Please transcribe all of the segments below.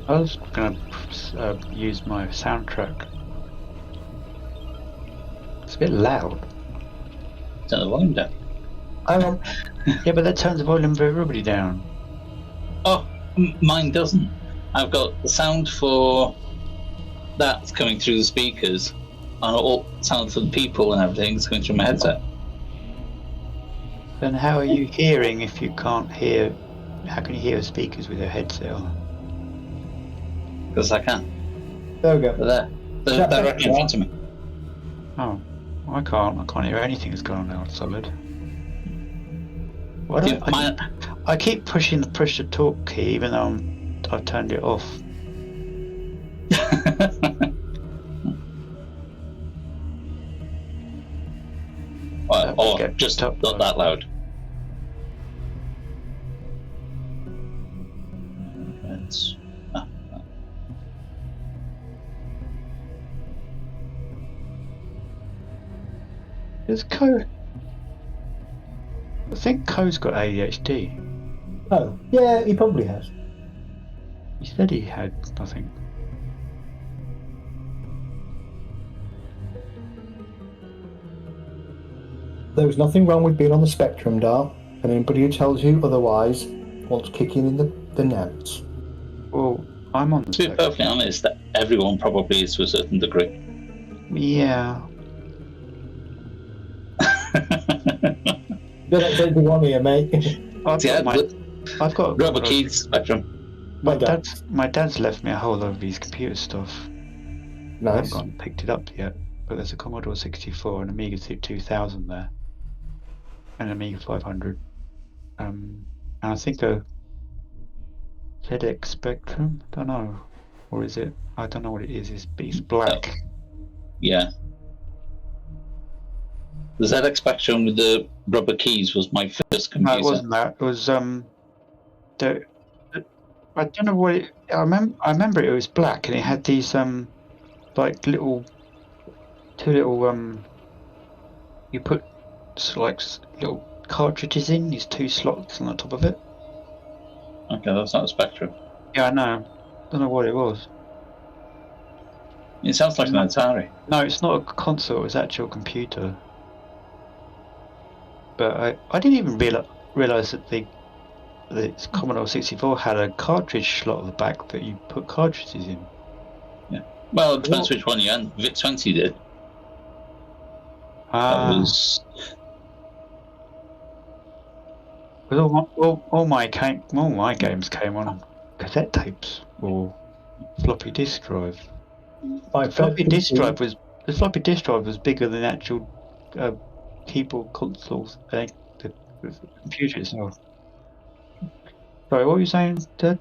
I was going to use my soundtrack. It's a bit loud. Turn the volume down. Hang on. Yeah, but that turns the volume for everybody down. Oh, mine doesn't. I've got the sound for that coming through the speakers, and all sound for the people and everything's going through my headset. Then how are you hearing if you can't hear? How can you hear the speakers with your headset on? Because I can. There we go. They're there. They're right in front of me. Oh, I can't. I can't hear anything that's going on outside. Why do I keep pushing the push to talk key even though I've turned it off. Just not that loud. There's Co. I think Co's got ADHD. Oh, yeah, he probably has. He said he had, I think. There's nothing wrong with being on the spectrum, Dart, and anybody who tells you otherwise wants kicking in the nuts. Well, I'm on the spectrum. To be perfectly honest, everyone probably is to a certain degree. Yeah. You're not taking one here, mate. I've got Rubber keys spectrum. My dad's left me a whole lot of his computer stuff. Nice. I haven't gone and picked it up yet, but there's a Commodore 64, an Amiga 2000 there, and an Amiga 500. And I think a ZX Spectrum. Don't know, or is it? I don't know what it is. It's black. Yeah. The ZX Spectrum with the rubber keys was my first computer. No, it wasn't that. It was I don't know what it. I remember it was black and it had these like two little you put like little cartridges in, these two slots on the top of it. Okay, that's not a Spectrum. Yeah, I know. Don't know what it was. It sounds like an Atari. No, it's not a console. It's actual computer. But I didn't even realize that the Commodore 64 had a cartridge slot at the back that you put cartridges in. Yeah. Well, it depends which one you had. VIC-20 did. That was. All my games came on cassette tapes or floppy disk drive. The floppy disk drive was bigger than the actual keyboard consoles, the computer itself. Sorry, what were you saying, Ted?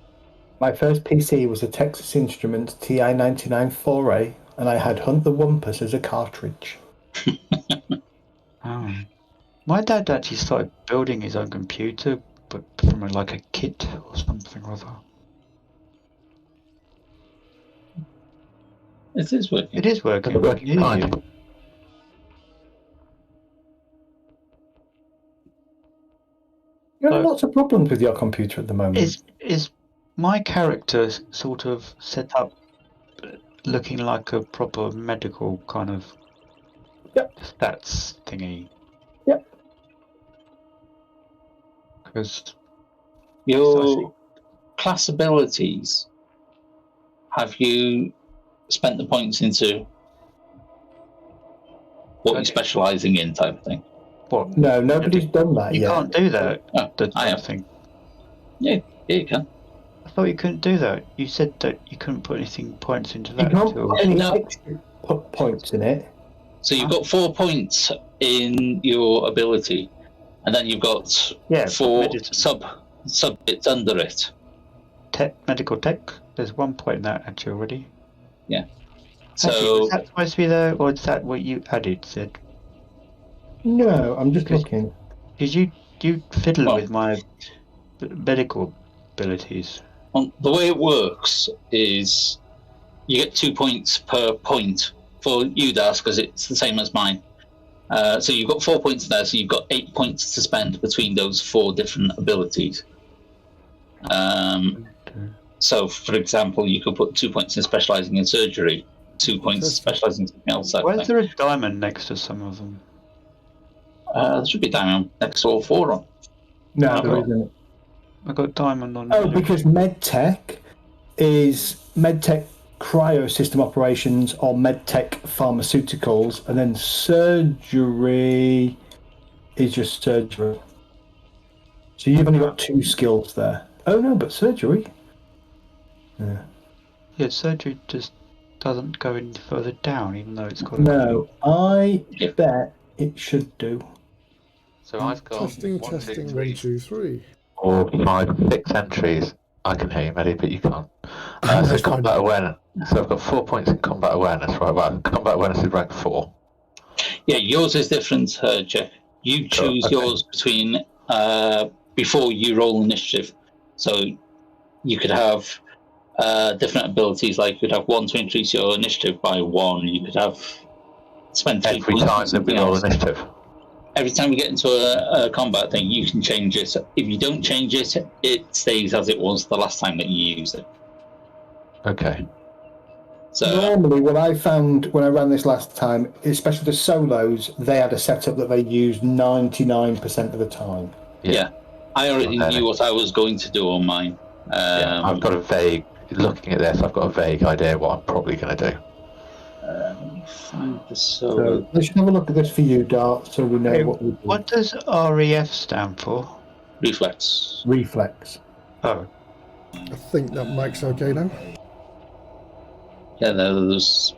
My first PC was a Texas Instruments TI-99 4A, and I had Hunt the Wumpus as a cartridge. Oh. My dad actually started building his own computer, but from like a kit or something or other. It is working. It is working. I can hear you. You have lots of problems with your computer at the moment. Is my character sort of set up looking like a proper medical kind of stats thingy? Yep. Because your class abilities, have you spent the points into what you're specialising in type of thing? What? No, nobody's done that yet. You can't do that. I think. Yeah, you can. I thought you couldn't do that. You said that you couldn't put anything points into that. You can't put any extra points in it. So you've got 4 points in your ability, and then you've got 4 sub bits under it. Medical tech. There's 1 point in that actually already. Yeah. So is that supposed to be there, or is that what you added, Sid? No, I'm just looking. Did you fiddle with my medical abilities? The way it works is you get 2 points per point for UDAS because it's the same as mine. So you've got 4 points there, so you've got 8 points to spend between those 4 different abilities. So, for example, you could put 2 points in specialising in surgery, 2 points specialising in something else. Why is there a diamond next to some of them? There should be diamond next to all 4 of them. No, there isn't. I got diamond on. Oh, because medtech is medtech cryo system operations or medtech pharmaceuticals, and then surgery is just surgery. So you've only got 2 skills there. Oh no, but surgery. Yeah. Yeah, surgery just doesn't go any further down, even though it's got. No, I bet it should do. So I've got Testing, 1, 2, 3. 4, 5, 6 entries. I can hear you, Maddie, but you can't. So That's combat fine. awareness. So I've got 4 points in combat awareness, right? Well, combat awareness is rank 4. Yeah, yours is different, Jeff. You choose yours between before you roll initiative. So you could have different abilities, like you could have 1 to increase your initiative by 1. You could have spend 3 Every points on time that we something roll else. initiative. Every time we get into a combat thing, you can change it. If you don't change it, it stays as it was the last time that you used it. Okay. So Normally, what I found when I ran this last time, especially the solos, they had a setup that they used 99% of the time. yeah, I already Okay. knew what I was going to do on mine. Yeah, I've got a vague. Looking at this, I've got a vague idea what I'm probably going to do. Let me find the So solo. let's have a look at this for you, Dart, so we know Hey, what we do. What does REF stand for? Reflex. Reflex. Oh, I think that mic's okay now. Yeah, there's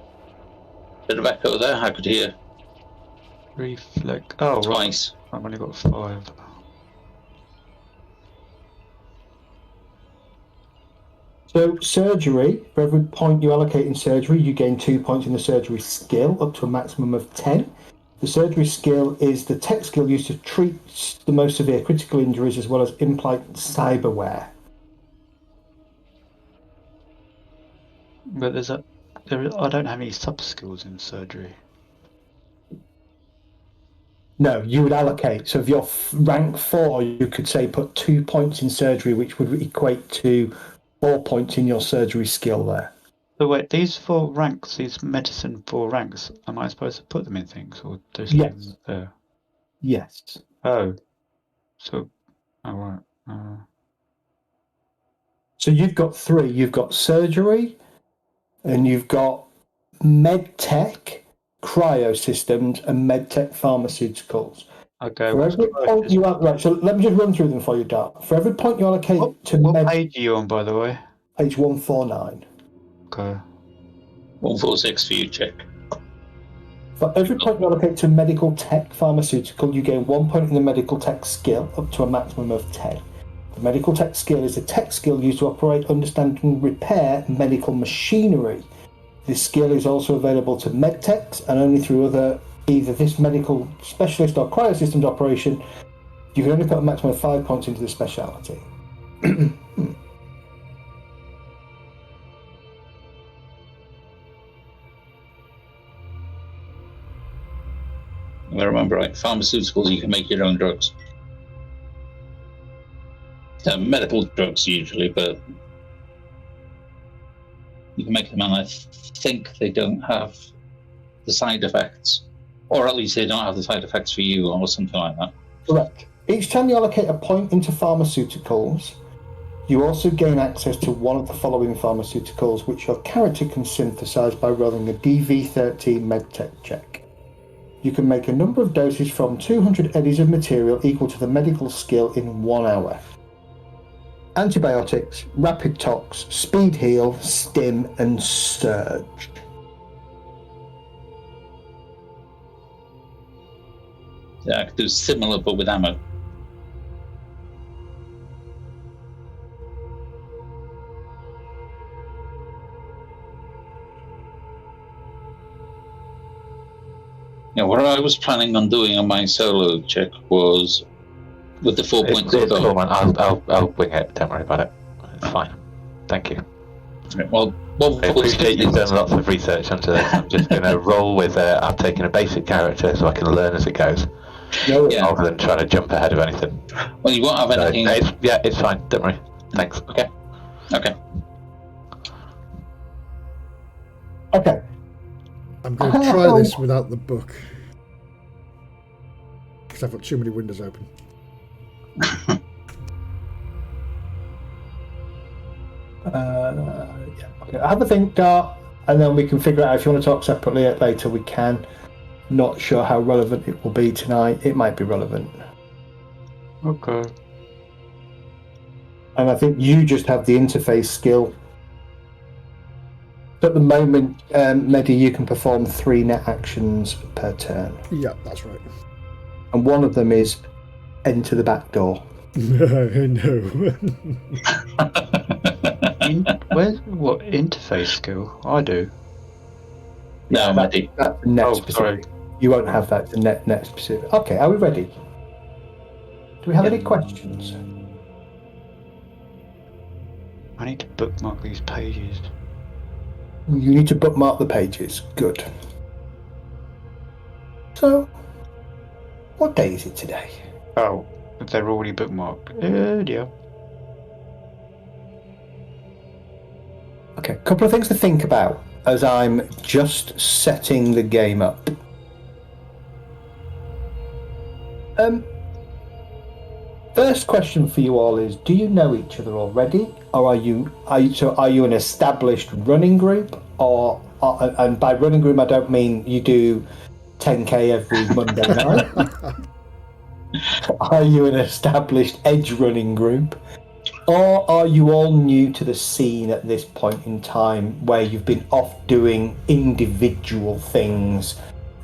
a bit of echo there. I could hear reflex. Oh, right. twice. I've only got 5. So surgery, for every point you allocate in surgery, you gain 2 points in the surgery skill, up to a maximum of 10. The surgery skill is the tech skill used to treat the most severe critical injuries, as well as implant cyberware. But I don't have any sub skills in surgery. No, you would allocate. So if you're rank 4, you could say put 2 points in surgery, which would equate to 4 points in your surgery skill there. So wait, these 4 ranks, these medicine 4 ranks, am I supposed to put them in things or just Yes. leave them there? Yes. Oh, so, right. So you've got 3. You've got surgery, and you've got medtech, cryo systems, and medtech pharmaceuticals. Okay. For every point you right, so let me just run through them for you, Dart. For every point you allocate to What page are you on, by the way? page 149. Okay. 146 for you, check. For every point you allocate to medical tech pharmaceutical, you gain 1 point in the medical tech skill, up to a maximum of 10. The medical tech skill is a tech skill used to operate, understand, and repair medical machinery. This skill is also available to medtechs, and only through either this medical specialist or cryosystems operation, you can only put a maximum of 5 points into the speciality. I remember right. Pharmaceuticals, you can make your own drugs. Medical drugs usually, but you can make them, and I think they don't have the side effects, or at least they don't have the side effects for you, or something like that. Correct. Each time you allocate a point into pharmaceuticals, you also gain access to one of the following pharmaceuticals, which your character can synthesize by rolling a DV13 medtech check. You can make a number of doses from 200 eddies of material equal to the medical skill in 1 hour. Antibiotics, rapid tox, speed heal, stim, and surge. Yeah, I could do similar, but with ammo. Yeah, what I was planning on doing on my solo check was with the 4 points It's of cool, man. I'll wing it. Don't worry about it. It's fine. Thank you. Well, I appreciate you've done lots of research onto this. I'm just going to roll with it. I've taken a basic character so I can learn as it goes, Yeah. rather than trying to jump ahead of anything. Well, you won't have So, anything. it's fine. Don't worry. Thanks. Okay. Okay. I'm going to try this without the book. Because I've got too many windows open. Yeah. Okay. Have a think, Dart, and then we can figure out if you want to talk separately later. We can. Not sure how relevant it will be tonight. It might be relevant. Okay. And I think you just have the interface skill. At the moment, Medi, you can perform 3 net actions per turn. Yeah, that's right. And one of them is enter the back door. No. Where's what interface skill? I do. No, that's net Oh, specific. sorry. You won't have that. It's a net specific. Okay, are we ready? Do we have any questions? I need to bookmark these pages. You need to bookmark the pages. Good. So, what day is it today? Oh, they're already bookmarked. Yeah. Okay, a couple of things to think about as I'm just setting the game up. First question for you all is: do you know each other already, or are you an established running group, or and by running group I don't mean you do 10k every Monday night. Are you an established edge running group, or are you all new to the scene at this point in time, where you've been off doing individual things,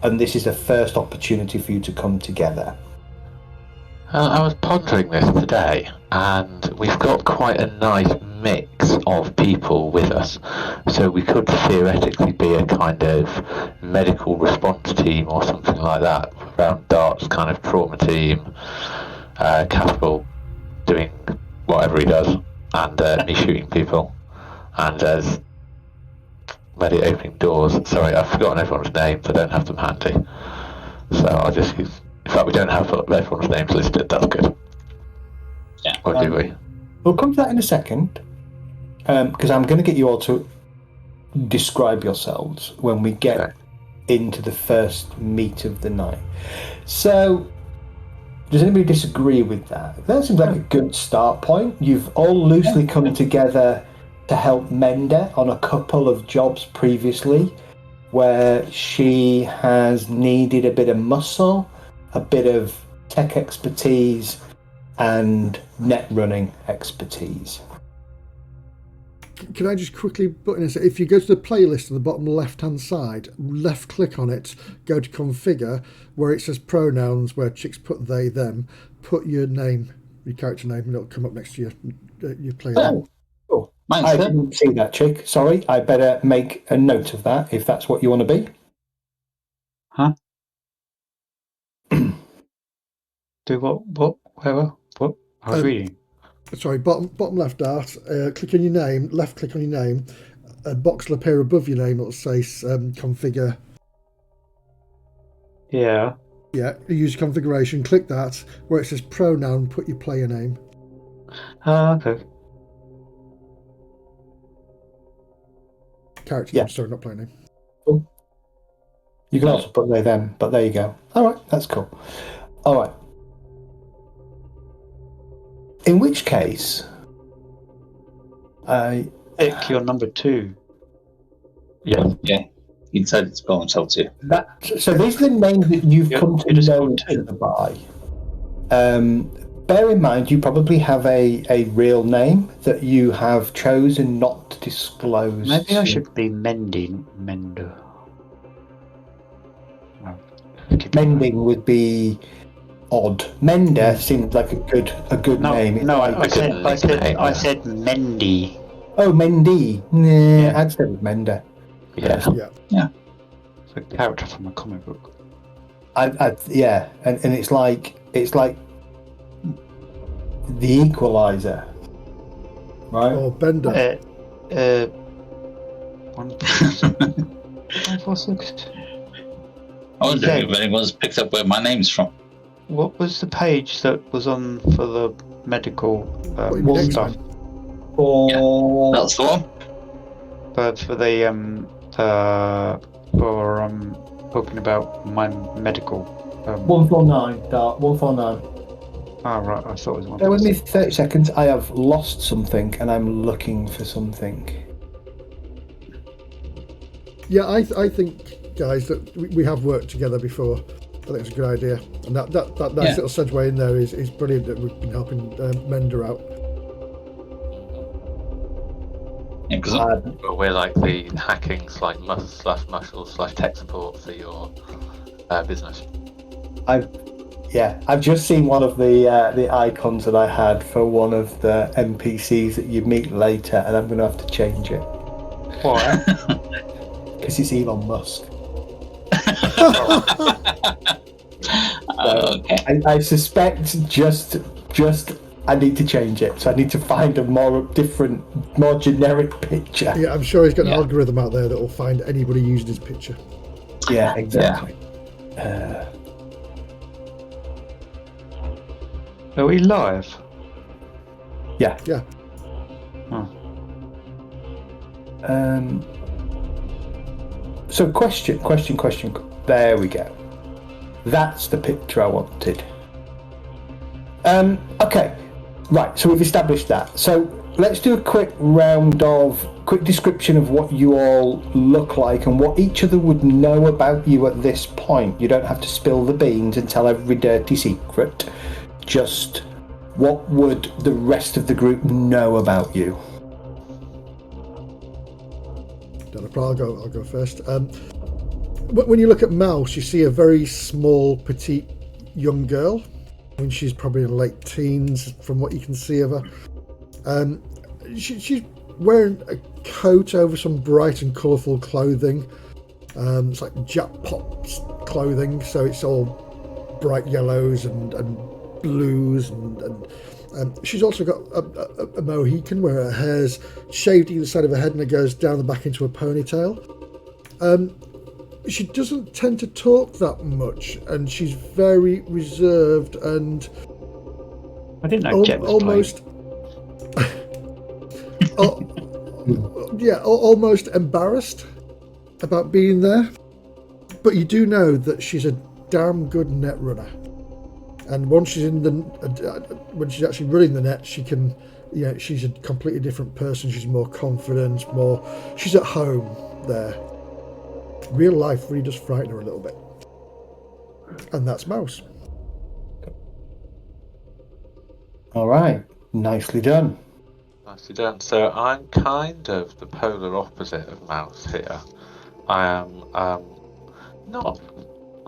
and this is a first opportunity for you to come together? I was pondering this today, and we've got quite a nice mix of people with us. So we could theoretically be a kind of medical response team or something like that, around Dart's kind of trauma team, Caspel doing whatever he does, and me shooting people, and as Medi opening doors. Sorry, I've forgotten everyone's names, I don't have them handy. So I'll just use... In fact, we don't have everyone's names listed, that's good. Yeah. Or do we? We'll come to that in a second, because I'm going to get you all to describe yourselves when we get into the first meet of the night. So, does anybody disagree with that? That seems like a good start point. You've all loosely come together to help Menda on a couple of jobs previously, where she has needed a bit of muscle, a bit of tech expertise, and net running expertise. Can I just quickly put in and say, if you go to the playlist on the bottom left-hand side, left-click on it, go to configure, where it says pronouns, where chicks put they, them, put your name, your character name, and it'll come up next to your player name. Oh, I didn't see that, chick. Sorry, I better make a note of that if that's what you want to be. Huh? Do what? Whatever? What? I was reading. Sorry, bottom left dart. Click on your name. Left click on your name. A box will appear above your name. It'll say configure. Yeah. Yeah. Use configuration. Click that where it says pronoun. Put your player name. Okay. Character name. Sorry, not player name. Cool. You can also put they, them, but there you go. All right, that's cool. All right. In which case, Pick your number 2. Yeah. Yeah. He decided to call himself too. So these are the names that you've come to know each other by. Bear in mind, you probably have a real name that you have chosen not to disclose. Maybe I should be Mender. No. Mending would be odd. Mender seems like a good name. No, I said Mendy. Oh, Mendy. Nah, I'd say Mender. Yeah. It's a character from a comic book. Yeah, and it's like the Equalizer, right? Or Bender. I wonder if anyone's picked up where my name's from. What was the page that was on for the medical stuff? Or That's the one. For the for talking about my medical. 149, Dart. 149. Oh, right. I thought it was one. Bear with me 30 seconds. I have lost something and I'm looking for something. Yeah, I think, guys, that we have worked together before. I think it's a good idea. And that nice little segue in there is brilliant that we've been helping Mender out. We're like the hacking /muscle/tech support for your business. I've just seen one of the icons that I had for one of the NPCs that you meet later, and I'm going to have to change it. Why? Because it's Elon Musk. Okay. I suspect just I need to change it. So I need to find a more generic picture. Yeah, I'm sure he's got an algorithm out there that will find anybody using his picture. Yeah, exactly. Are we live? Yeah. Yeah. Oh. So question. There we go. That's the picture I wanted. Okay. Right, so we've established that. So let's do a quick description of what you all look like and what each other would know about you at this point. You don't have to spill the beans and tell every dirty secret. Just what would the rest of the group know about you? I'll go first. When you look at Mouse, you see a very small, petite young girl. I mean, she's probably in late teens, from what you can see of her. She's wearing a coat over some bright and colourful clothing. It's like Jackpot clothing, so it's all bright yellows and blues, and she's also got a Mohican where her hair's shaved either side of her head and it goes down the back into a ponytail. She doesn't tend to talk that much, and she's very reserved and I didn't know Jet was almost almost embarrassed about being there. But you do know that she's a damn good net runner, and once she's when she's actually running the net, she can, she's a completely different person. She's more confident, she's at home there. Real life really does frighten her a little bit. And that's Mouse. All right. Nicely done. Nicely done. So I'm kind of the polar opposite of Mouse here. I am not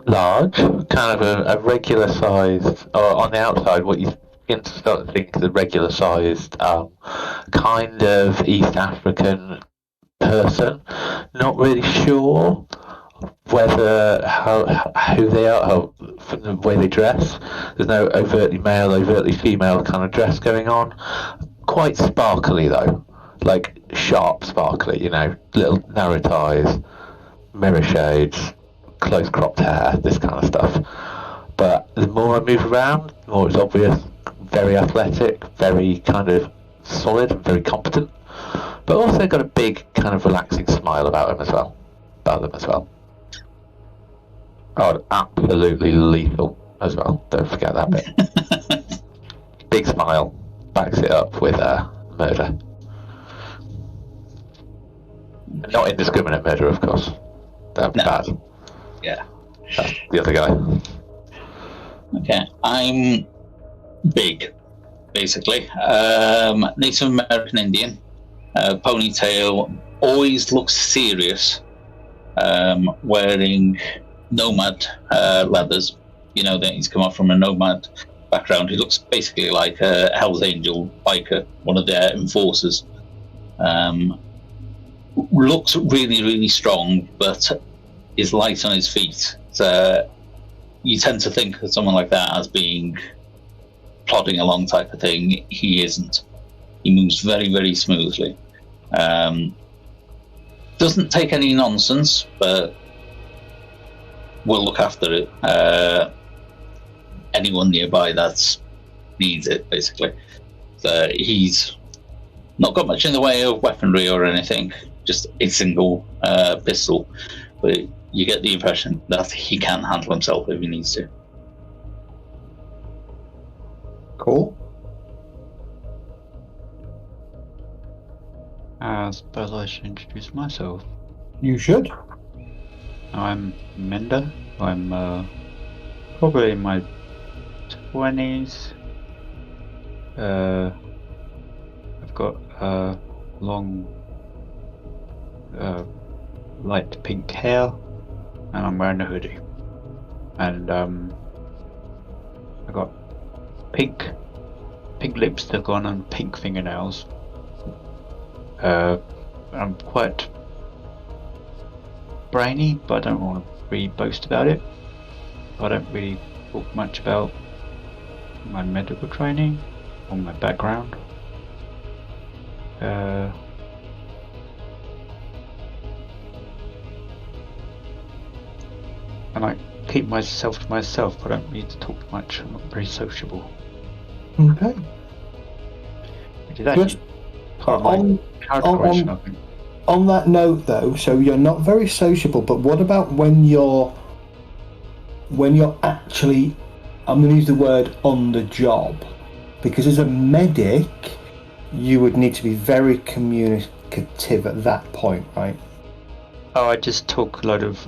large, kind of a regular sized, or on the outside, what you begin to start to think is a regular sized, kind of East African person. Not really sure whether who they are, from the way they dress. There's no overtly male, overtly female kind of dress going on. Quite sparkly though, like sharp sparkly, little narrow ties, mirror shades, close cropped hair, this kind of stuff. But the more I move around, the more it's obvious. Very athletic, very kind of solid, and very competent. But also got a big kind of relaxing smile about them as well. Oh, absolutely lethal as well. Don't forget that bit. Big smile backs it up with murder. Not indiscriminate murder, of course. That'd be bad. Yeah. That's the other guy. Okay, I'm big, basically. Native American Indian. Ponytail, always looks serious, wearing nomad leathers. That he's come up from a nomad background. He looks basically like a Hell's Angel biker, one of their enforcers. Looks really, really strong, but is light on his feet. So you tend to think of someone like that as being plodding along type of thing. He isn't. He moves very, very smoothly. Doesn't take any nonsense, but will look after it. Anyone nearby that needs it, basically. So he's not got much in the way of weaponry or anything, just a single pistol, but you get the impression that he can handle himself if he needs to. Cool. I suppose I should introduce myself. You should. I'm Mender. I'm probably in my 20s. I've got long, light pink hair, and I'm wearing a hoodie. And I got pink lipstick on and pink fingernails. I'm quite brainy, but I don't want to really boast about it. I don't really talk much about my medical training or my background. And I keep myself to myself. I don't need to talk much. I'm not very sociable. Okay. Which is actually part of my character creation, I think. On that note, though, so you're not very sociable, but what about when you're actually, I'm going to use the word on the job, because as a medic, you would need to be very communicative at that point, right? Oh, I just talk a lot of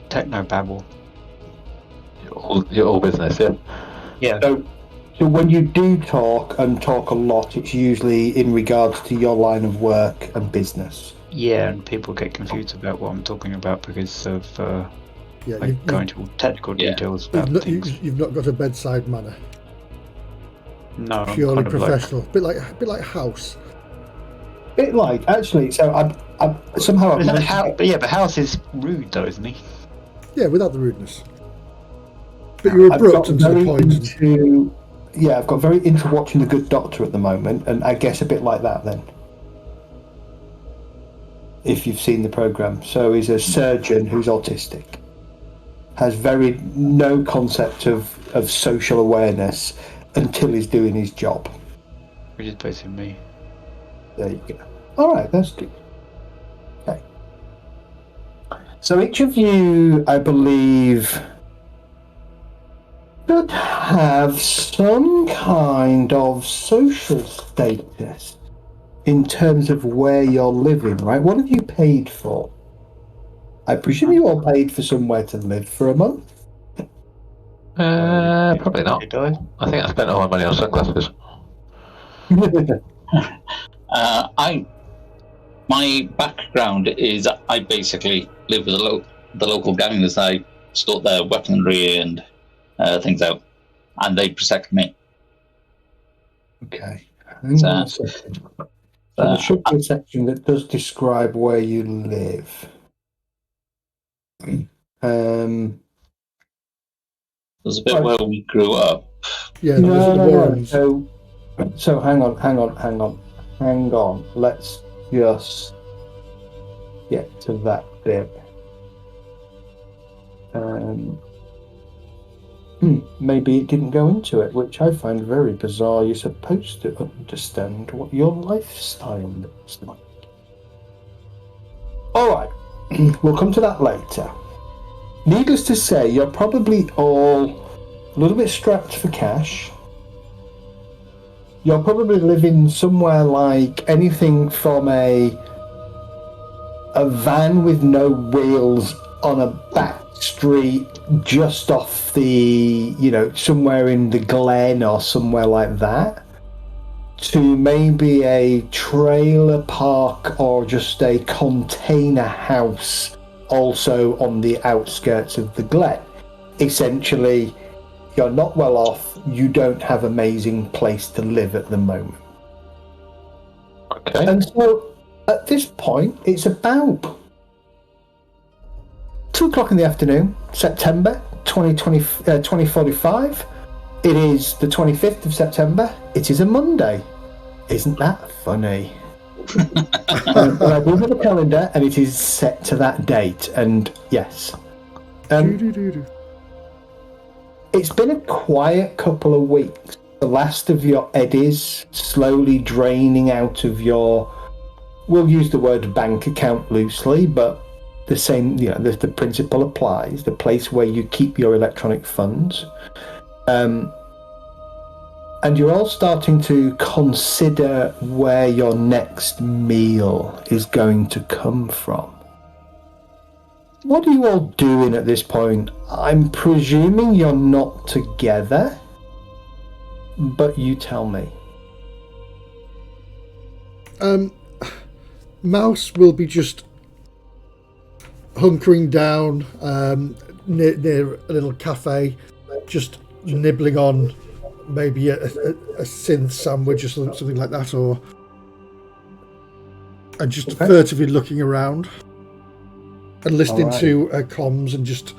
techno babble. You're all business, yeah. Yeah. So when you do talk a lot, it's usually in regards to your line of work and business. Yeah, and people get confused about what I'm talking about because of going to all technical details about things. You've not got a bedside manner. No, Purely I'm kind of professional. Bit like House. Bit like, actually. So I'm somehow. But House is rude, though, isn't he? Yeah, without the rudeness. But you're abrupt and to the point. Yeah, I've got very into watching The Good Doctor at the moment, and I guess a bit like that then. If you've seen the programme. So he's a surgeon who's autistic. Has no concept of social awareness until he's doing his job. Which is basically me. There you go. Alright, that's good. Okay. So each of you, I believe, should have some kind of social status in terms of where you're living, right? What have you paid for? I presume you all paid for somewhere to live for a month? Probably not. I think I spent all my money on sunglasses. My background is I basically live with the local gangs. I sort their weaponry and things out, and they protect me. Okay. Hang on a second. So there should be a section that does describe where you live. There's a bit where we grew up. Yeah, no. So hang on. Let's just get to that bit. Maybe it didn't go into it, which I find very bizarre. You're supposed to understand what your lifestyle looks like. Alright, we'll come to that later. Needless to say, you're probably all a little bit strapped for cash. You're probably living somewhere like anything from a van with no wheels on a back street just off the, somewhere in the Glen or somewhere like that, to maybe a trailer park or just a container house also on the outskirts of the Glen. Essentially, you're not well off, you don't have an amazing place to live at the moment. Okay. And so, at this point, it's about 2 o'clock in the afternoon, September 2045. It is the 25th of September. It is a Monday. Isn't that funny? And I look at the calendar and it is set to that date. And yes. It's been a quiet couple of weeks. The last of your eddies slowly draining out of your we'll use the word bank account loosely, but the same, the principle applies. The place where you keep your electronic funds. And you're all starting to consider where your next meal is going to come from. What are you all doing at this point? I'm presuming you're not together, but you tell me. Mouse will be just hunkering down near a little cafe, just nibbling on maybe a synth sandwich or something like that, and just furtively looking around and listening to comms and just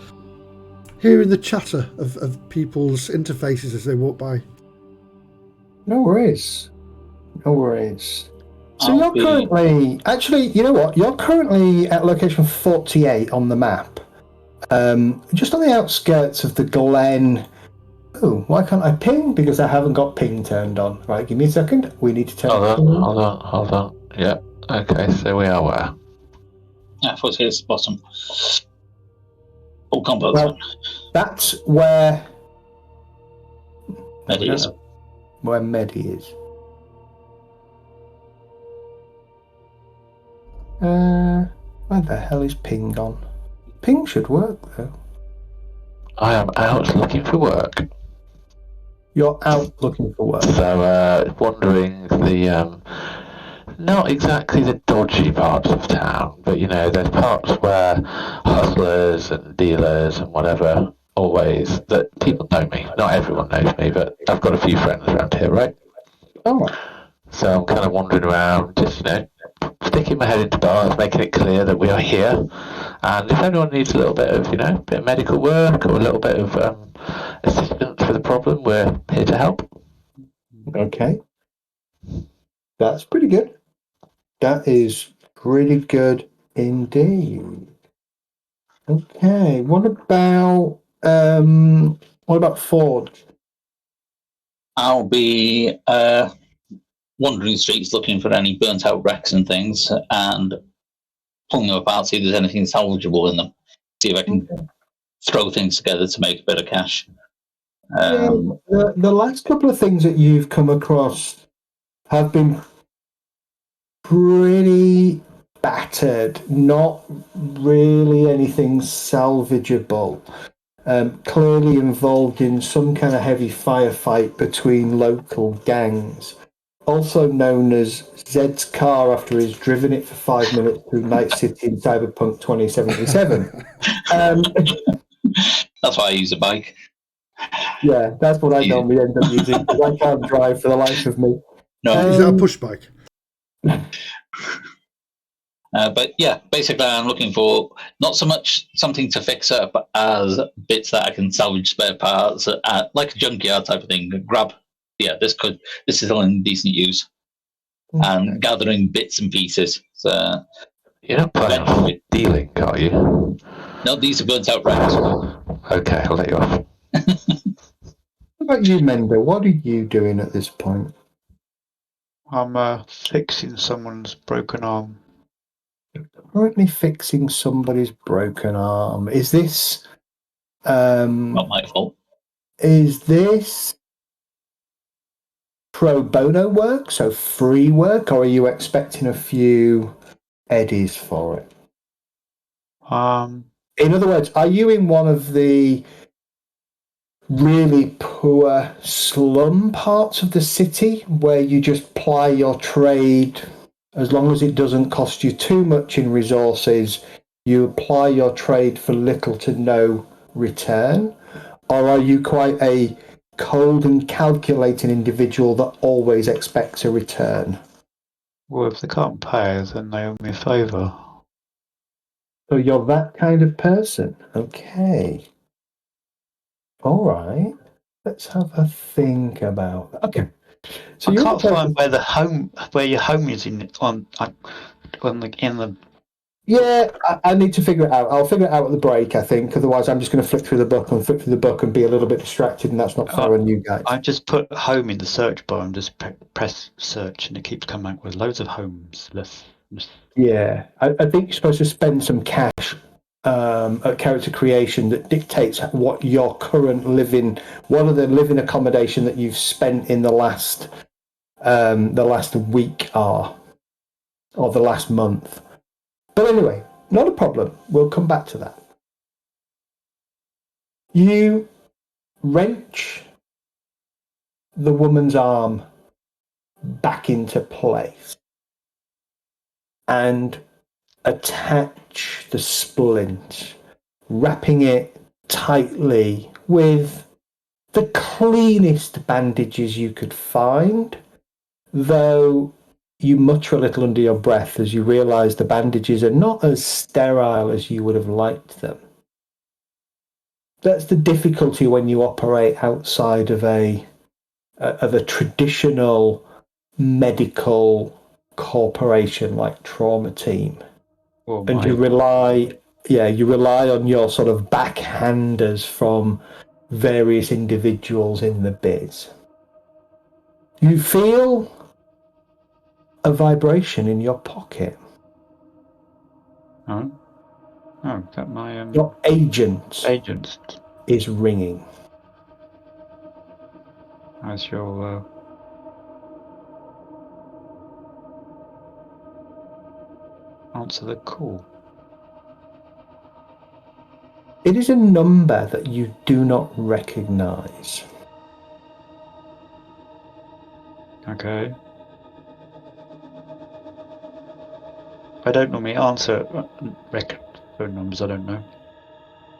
hearing the chatter of people's interfaces as they walk by. No worries. So you're currently... Actually, you know what? You're currently at location 48 on the map. Just on the outskirts of the Glen... Oh, why can't I ping? Because I haven't got ping turned on. Right, give me a second. We need to turn Hold on. Yeah. Okay, so we are where? Yeah, 48 is the bottom. Oh, combo. Well, that's where... Medi is. Where Medi is. Where the hell is ping gone? Ping should work, though. I am out looking for work. You're out looking for work. So, wandering the, not exactly the dodgy parts of town, but, there's parts where hustlers and dealers and whatever, always, that people know me. Not everyone knows me, but I've got a few friends around here, right? Oh. So I'm kind of wandering around, just, sticking my head into bars, making it clear that we are here. And if anyone needs a little bit of, bit of medical work or a little bit of assistance with a problem, we're here to help. Okay. That's pretty good. That is pretty good indeed. Okay. What about Ford? I'll be wandering streets looking for any burnt out wrecks and things and pulling them apart, see if there's anything salvageable in them. See if I can throw things together to make a bit of cash. The last couple of things that you've come across have been pretty battered, not really anything salvageable. Clearly involved in some kind of heavy firefight between local gangs, also known as Zed's car after he's driven it for 5 minutes through Night City in Cyberpunk 2077. That's why I use a bike. Yeah, that's what I normally end up using because I can't drive for the life of me. No. Is that a push bike? But yeah, basically I'm looking for not so much something to fix up as bits that I can salvage spare parts, like a junkyard type of thing. Grab, this is still in decent use, and gathering bits and pieces. So you're not planning with dealing, are you? No, these are burnt out wrecks. Okay, I'll let you off. What about you, Mendo? What are you doing at this point? I'm fixing someone's broken arm. Currently fixing somebody's broken arm. Is this not my fault? Is this pro bono work, so free work, or are you expecting a few eddies for it? In other words, are you in one of the really poor slum parts of the city where you just ply your trade as long as it doesn't cost you too much in resources, you apply your trade for little to no return? Or are you quite a cold and calculating individual that always expects a return? Well, if they can't pay, then they owe me a favour. So you're that kind of person. Okay. All right. Let's have a think about that. Okay. So I can't find where your home is in the. Yeah, I need to figure it out. I'll figure it out at the break, I think. Otherwise, I'm just going to flick through the book and be a little bit distracted, and that's not fair on you guys. I just put home in the search bar and just press search, and it keeps coming up with loads of homes. Yeah, I think you're supposed to spend some cash at character creation that dictates what your current what are the living accommodation that you've spent in the last week or the last month. But anyway, not a problem. We'll come back to that. You wrench the woman's arm back into place and attach the splint, wrapping it tightly with the cleanest bandages you could find, though you mutter a little under your breath as you realise the bandages are not as sterile as you would have liked them. That's the difficulty when you operate outside of a traditional medical corporation like Trauma Team. And you rely on your sort of backhanders from various individuals in the biz. You feel a vibration in your pocket. Oh, is that my Your agent is ringing. I shall answer the call. It is a number that you do not recognise. Okay. I don't normally answer phone numbers, I don't know.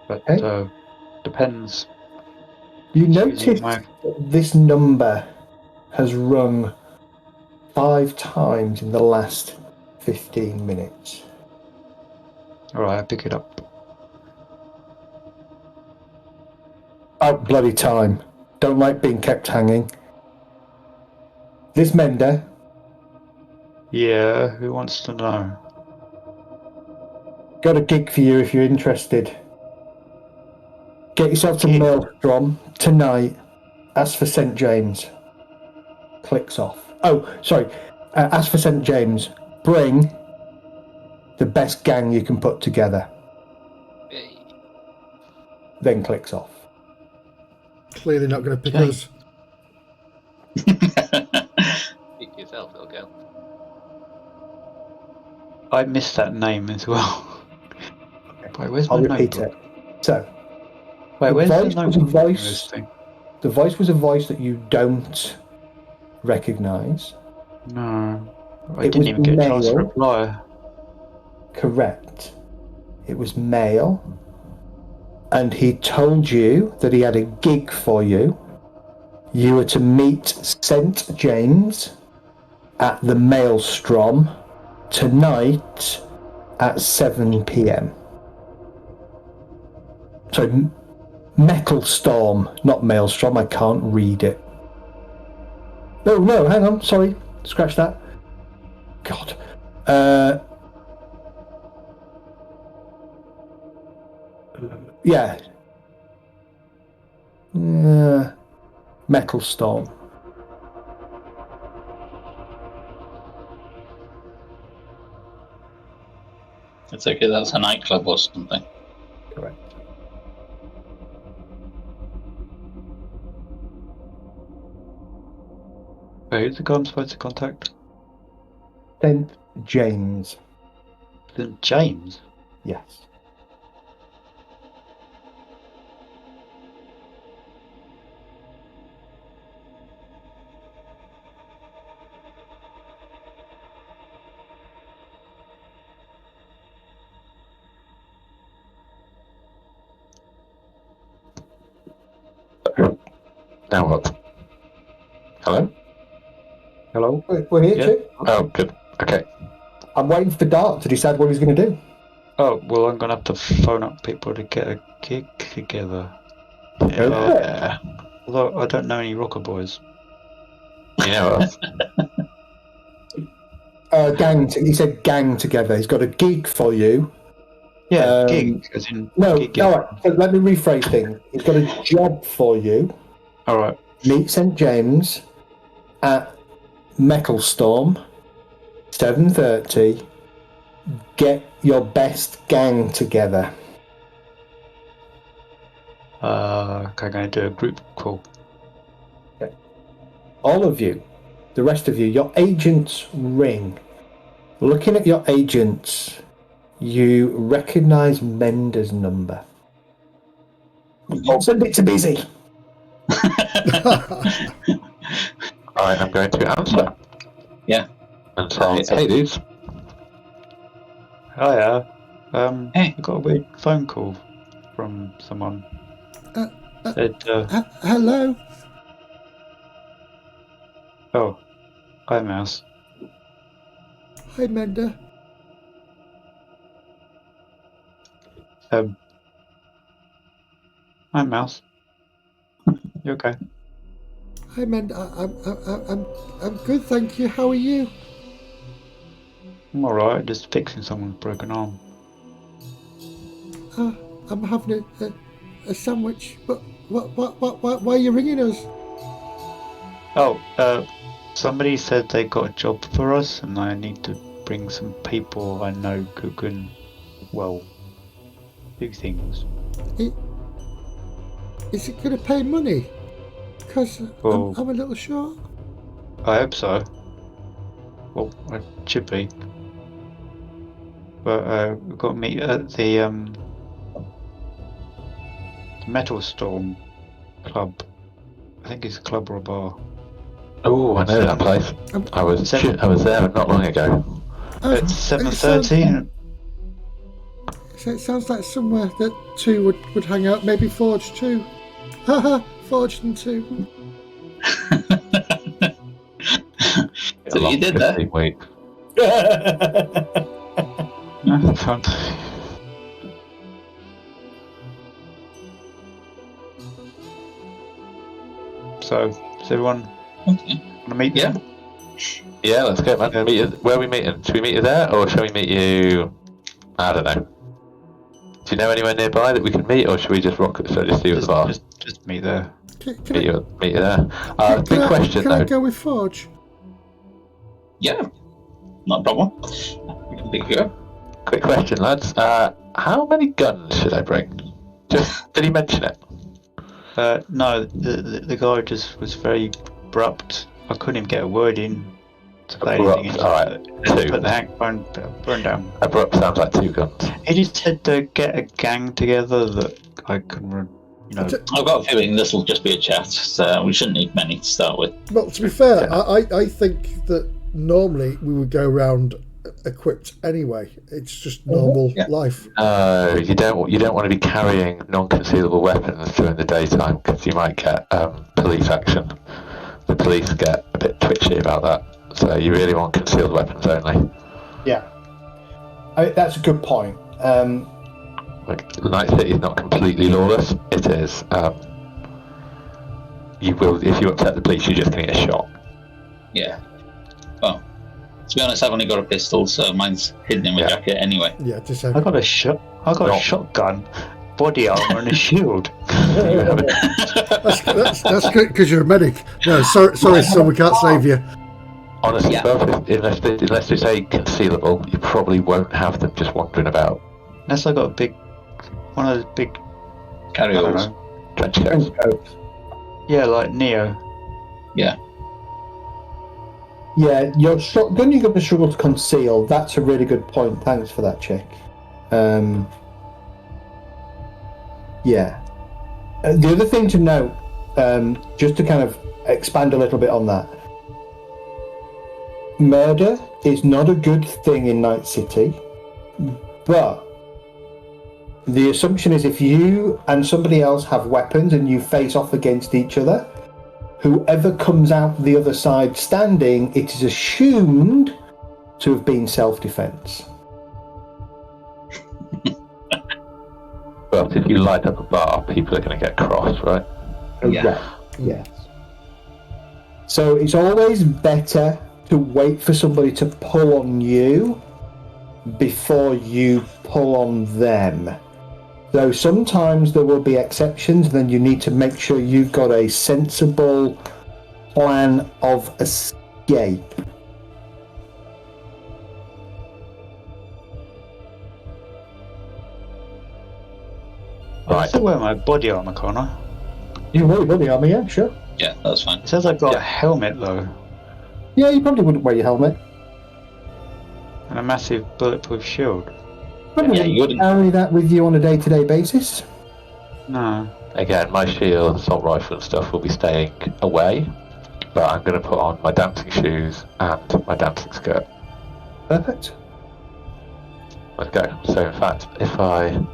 But depends. You notice that this number has rung 5 times in the last 15 minutes. Alright, I pick it up. About bloody time. Don't like being kept hanging. This Mender? Yeah, who wants to know? Got a gig for you if you're interested. Get yourself to Malcome tonight. Ask for St. James. Clicks off. Oh, sorry. Ask for St. James. Bring the best gang you can put together. Then clicks off. Clearly not going to pick us. Pick yourself, little girl. I missed that name as well. Wait, where's my I'll repeat notebook? it. So, wait, where's the notebook? The voice was a voice that you don't recognise. No. I didn't even get a chance to reply. Correct. It was male. And he told you that he had a gig for you. You were to meet St. James at the Maelstrom tonight at 7 p.m. So, Metal Storm, not Maelstrom. I can't read it. No, hang on. Sorry. Scratch that. God. Yeah. Metal Storm. It's okay, that's a nightclub or something. Correct. Wait, who's the guy I'm supposed to contact? St. James. St. James? Yes. Now what? Hello? Hello? We're here, Chick. Oh, good. Okay. I'm waiting for Dart to decide what he's going to do. Oh, well, I'm going to have to phone up people to get a gig together. Yeah. Although I don't know any rocker boys. You know us. He said gang together. He's got a gig for you. Yeah, gig. As in gig. All right. So let me rephrase things. He's got a job for you. All right. Meet St. James at Metal Storm, 7:30 get your best gang together. Okay, I'm going to do a group call. Okay. All of you, the rest of you, your agents ring. Looking at your agents, you recognise Mender's number. Send it to Busy. I am going to answer. Yeah. And say, hey dudes. Hiya. Hey. I got a weird phone call from someone. Said, Hello? oh, hi, Mouse. Hi, Mender. Hi, Mouse. You okay? Hi, Mender. I'm good, thank you. How are you? I'm alright, just fixing someone's broken arm. I'm having a sandwich. But why are you ringing us? Oh, somebody said they got a job for us, and I need to bring some people I know who can, well, do things. Is it going to pay money? Because Well, I'm a little short. I hope so. Well, I should be. But we've got to meet at the Metal Storm Club. I think it's a club or a bar. Oh, I know that place. I was there not long ago. At 7:30. So it sounds like somewhere that two would hang out. Maybe Forge too. Haha, Forge and two. So you did that? Week. So, does everyone want to meet them? Yeah, let's go, man. Where are we meeting? Should we meet you there, or shall we meet you? I don't know. Do you know anywhere nearby that we can meet, or should we just rock? Should I just see you at the bar? Just meet there. Meet you there. Big question Can though. I go with Forge? Yeah, not a problem. We can pick you up. Quick question, lads. How many guns should I bring? Did he mention it? No, the guy just was very abrupt. I couldn't even get a word in to say anything. Alright, two. Put the phone down. Abrupt sounds like 2 guns. He just said to get a gang together that I can run. You know. I've got a feeling this will just be a chat, so we shouldn't need many to start with. Well, to be fair, I think that normally we would go around equipped anyway. It's just normal life. You don't want to be carrying non-concealable weapons during the daytime because you might get police action. The police get a bit twitchy about that, so you really want concealed weapons only. Yeah, that's a good point. Like, Night City is not completely lawless. It is. You will, if you upset the police, you're just going to get shot. Yeah. Well, to be honest, I've only got a pistol, so mine's hidden in my jacket anyway. Yeah, just I got a shotgun, body armor, and a shield. That's good because you're a medic. No, sorry, son, we can't save you. Honestly, unless they say concealable, you probably won't have them just wandering about. Unless I got one of those big carry-overs, trench coats. Yeah, like Neo. Yeah. Yeah, your shotgun you're going to struggle to conceal. That's a really good point. Thanks for that, Chick. Yeah. The other thing to note, just to kind of expand a little bit on that, murder is not a good thing in Night City, but the assumption is if you and somebody else have weapons and you face off against each other, whoever comes out the other side standing, it is assumed to have been self-defense. But if you light up a bar, people are going to get cross, right? Correct. Yes. So it's always better to wait for somebody to pull on you before you pull on them. Though sometimes there will be exceptions, then you need to make sure you've got a sensible plan of escape. I still wear my body armor, can't I? You wear your body armor, yeah, sure. Yeah, that's fine. It says I've got a helmet though, Yeah, you probably wouldn't wear your helmet. and a massive bulletproof shield. Probably Yeah, you wouldn't wouldn't. carry that with you on a day-to-day basis. No. Again, my shield, assault rifle and stuff will be staying away, but I'm going to put on my dancing shoes and my dancing skirt. Perfect. Let's go. So in fact, if I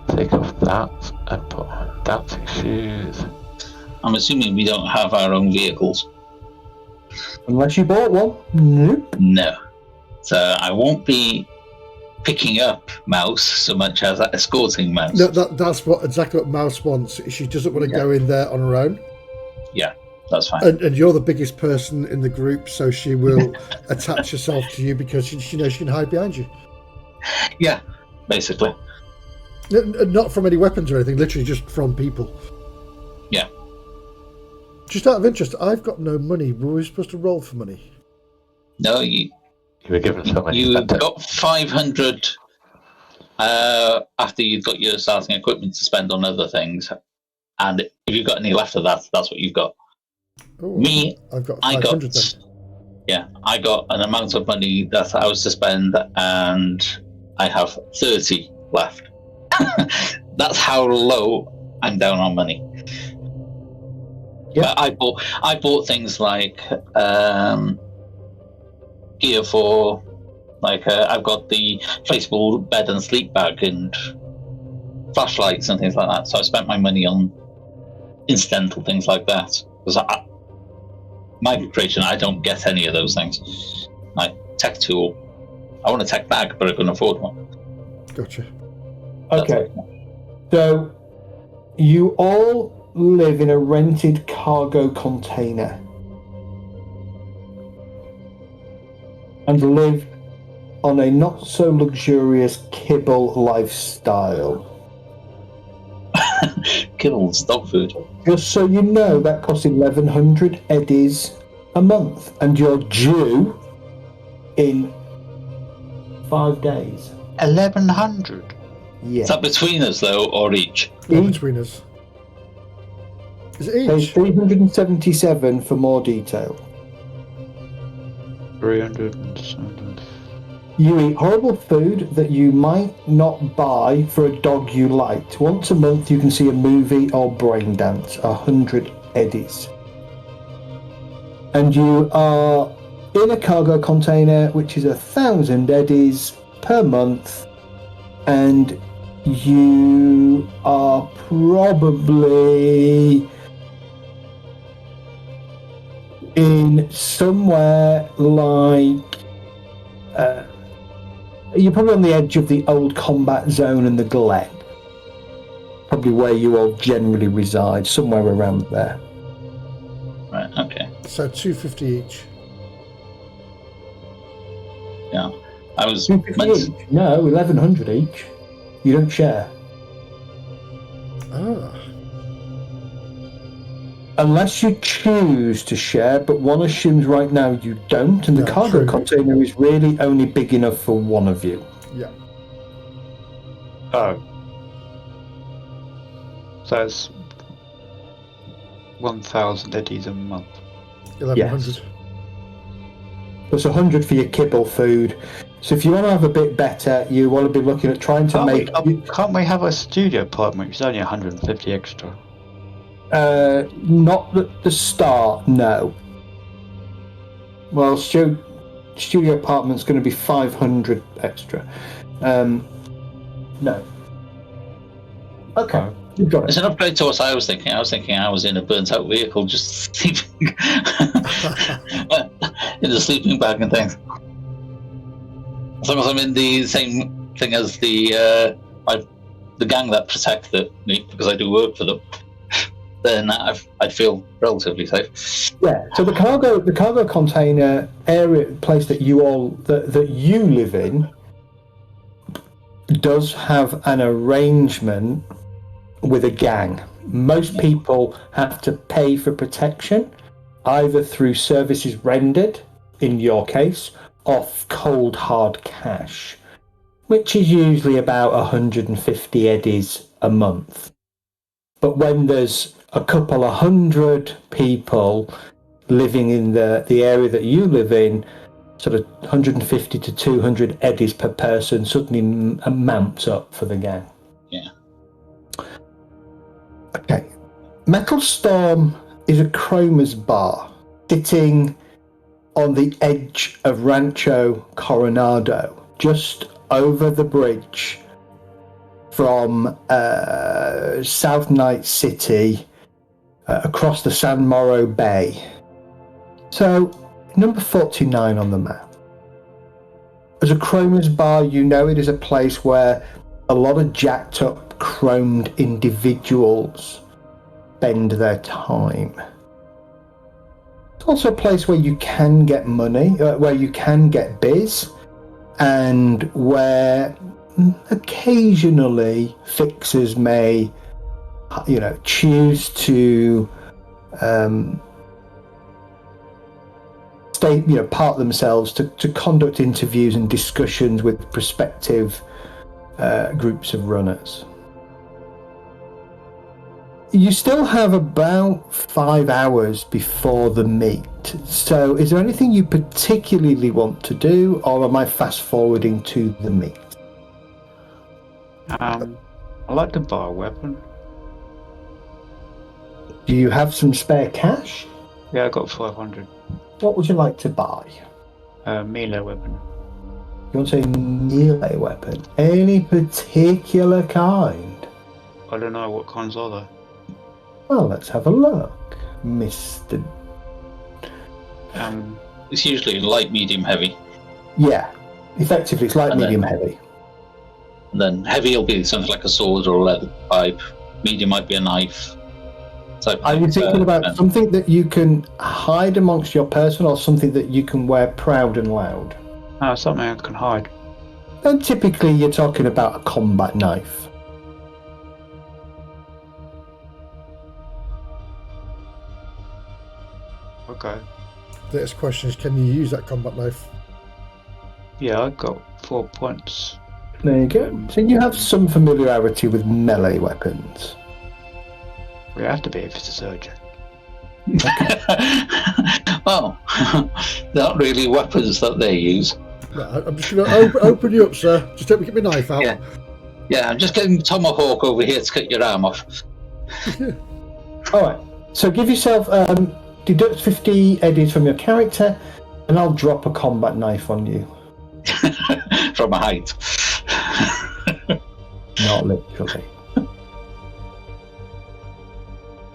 take off that and put on dancing shoes... I'm assuming we don't have our own vehicles. Unless you bought one. Nope. No. So I won't be picking up Mouse so much as escorting Mouse. No, that's exactly what Mouse wants. She doesn't want to go in there on her own. Yeah, that's fine. And you're the biggest person in the group, so she will attach herself to you because she knows she can hide behind you. Yeah, basically. Not from any weapons or anything, literally just from people. Yeah. Just out of interest, I've got no money. Were we supposed to roll for money? No, you were given so many. You got 500 after you've got your starting equipment to spend on other things, and if you've got any left of that, that's what you've got. Ooh, Me, I've got 500 then. Yeah, I got an amount of money that I was to spend, and I have 30 left. That's how low I'm down on money. Yeah. But I bought things like gear for, like I've got the inflatable bed and sleep bag and flashlights and things like that. So I spent my money on incidental things like that. Because my creation, I don't get any of those things. My tech tool, I want a tech bag, but I couldn't afford one. Gotcha. Okay. So you all live in a rented cargo container and live on a not so luxurious kibble lifestyle. Kibbles, dog food. Just so you know, that costs 1,100 eddies a month, and you're due in 5 days. 1,100. Yeah. Is that between us though, or each? Not between us. Is it Page each? 377 for more detail. 307. You eat horrible food that you might not buy for a dog you liked. Once a month you can see a movie or brain dance. 100 eddies. And you are in a cargo container which is 1,000 eddies per month, and you are probably in somewhere like you're probably on the edge of the old combat zone and the Glen, probably where you all generally reside, somewhere around there. Right, okay. So 250 each. Yeah. I was 250 each? No, 1,100 each. You don't share. Ah. Unless you choose to share, but one assumes right now you don't, and the No, cargo true. container is really only big enough for one of you. Yeah. Oh. So it's 1,000 eddies a month. 1,100. Plus 100 for your kibble food. So if you want to have a bit better, you want to be looking at trying to make... Can't we have a studio apartment which is only 150 extra? Not at the start, no. Well, studio apartment's going to be 500 extra. No. Okay, you've got It's it. an upgrade to what I was thinking. I was thinking I was in a burnt-out vehicle, just sleeping in the sleeping bag and things. As long as I'm in the same thing as the gang that protect me, because I do work for them, then I'd feel relatively safe. Yeah. So the cargo container area place that you all that you live in does have an arrangement with a gang. Most people have to pay for protection, either through services rendered, in your case, or cold hard cash. which is usually about 150 eddies a month. But when there's a couple of hundred people living in the area that you live in, sort of 150 to 200 eddies per person suddenly mounts up for the gang. Yeah. Okay. Metal Storm is a Cromer's bar sitting on the edge of Rancho Coronado, just over the bridge from South Night City across the San Moro Bay. So, number 49 on the map. As a Cromer's bar, you know it is a place where a lot of jacked up, chromed individuals spend their time. It's also a place where you can get money, where you can get biz, and where occasionally fixers may, choose to part themselves to conduct interviews and discussions with prospective groups of runners. You still have about 5 hours before the meet. So is there anything you particularly want to do, or am I fast forwarding to the meet? I like to buy a weapon. Do you have some spare cash? Yeah, I got 500. What would you like to buy? Melee weapon. You want to say melee weapon? Any particular kind? I don't know, what kinds are there? Well, let's have a look, Mr. It's usually light, medium, heavy. Yeah, effectively it's light, And medium, then- heavy. And then heavy will be something like a sword or a leather pipe. Medium might be a knife. Are you thinking about something that you can hide amongst your person, or something that you can wear proud and loud? Something I can hide. And typically you're talking about a combat knife. Okay. The next question is, can you use that combat knife? Yeah, I got 4 points. There you go. So you have some familiarity with melee weapons. We have to be if it's a surgeon. Well, not really weapons that they use. Right, I'm just going to open you up, sir. Just let me get my knife out. Yeah, I'm just getting Tomahawk over here to cut your arm off. Alright, so give yourself, deduct 50 eddies from your character, and I'll drop a combat knife on you. From a height. Not literally.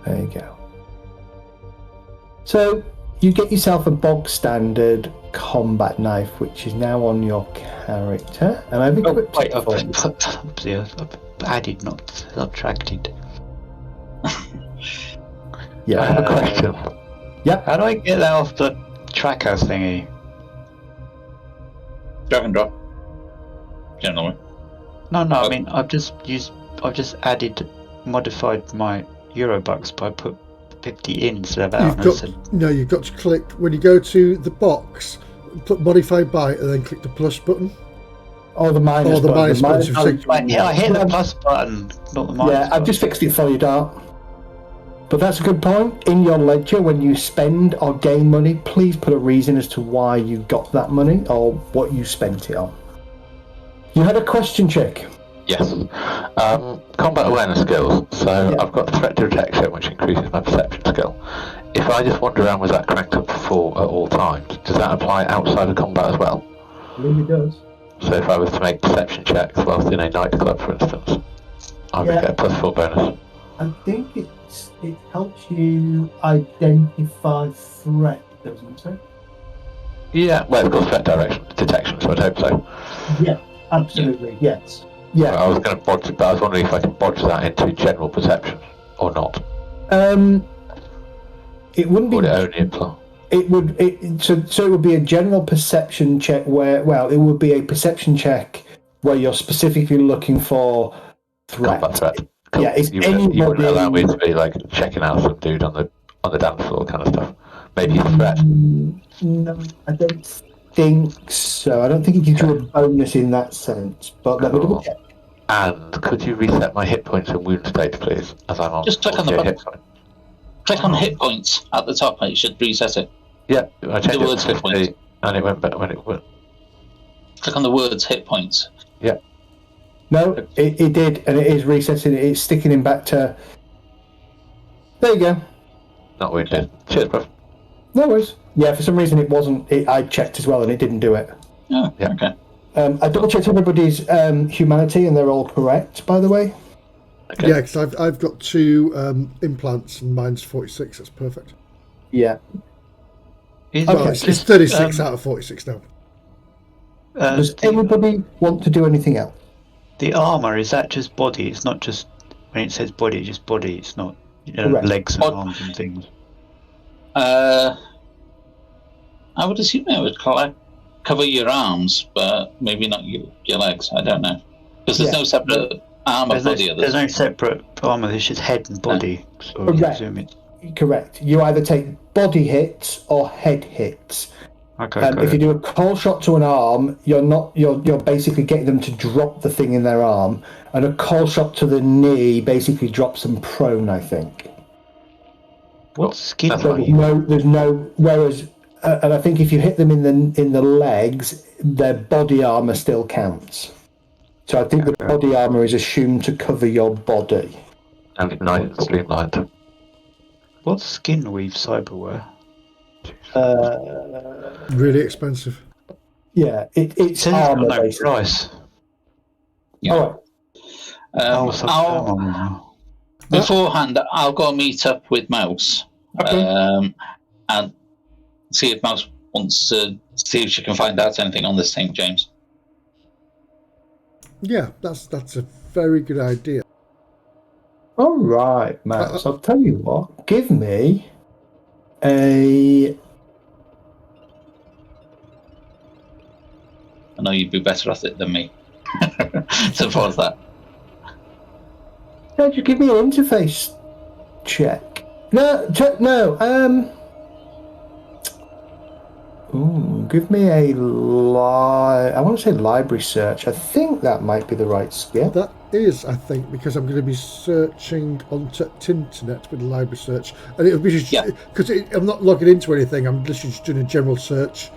There you go. So, you get yourself a bog standard combat knife, which is now on your character, and I've equipped Wait, it for you. I've added, not subtracted. Yeah. I have a question. Yep. How do I get that off the tracker thingy? Drag and drop. Generally. No, I mean, I've just added, modified my Eurobucks by put 50 in instead of out. You've got to click, when you go to the box, put modify by and then click the plus button. Or the minus button. Minus button. Yeah, I hit the plus button, not the minus button. I've just fixed it for you, Dart. But that's a good point. In your ledger, when you spend or gain money, please put a reason as to why you got that money or what you spent it on. You had a question, Chick. Yes. Combat awareness skills. So I've got threat detection, which increases my perception skill. If I just wander around with that cranked up to 4 at all times, does that apply outside of combat as well? I believe it does. So if I was to make perception checks whilst in a nightclub, for instance, I would get a +4 bonus. I think it helps you identify threat, doesn't it? Yeah, well, it's called threat detection, so I'd hope so. Yeah, absolutely, yes. Yeah. I was going to bodge it, but I was wondering if I can bodge that into general perception or not. It wouldn't be. Would it only apply? It would. So it would be a general perception check where, it would be a perception check where you're specifically looking for threat. Combat threat. Cool. Yeah, it's you anybody. wouldn't allow me to be like checking out some dude on the dance floor kind of stuff. Maybe a threat. No, I don't think so. I don't think it gives you a bonus in that sense, but let me double check. And could you reset my hit points and wound state, please? As I'm on. Just click on the button. Click on hit points at the top, and it should reset it. Yeah, I changed The it words to hit 50, points. and it went back when it went. Click on the words hit points. Yeah. No, it did, and it is resetting. It's sticking him back to. There you go. Not wounded. Cheers, bro. No worries. Yeah, for some reason it wasn't. I checked as well, and it didn't do it. Oh, Yeah. okay. I double checked everybody's humanity, and they're all correct, by the way. Okay. Yeah, because I've got 2 implants and mine's 46. That's perfect. Yeah. Well, it's 36 out of 46 now. Does anybody want to do anything else? The armor, is that just body? It's not just, when it says body, it's just body. It's not Correct. legs and arms and things. I would assume it would cover your arms, but maybe not your legs. I don't know. Because there's no separate armor for the others. There's no separate armor, it's just head and body. So I Correct. presume it. Correct. You either take body hits or head hits. Okay, if you do a call shot to an arm, you're basically getting them to drop the thing in their arm, and a call shot to the knee basically drops them prone, I think. What skin? So there's no. Whereas, and I think if you hit them in the legs, their body armor still counts. So I think the body armor is assumed to cover your body. And nice and streamlined. What skin weave Cyber wear? Really expensive. Yeah, it's It says armor no basically. price. Yeah. All I'll, beforehand, I'll go meet up with Mouse and see if Mouse wants to see if she can find out anything on this St. James. Yeah, that's a very good idea. All right, Max. I'll tell you what. Give me a. I know you'd be better at it than me. So far as that. No, just give me an interface check. No. Give me a I want to say library search. I think that might be the right skill. That is, I think, because I'm going to be searching on Tinternet with a library search, and it'll be because I'm not logging into anything. I'm literally just doing a general search.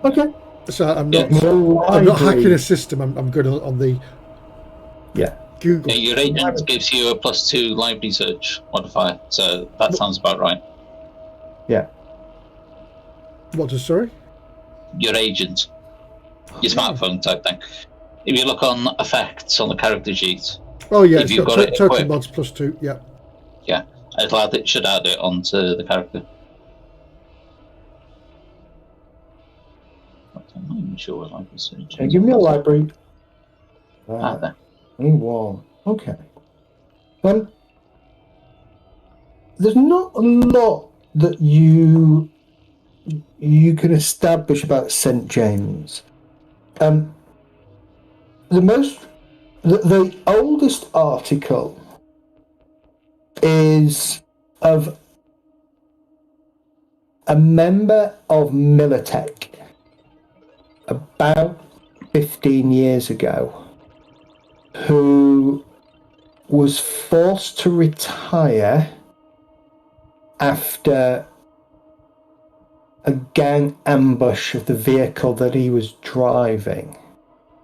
Okay. So I'm not hacking a system. I'm going on the Google. Yeah, your agent gives you a +2 library search modifier, so that sounds about right. Yeah. What does, sorry? Your agent. Your smartphone type thing. If you look on effects on the character sheet. Oh yeah, if it's you've got got it total equipped, mods +2, yeah. Yeah, it should add it onto the character. I'm not even sure what library search is. Give me a library. There. One. Okay. There's not a lot that you can establish about St. James. The oldest article is of a member of Militech about 15 years ago who was forced to retire after a gang ambush of the vehicle that he was driving,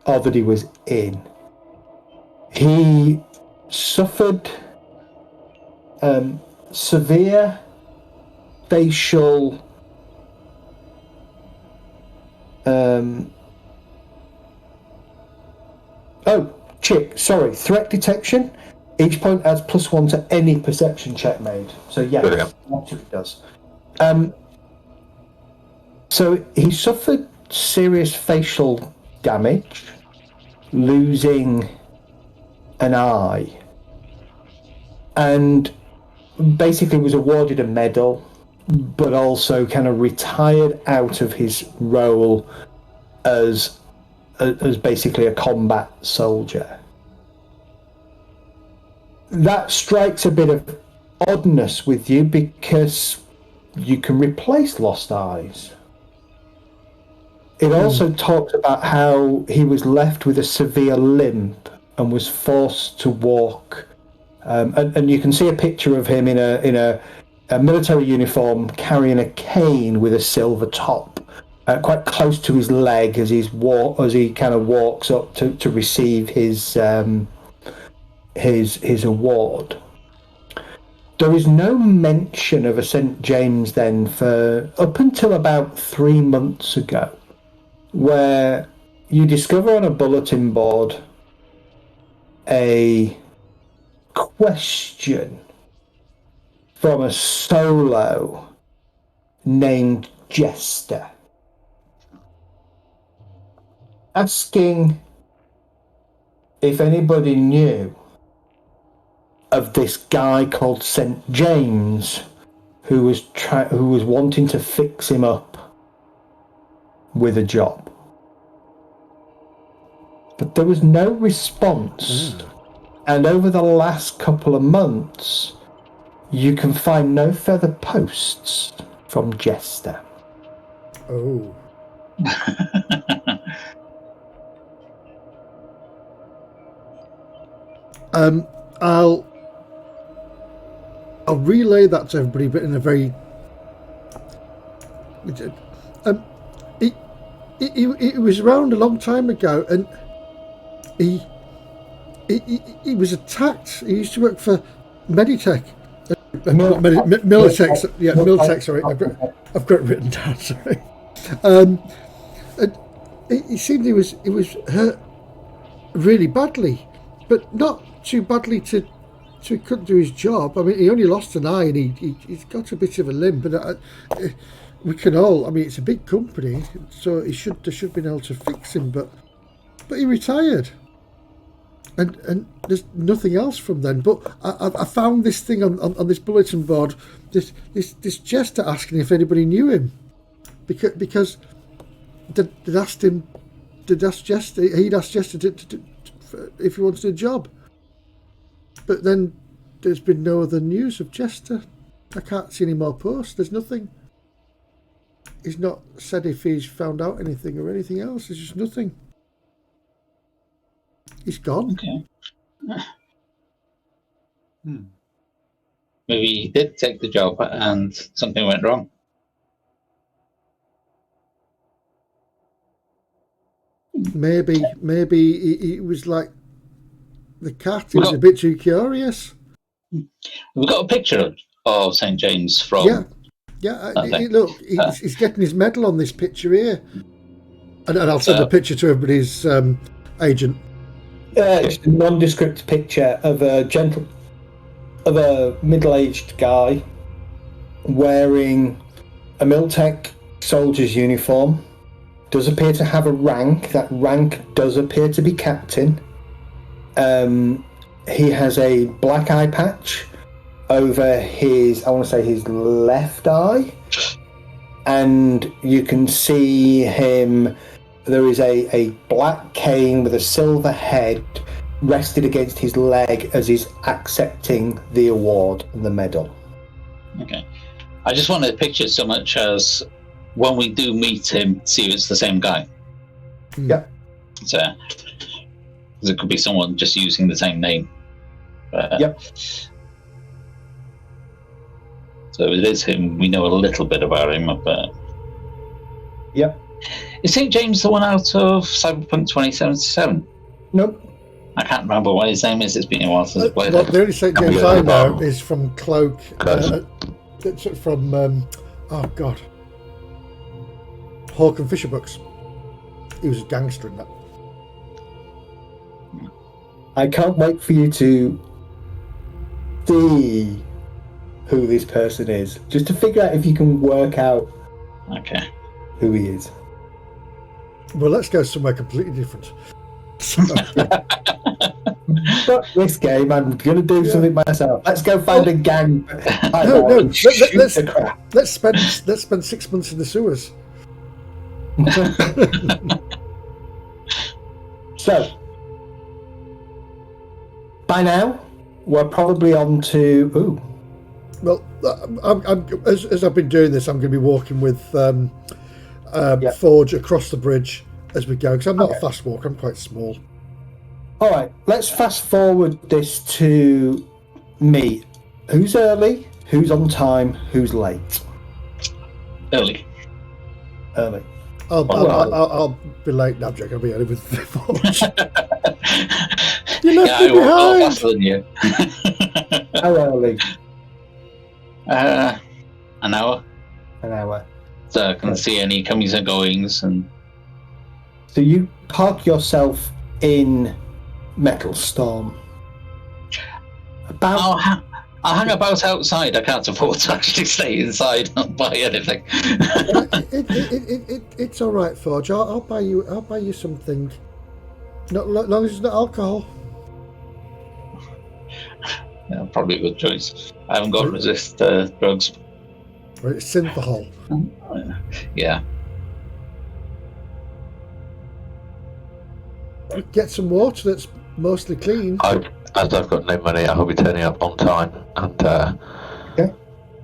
or that he was in. He suffered severe facial threat detection. Each point adds +1 to any perception check made. So yes, that's what it does. So he suffered serious facial damage, losing an eye, and basically was awarded a medal, but also kind of retired out of his role as basically a combat soldier. That strikes a bit of oddness with you because you can replace lost eyes. It also talks about how he was left with a severe limp and was forced to walk. And you can see a picture of him in a military uniform carrying a cane with a silver top, quite close to his leg as he kind of walks up to receive his award. There is no mention of a St. James then for up until about 3 months ago, where you discover on a bulletin board a question from a solo named Jester, asking if anybody knew of this guy called St. James who was wanting to fix him up with a job. But there was no response. And over the last couple of months, you can find no further posts from Jester. Oh. I'll relay that to everybody, but in a very it was around a long time ago, and he was attacked. He used to work for Meditech, Militech. Yeah, Militech. Sorry, I've got it written down. Sorry. And it seemed he was hurt really badly, but not too badly so he couldn't do his job. I mean, he only lost an eye, and he's got a bit of a limp. And we can all. I mean, it's a big company, so they should have been able to fix him. But he retired, and there's nothing else from then. But I found this thing on this bulletin board. This Jester asking if anybody knew him, because they'd asked him. He'd asked Jester if he wanted a job. But then there's been no other news of Jester. I can't see any more posts. There's nothing. He's not said if he's found out anything or anything else. There's just nothing. He's gone. Okay. Maybe he did take the job and something went wrong. Maybe he was like the cat. He was a bit too curious. We've got a picture of St. James from... Yeah. Look, he's getting his medal on this picture here. And I'll send a picture to everybody's agent. It's a nondescript picture of a middle-aged guy wearing a Miltech soldier's uniform. Does appear to have a rank. That rank does appear to be captain. He has a black eye patch over his left eye, and you can see him. There is a black cane with a silver head rested against his leg as he's accepting the award and the medal. Okay. I just wanted to picture so much as when we do meet him, see if it's the same guy. Yep. So, because it could be someone just using the same name. Yep. So if it is him, we know a little bit about him, but... Yep. Is St. James the one out of Cyberpunk 2077? Nope. I can't remember what his name is. It's been a while since I played it. The only St. James I know is from Cloak. From Hawk and Fisher books. He was a gangster in that. I can't wait for you to see who this person is, just to figure out if you can work out who he is. Well, let's go somewhere completely different. Fuck this game, I'm going to do something myself. Let's go find a gang. Let's spend 6 months in the sewers. So, by now, we're probably on to... Well, as I've been doing this, I'm going to be walking with Forge across the bridge as we go, because I'm not a fast walker, I'm quite small. All right, let's fast forward this to me. Who's early? Who's on time? Who's late? Early. I'll be late now, Jack. I'll be early with Forge. You left I me will a lot behind. faster than you. How early? An hour. An hour. So I can see any comings and goings. And so you park yourself in Metal Storm. I'll hang about outside. I can't afford to actually stay inside and buy anything. It's all right, Forge. I'll buy you something. Not long as it's not alcohol. Yeah, probably a good choice. I haven't got resist drugs. Right, it's synthahol. Yeah. Get some water that's mostly clean. As I've got no money, I'll be turning up on time and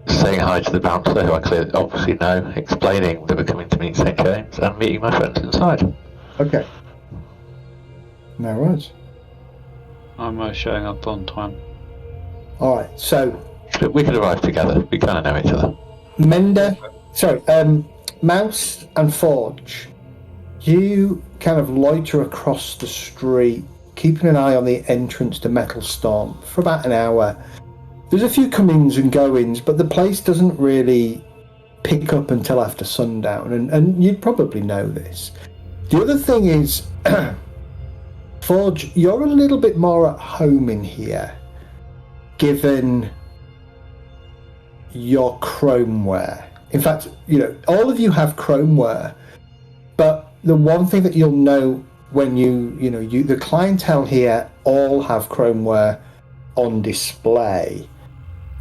saying hi to the bouncer, who I clearly obviously know, explaining that we're coming to meet St. James and meeting my friends inside. Okay. No worries. I'm showing up on time. All right, so We could arrive together. We kind of know each other. Mouse and Forge, you kind of loiter across the street, keeping an eye on the entrance to Metal Storm for about an hour. There's a few comings and goings, but the place doesn't really pick up until after sundown, and you probably know this. The other thing is, Forge, you're a little bit more at home in here, given your chromeware. In fact, all of you have chromeware, but the one thing that you'll know when the clientele here all have chromeware on display,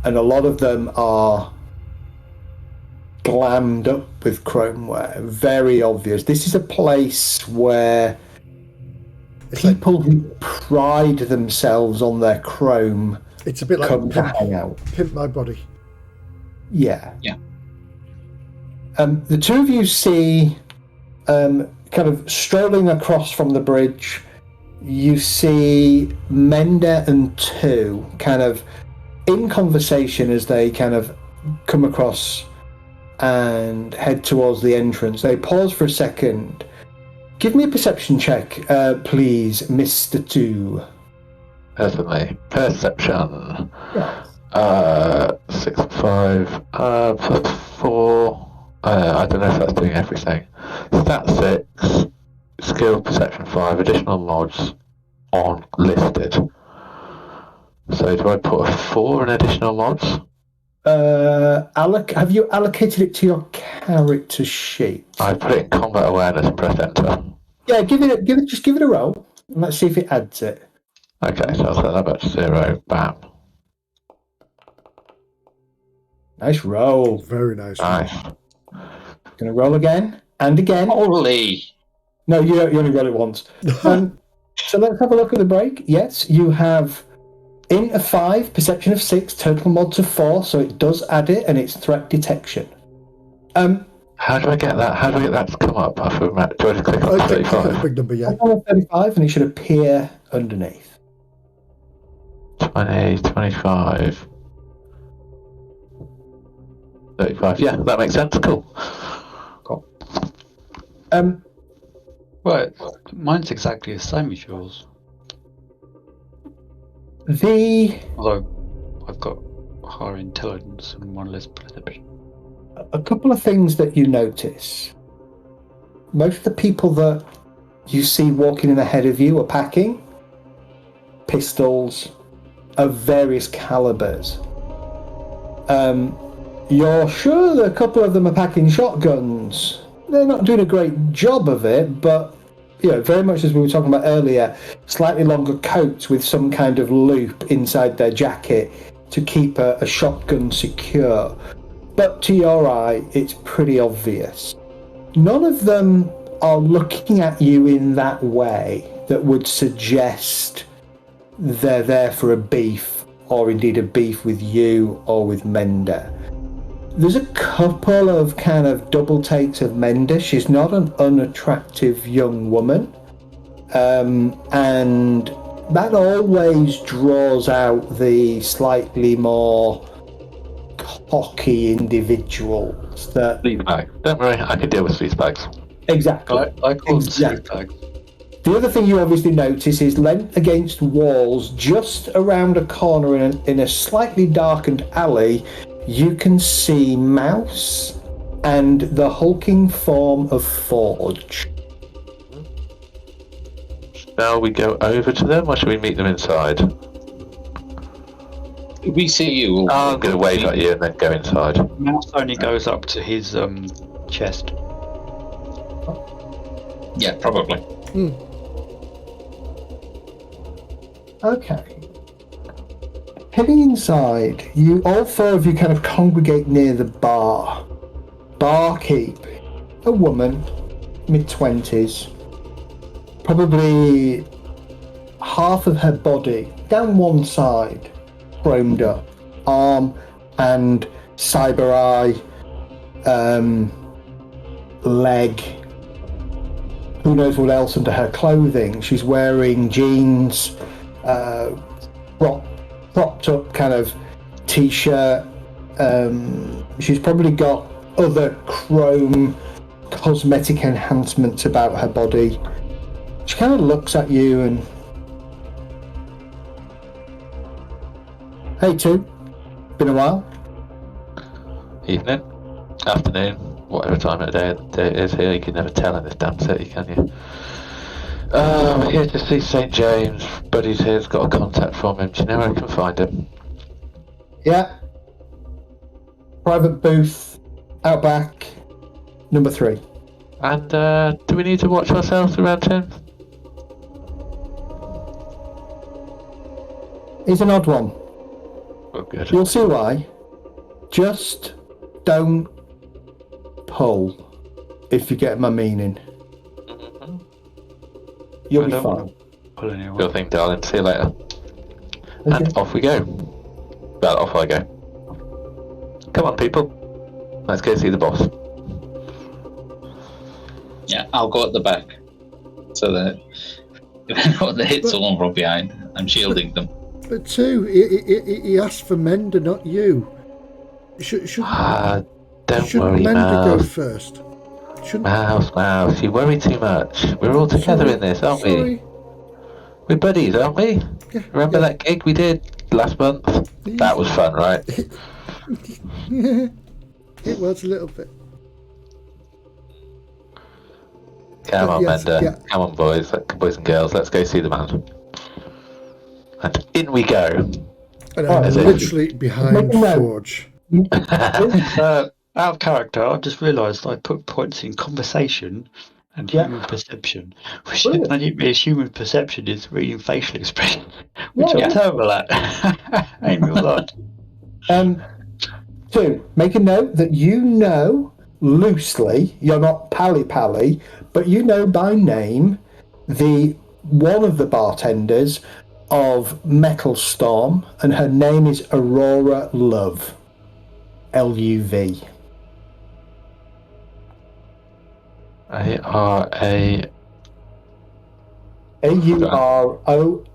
and a lot of them are glammed up with chromeware. Very obvious. This is a place where people who pride themselves on their chrome It's a bit like come to hang out. Pimp My Body. Yeah. Yeah. The two of you see, kind of strolling across from the bridge, you see Mender and Two kind of in conversation as they kind of come across and head towards the entrance. They pause for a second. Give me a perception check, please, Mr. Two. Certainly. Perception. Yeah. 6, 5, plus 4. I don't know if that's doing everything. Stat 6, skill perception 5, additional mods on listed. So do I put a 4 in additional mods? Have you allocated it to your character sheet? I put it in combat awareness and press enter. Yeah, give it a roll, and let's see if it adds it. Okay, so I'll set that back to 0. Bam. Nice roll. Very nice. Nice. Gonna roll again and again. Holy! No, you only roll it once. So let's have a look at the break. Yes, you have int of 5, perception of 6, total mods of 4, so it does add it, and it's threat detection. How do I get that? How do I get that to come up? Do I have to click on 35? Big number, yeah. Click on 35, and it should appear underneath. 20, 25. 35. Yeah, that makes sense. Cool. Right, mine's exactly the same as yours. Although I've got higher intelligence and one less perception. A couple of things that you notice. Most of the people that you see walking in ahead of you are packing pistols of various calibers. You're sure that a couple of them are packing shotguns. They're not doing a great job of it, but very much as we were talking about earlier, slightly longer coats with some kind of loop inside their jacket to keep a shotgun secure. But to your eye, it's pretty obvious. None of them are looking at you in that way that would suggest they're there for a beef, or indeed a beef with you or with Mender. There's a couple of kind of double takes of Menda. She's not an unattractive young woman. And that always draws out the slightly more cocky individuals that... Sleazebag. Don't worry, I can deal with sleazebags. Exactly. I call them Exactly. sleazebags. The other thing you obviously notice is lent against walls, just around a corner in a slightly darkened alley, you can see Mouse and the hulking form of Forge. Shall we go over to them, or shall we meet them inside? We see you. I'm going to wave at you and then go inside. Mouse only goes up to his chest. Yeah, probably. Okay. Heading inside, all four of you kind of congregate near the bar. Barkeep, a woman, mid-20s, probably half of her body down one side, chromed up, arm and cyber eye, leg, who knows what else under her clothing. She's wearing jeans, propped up kind of t-shirt. She's probably got other chrome cosmetic enhancements about her body. She kind of looks at you and... Hey, two. Been a while. Evening, afternoon, whatever time of the day it is here. You can never tell in this damn city, can you? I'm here to see St. James. Buddy's here's got a contact from him. Do you know where I can find him? Yeah. Private booth, out back, number 3. And do we need to watch ourselves around him? He's an odd one. Oh, good. You'll see why. Just don't pull, if you get my meaning. You'll be fine. Pull anyone. Good thing, darling. See you later. Okay. And off we go. Well, off I go. Come on, people. Let's go see the boss. Yeah, I'll go at the back. So that if anyone hits someone from behind, I'm shielding them. But two, he asked for Menda, not you. Shouldn't Don't worry, Menda go Mouse. first? Mouse, you worry too much. We're all together in this, aren't we? We're buddies, aren't we? Yeah, Remember that gig we did last month? That was fun, right? It was a little bit. Come on, Yes, Menda. yeah. Come on, boys and girls. Let's go see the man. And in we go. And I'm Is it? literally behind Forge. Out of character, I just realised I put points in conversation and human perception. Which I didn't realize human perception is reading facial expression, which I'm terrible at. Ain't real life. 2, make a note that you know loosely, you're not pally, but you know by name one of the bartenders of Metal Storm, and her name is Aurora Love. L-U-V. A-R-A... A-U-R-O-R-A,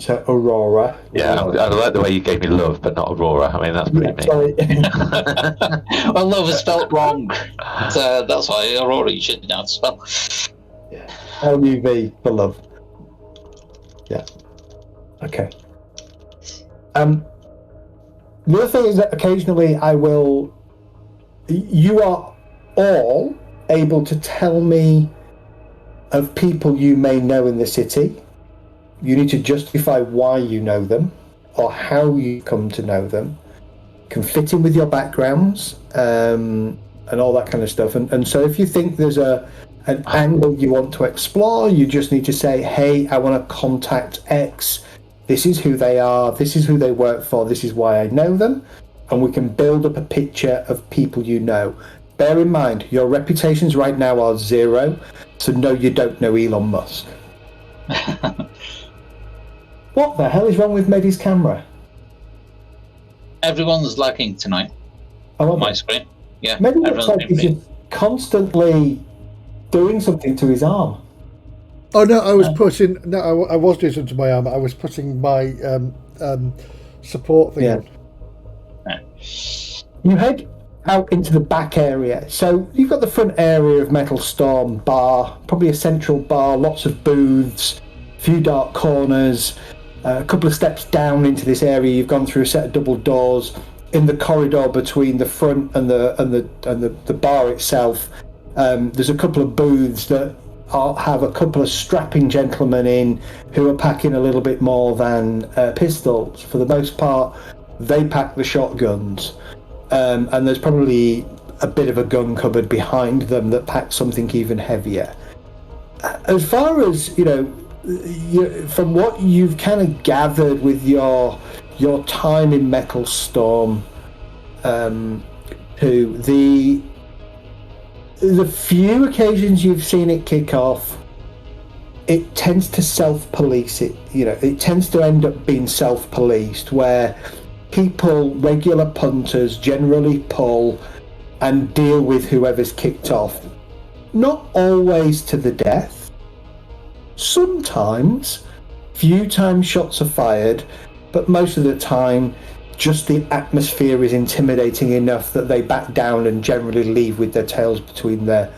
so Aurora. Yeah, I like the way you gave me love, but not Aurora. I mean, that's pretty mean. Sorry. Well, love is spelled wrong. So that's why Aurora you shouldn't know how to spell. Yeah. L-U-V for love. Yeah. Okay. The other thing is that occasionally you are all able to tell me of people you may know in the city. You need to justify why you know them or how you come to know them. Can fit in with your backgrounds and all that kind of stuff. And so if you think there's an angle you want to explore, you just need to say, hey, I want to contact X. This is who they are. This is who they work for. This is why I know them. And we can build up a picture of people you know. Bear in mind, your reputations right now are 0. So no, you don't know Elon Musk. What the hell is wrong with Medi's camera? Everyone's lagging tonight. Oh, on my screen. Yeah, maybe it looks everyone's like been he's just constantly doing something to his arm. Oh no, I was putting. No, I was doing something to my arm. I was putting my support thing on. You head out into the back area. So you've got the front area of Metal Storm bar, probably a central bar, lots of booths, a few dark corners. A couple of steps down into this area, you've gone through a set of double doors. In the corridor between the front and the bar itself, there's a couple of booths that have a couple of strapping gentlemen in who are packing a little bit more than pistols. For the most part, they pack the shotguns, and there's probably a bit of a gun cupboard behind them that packs something even heavier. As far as from what you've kind of gathered with your time in Metal Storm, the few occasions you've seen it kick off, it tends to self-police it. It tends to end up being self-policed, where people, regular punters, generally pull and deal with whoever's kicked off. Not always to the death. Sometimes, few times shots are fired, but most of the time, just the atmosphere is intimidating enough that they back down and generally leave with their tails between their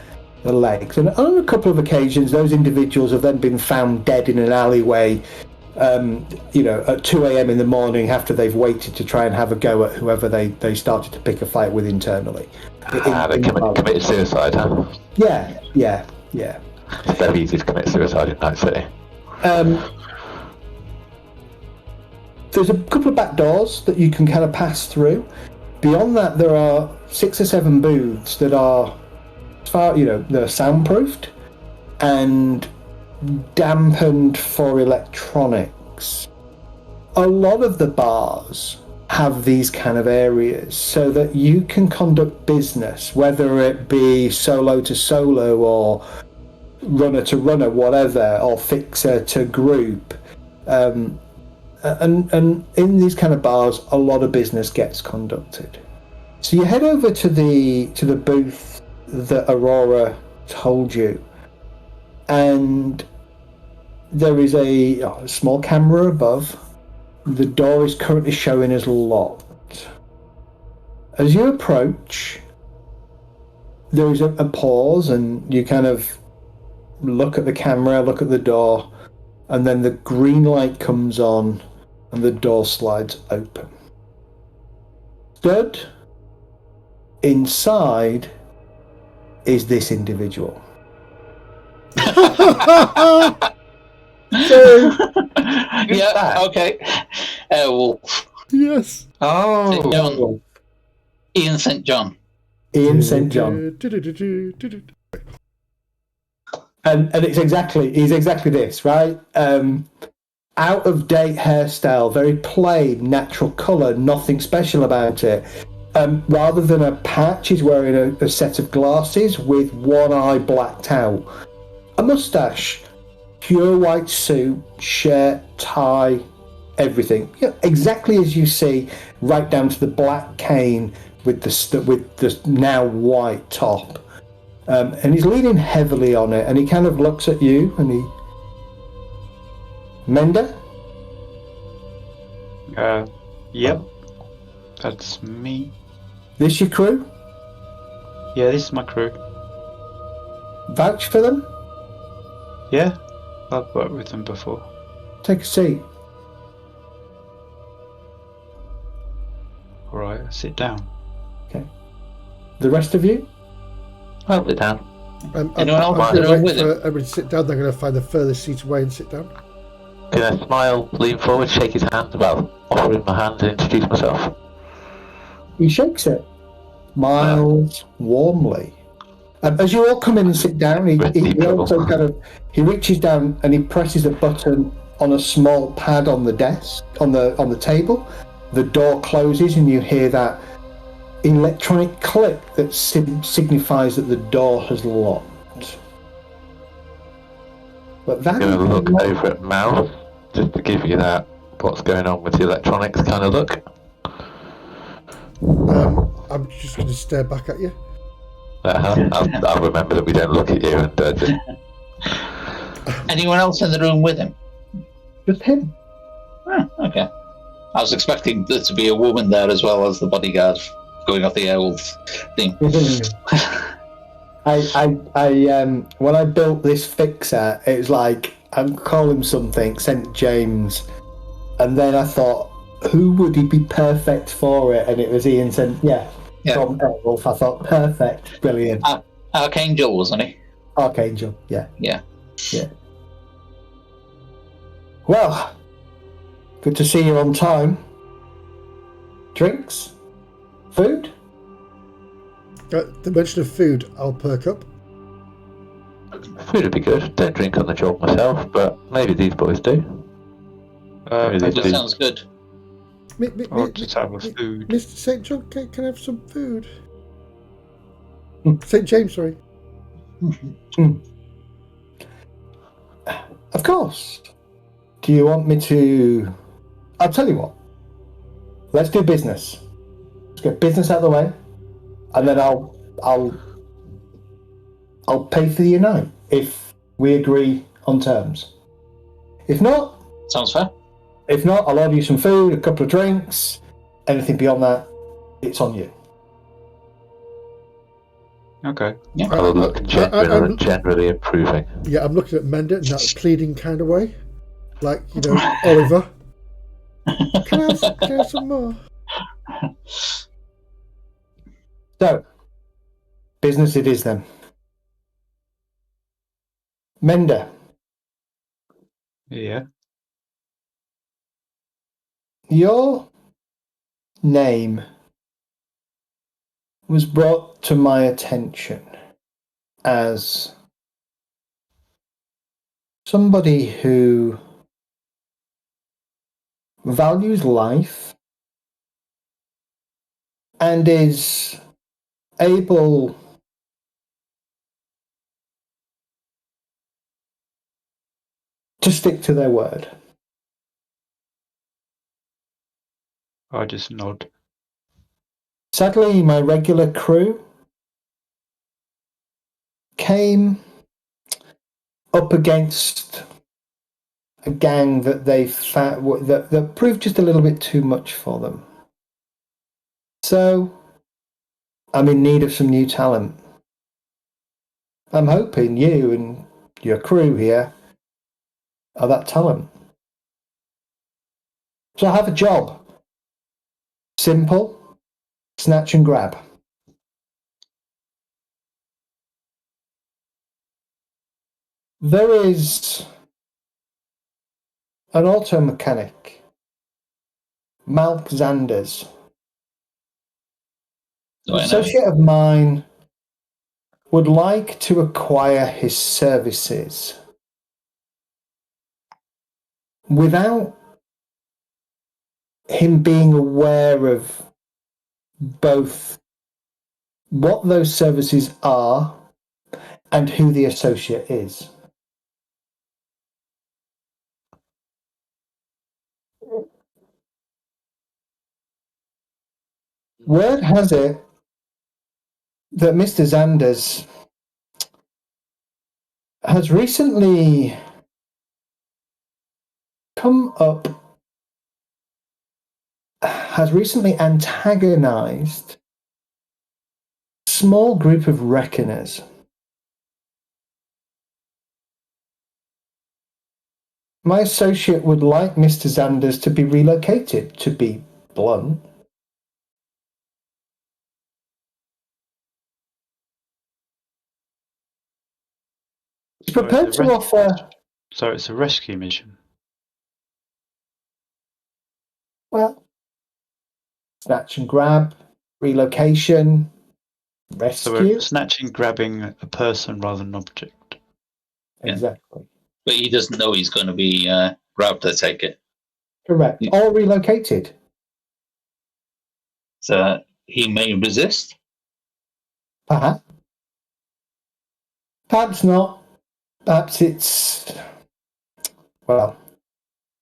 legs. And on a couple of occasions, those individuals have then been found dead in an alleyway, at 2 a.m. in the morning after they've waited to try and have a go at whoever they started to pick a fight with internally. They committed suicide, huh? Yeah. It's very easy to commit suicide in Night City. There's a couple of back doors that you can kind of pass through. Beyond that, there are 6 or 7 booths that are, they're soundproofed and dampened for electronics. A lot of the bars have these kind of areas so that you can conduct business, whether it be solo to solo or runner to runner, whatever, or fixer to group. And in these kind of bars, a lot of business gets conducted. So you head over to the booth that Aurora told you, and there is a small camera above. The door is currently showing as locked. As you approach, there is a pause, and you kind of look at the camera, look at the door, and then the green light comes on and the door slides open. Stood inside is this individual. Yeah, okay. Wolf. Yes. Oh. St. John. Ian St. John. Ian St. John. And he's exactly this, right? Out of date hairstyle, very plain, natural colour, nothing special about it. Rather than a patch, he's wearing a set of glasses with one eye blacked out. A moustache, pure white suit, shirt, tie, everything. Yeah, exactly as you see, right down to the black cane with the now white top. And he's leaning heavily on it, and he kind of looks at you, and he... Mender? Yep. That's me. This your crew? Yeah, this is my crew. Vouch for them? Yeah, I've worked with them before. Take a seat. Alright, sit down. Okay. The rest of you? I'll sit down. I'm Anyone else going to want wait to for everybody to sit down. They're going to find the furthest seat away and sit down. Can I smile, lean forward, shake his hand, offer him my hand and introduce myself? He shakes it. Smiles warmly. As you all come in and sit down, he also he reaches down and he presses a button on a small pad on the desk, on the table. The door closes and you hear that electronic click that signifies that the door has locked. But that I'm going to look over at Mal, just to give you that what's going on with the electronics kind of look. I'm just going to stare back at you. I'll remember that we don't look at you and just... Anyone else in the room with him? Just him. Okay. I was expecting there to be a woman there as well as the bodyguard going off the old thing. When I built this fixer, it was like, I'd call him something, St. James, and then I thought, who would he be perfect for it? And it was Ian St. From Airwolf. I thought, perfect, brilliant. Archangel, wasn't he? Archangel, yeah. Yeah. Well, good to see you on time. Drinks? Food? The mention of food, I'll perk up. Food would be good. Don't drink on the job myself, but maybe these boys do. That sounds good. I'll just have a food. Mr. St. John, can I have some food? St. James, sorry. Of course. Do you want me to... I'll tell you what. Let's do business. Let's get business out of the way, and then I'll pay for your night if we agree on terms. If not... Sounds fair. If not, I'll order you some food, a couple of drinks. Anything beyond that, it's on you. Okay. Yeah. I'll look generally improving. Yeah, I'm looking at Mender in that pleading kind of way. Like, Oliver. Can I have some more? So, business it is then. Mender. Yeah. Your name was brought to my attention as somebody who values life and is able to stick to their word. I just nod. Sadly, my regular crew came up against a gang that they found that proved just a little bit too much for them. So, I'm in need of some new talent. I'm hoping you and your crew here are that talent. So I have a job. Simple, snatch and grab. There is an auto mechanic, Malcome, an associate of mine would like to acquire his services without him being aware of both what those services are and who the associate is. Word has it that Mr. Zanders has recently antagonized a small group of reckoners. My associate would like Mr. Zanders to be relocated, to be blunt. He's prepared to offer... So it's a rescue mission? Well, snatch and grab, relocation, rescue. So we're snatching, grabbing a person rather than an object. Exactly. But he doesn't know he's going to be grabbed, I take it. Correct. Yeah. Or relocated. So he may resist? Perhaps. Perhaps not. Perhaps it's... Well,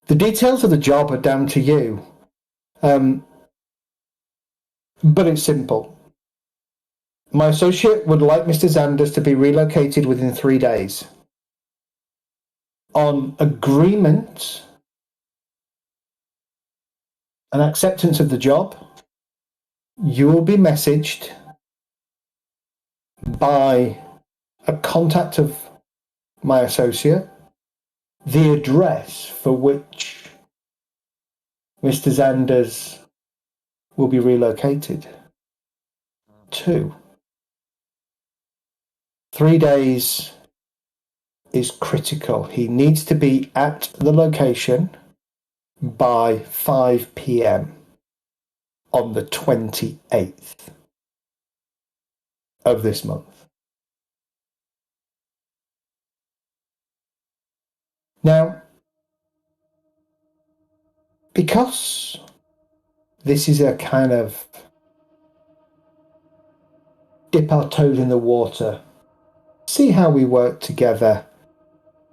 the details of the job are down to you. But it's simple. My associate would like Mr. Zanders to be relocated within 3 days. On agreement and acceptance of the job, you will be messaged by a contact of my associate the address for which Mr. Zanders will be relocated to. 3 days is critical. He needs to be at the location by 5 p.m. on the 28th of this month. Now, because this is a kind of dip our toes in the water, see how we work together,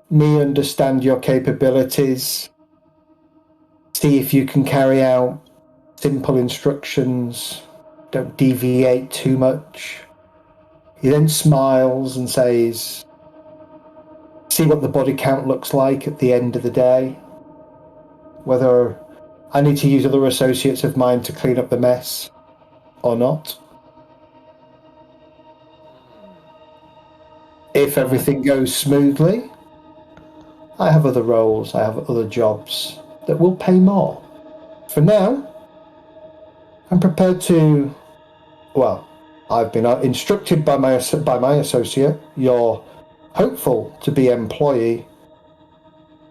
me understand your capabilities, see if you can carry out simple instructions, don't deviate too much. He then smiles and says, see what the body count looks like at the end of the day, whether I need to use other associates of mine to clean up the mess or not. If everything goes smoothly, I have other roles, I have other jobs that will pay more. For now, I'm prepared to, well, I've been instructed by my associate, your hopeful to be employee,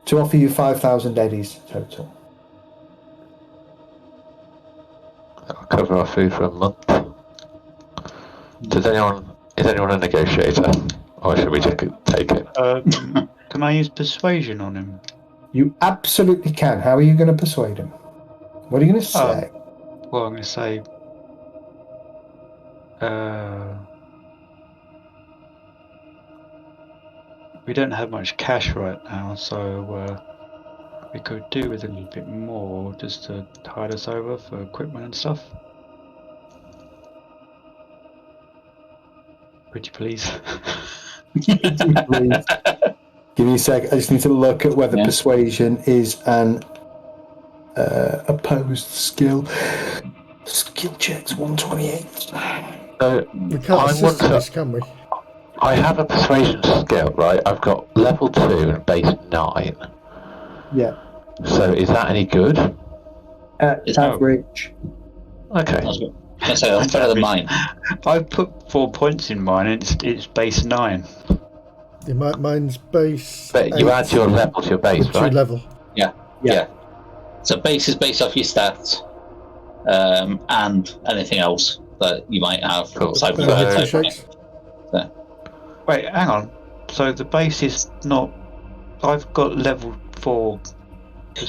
to offer you 5,000 eddies total. That'll cover our food for a month. Is anyone a negotiator? Or should we take it? Can I use persuasion on him? You absolutely can. How are you going to persuade him? What are you going to say? Well, I'm going to say, we don't have much cash right now, so we could do with a little bit more just to tide us over for equipment and stuff. Pretty please. Please. Give me a sec. I just need to look at whether persuasion is an opposed skill. Skill checks 128. We can't assist this, can we? I have a persuasion skill, right? I've got level 2 and base 9. Yeah. So is that any good? It's average. Okay. That's better than mine. I put 4 points in mine, and it's base 9. Yeah, mine's base. But you add your level to your base, right? 2 level. Yeah. So base is based off your stats, and anything else that you might have. Cool. Wait, hang on. So the base is not. I've got level 4.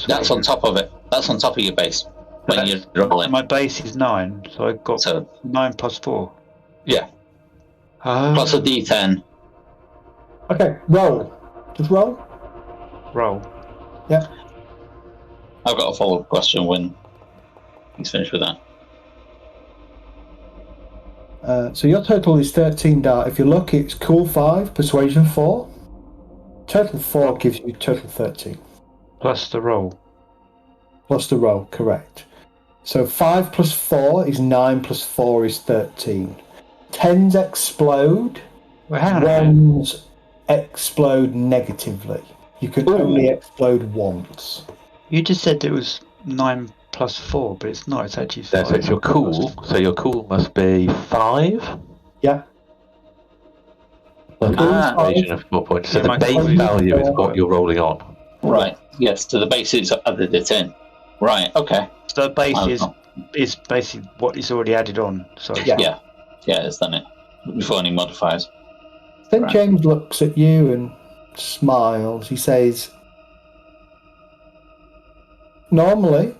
That's on top of it. That's on top of your base when you're rolling. My base is 9, so I've got 9 plus 4. Yeah. Plus a D10. Okay, roll. Just roll. Roll. Yeah. I've got a follow-up question when he's finished with that. So your total is 13 dart. If you're lucky, it's cool 5, persuasion 4. Total 4 gives you total 13. Plus the roll. Plus the roll, correct. So 5 plus 4 is 9 plus 4 is 13. 10s explode. Well, hang on a minute. Ones explode negatively. You can only explode once. You just said it was 9 plus 4, but it's not. It's actually 5. So it's your cool. So your cool must be 5? Yeah. Combination of 4 points. So the base value is what you're rolling on. Right. Yes. So the base is added it in. Right. Okay. So the base is basically what is already added on. So yeah, it's done it before any modifiers. Then James looks at you and smiles. He says, normally,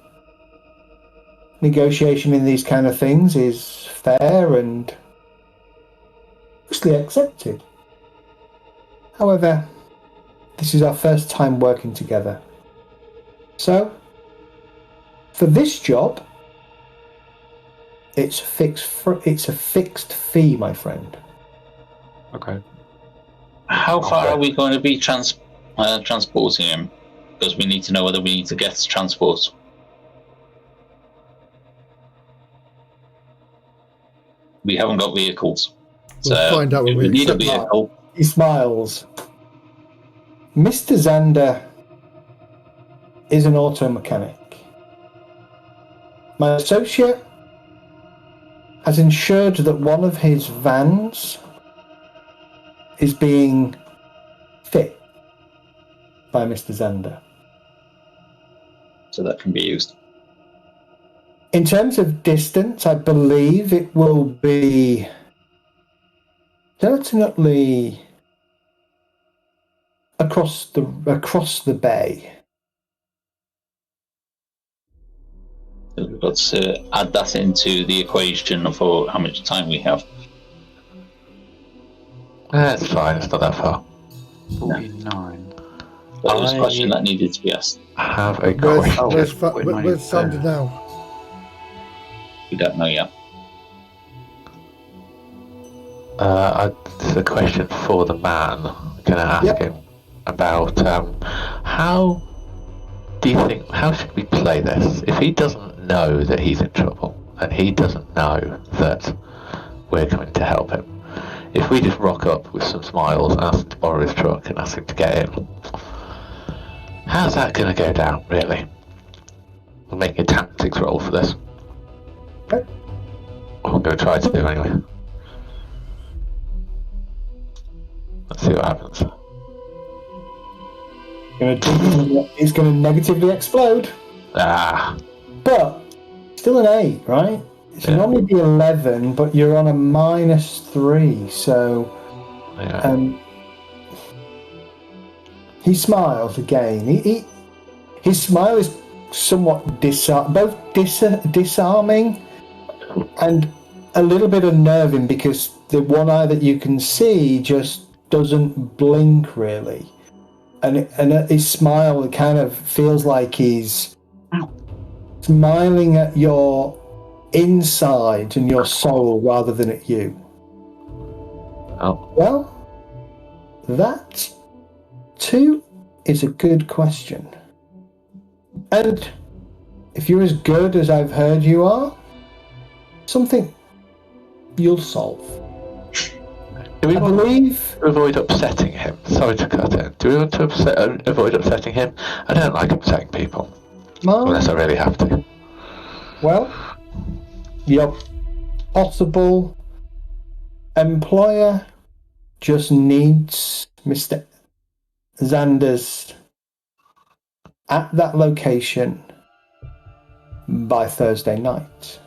negotiation in these kind of things is fair and mostly accepted. However, this is our first time working together. So, for this job, It's it's a fixed fee, my friend. Okay. How far are we going to be transporting him? Because we need to know whether we need to get transport. We haven't got vehicles. We'll So find out when we we need a accept that. vehicle. He smiles. Mr. Xander is an auto mechanic. My associate has ensured that one of his vans is being fit by Mr. Xander. So that can be used. In terms of distance, I believe it will be certainly across the bay. We've got to add that into the equation for how much time we have. It's fine, it's not that far. 49. But it was a question that needed to be asked. I have a Where's, question. where's Sander now? We don't know yet. It's a question for the man. I'm going to ask him about how do you think, how should we play this? If he doesn't know that he's in trouble, and he doesn't know that we're coming to help him, if we just rock up with some smiles, ask him to borrow his truck and ask him to get in, how's that going to go down, really? We're making a tactics roll for this. Okay. I'm going to try to do anyway. Let's see what happens. It's going to negatively explode. But still an 8, right? It should normally be 11, but you're on a -3, so he smiles again. His smile is somewhat disarming and a little bit unnerving, because the one eye that you can see just doesn't blink really, and his smile kind of feels like he's smiling at your inside and your soul rather than at you. Oh. Well, that too is a good question, and if you're as good as I've heard you are, something you'll solve. Do we want believe to avoid upsetting him? Sorry to cut in. Do we want to avoid upsetting him? I don't like upsetting people. Unless I really have to. Well, your possible employer just needs Mr. Xander's at that location by Thursday night.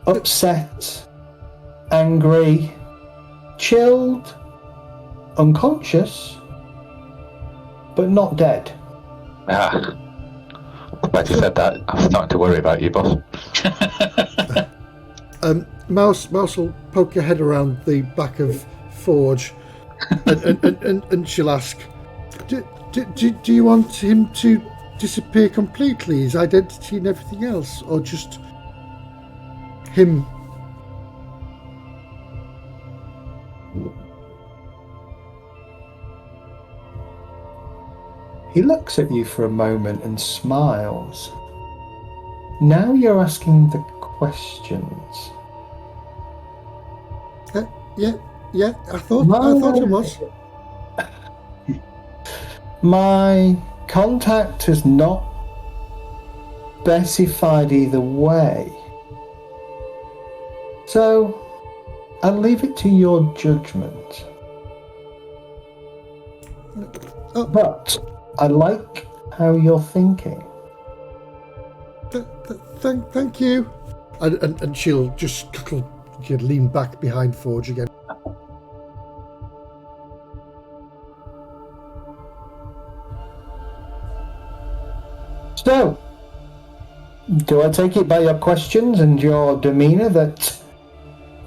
Upset, angry, chilled, unconscious, but not dead. Glad you said that. I'm starting to worry about you, boss. Mouse will poke her head around the back of Forge, and she'll ask, do you want him to disappear completely, his identity and everything else, or just him? He looks at you for a moment and smiles. Now you're asking the questions. Yeah, I thought it was. My contact has not specified either way, so I'll leave it to your judgment. But I like how you're thinking. Thank you. And she'll just lean back behind Forge again. So, do I take it by your questions and your demeanour that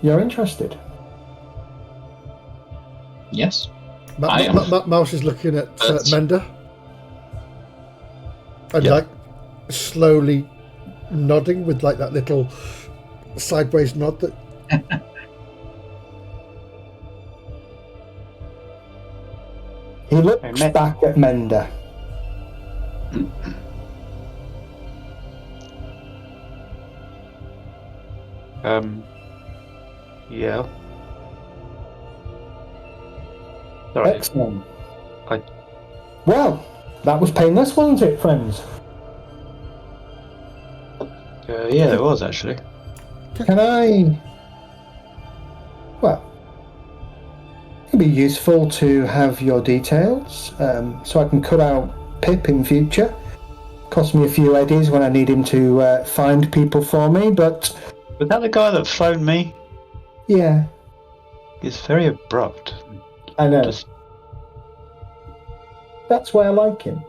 you're interested? Yes. Mouse is looking at Menda. And slowly nodding with that little sideways nod that He looks back at Mender. Yeah. Sorry. Excellent. Well, that was painless, wasn't it, friends? Yeah, it was actually. Can I... Well, it'd be useful to have your details, so I can cut out Pip in future. Cost me a few eddies when I need him to find people for me, but... Was that the guy that phoned me? Yeah, He's very abrupt. I know. Just That's why I like him.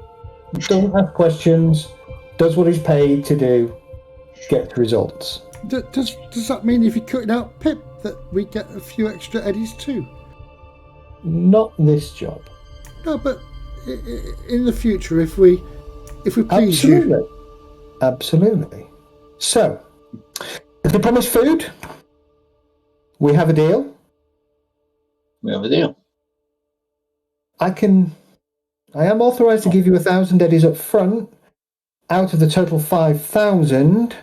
He doesn't ask questions, does what he's paid to do, gets results. does that mean if you're cutting out Pip that we get a few extra eddies too? Not this job. No, but in the future, if we please you. Absolutely. So, if they promise food, we have a deal. We have a deal. I am authorised to give you 1,000 eddies up front, out of the total 5,000,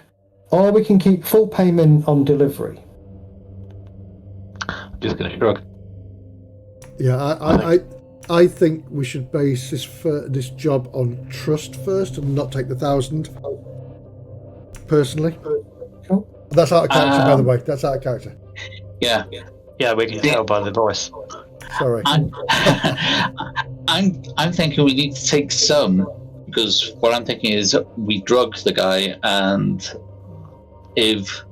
or we can keep full payment on delivery. I'm just going to shrug. Yeah, I think we should base this job on trust first and not take the 1,000. Personally, Cool. That's out of character, by the way. That's out of character. Yeah. yeah, we can tell by the voice. Sorry. I'm thinking we need to take some, because what I'm thinking is we drug the guy, and if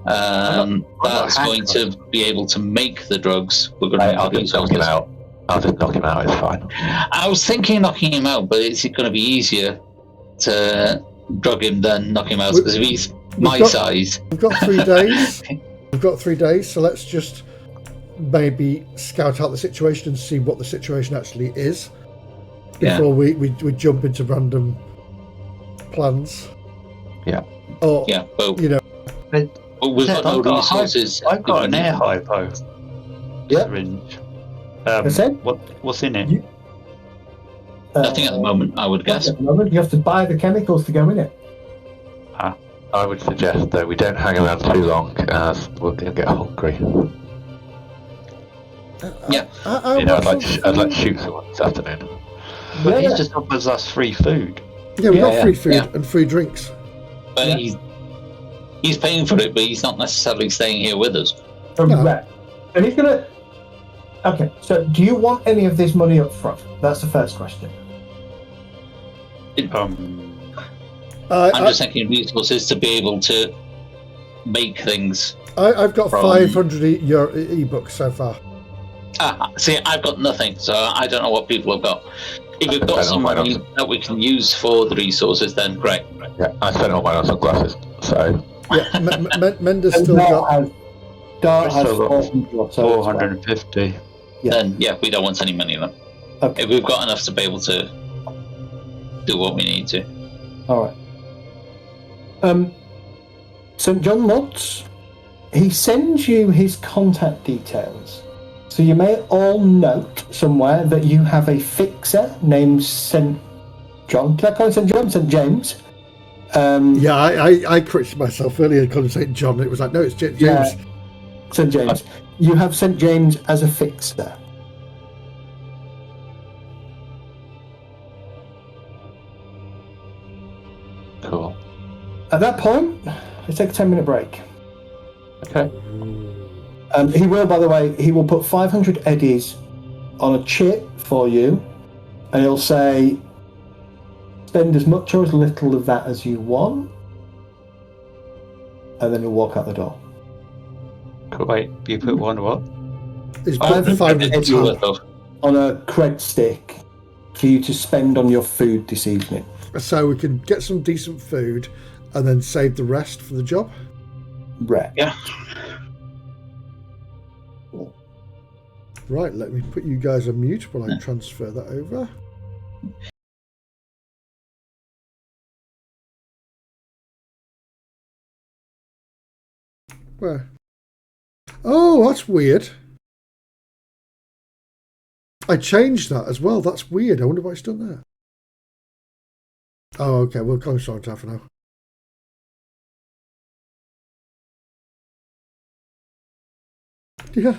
that's going to be able to make the drugs, we're going to I'll just knock him out. I'll just knock him out. It's fine. I was thinking knocking him out, but it's going to be easier to drug him than knock him out, because if he's my size. We've got 3 days. We've got 3 days, so let's just maybe scout out the situation and see what the situation actually is before we jump into random plans. Yeah. Or, Yeah, but you know, we've got no resources. I've got an air hypo syringe. What's in it? Nothing at the moment, I would guess. At the moment, you have to buy the chemicals to go in it. I would suggest that we don't hang around too long, as we're going to get hungry. Yeah. I'd like to shoot someone this afternoon. But he's just offers us free food. yeah, we've got free food and free drinks. But he's paying for it, but he's not necessarily staying here with us. Right. And he's gonna... Okay, so do you want any of this money up front? That's the first question. I'm just thinking resources to be able to make things. I've got 500 e-books so far. See, I've got nothing, so I don't know what people have got. If you've got some money that we can use for the resources, then great. Yeah, I spent all mine on sunglasses, so... Yeah, Mender's still got... Dart has 450. Then, we don't want any money then. Okay. If we've got enough to be able to do what we need to. All right. St. John Lutz, he sends you his contact details. So you may all note somewhere that you have a fixer named St. John. Can I call him St. John? St. James? Yeah, I corrected myself earlier and called him St. John. It was like, no, it's James. Yeah, St. James. You have St. James as a fixer. Cool. At that point, let's take a 10-minute break. Okay. He will, by the way, he will put 500 eddies on a chip for you, and he'll say, spend as much or as little of that as you want, and then he'll walk out the door. Cool. Wait, you put one what? He's put 500 eddies on a cred stick for you to spend on your food this evening. So we can get some decent food and then save the rest for the job? Right. Yeah. Right, let me put you guys on mute while I transfer that over. Where? Oh, that's weird. I changed that as well. That's weird. I wonder why it's done that. Oh, okay. We'll go sort it out for now. Yeah.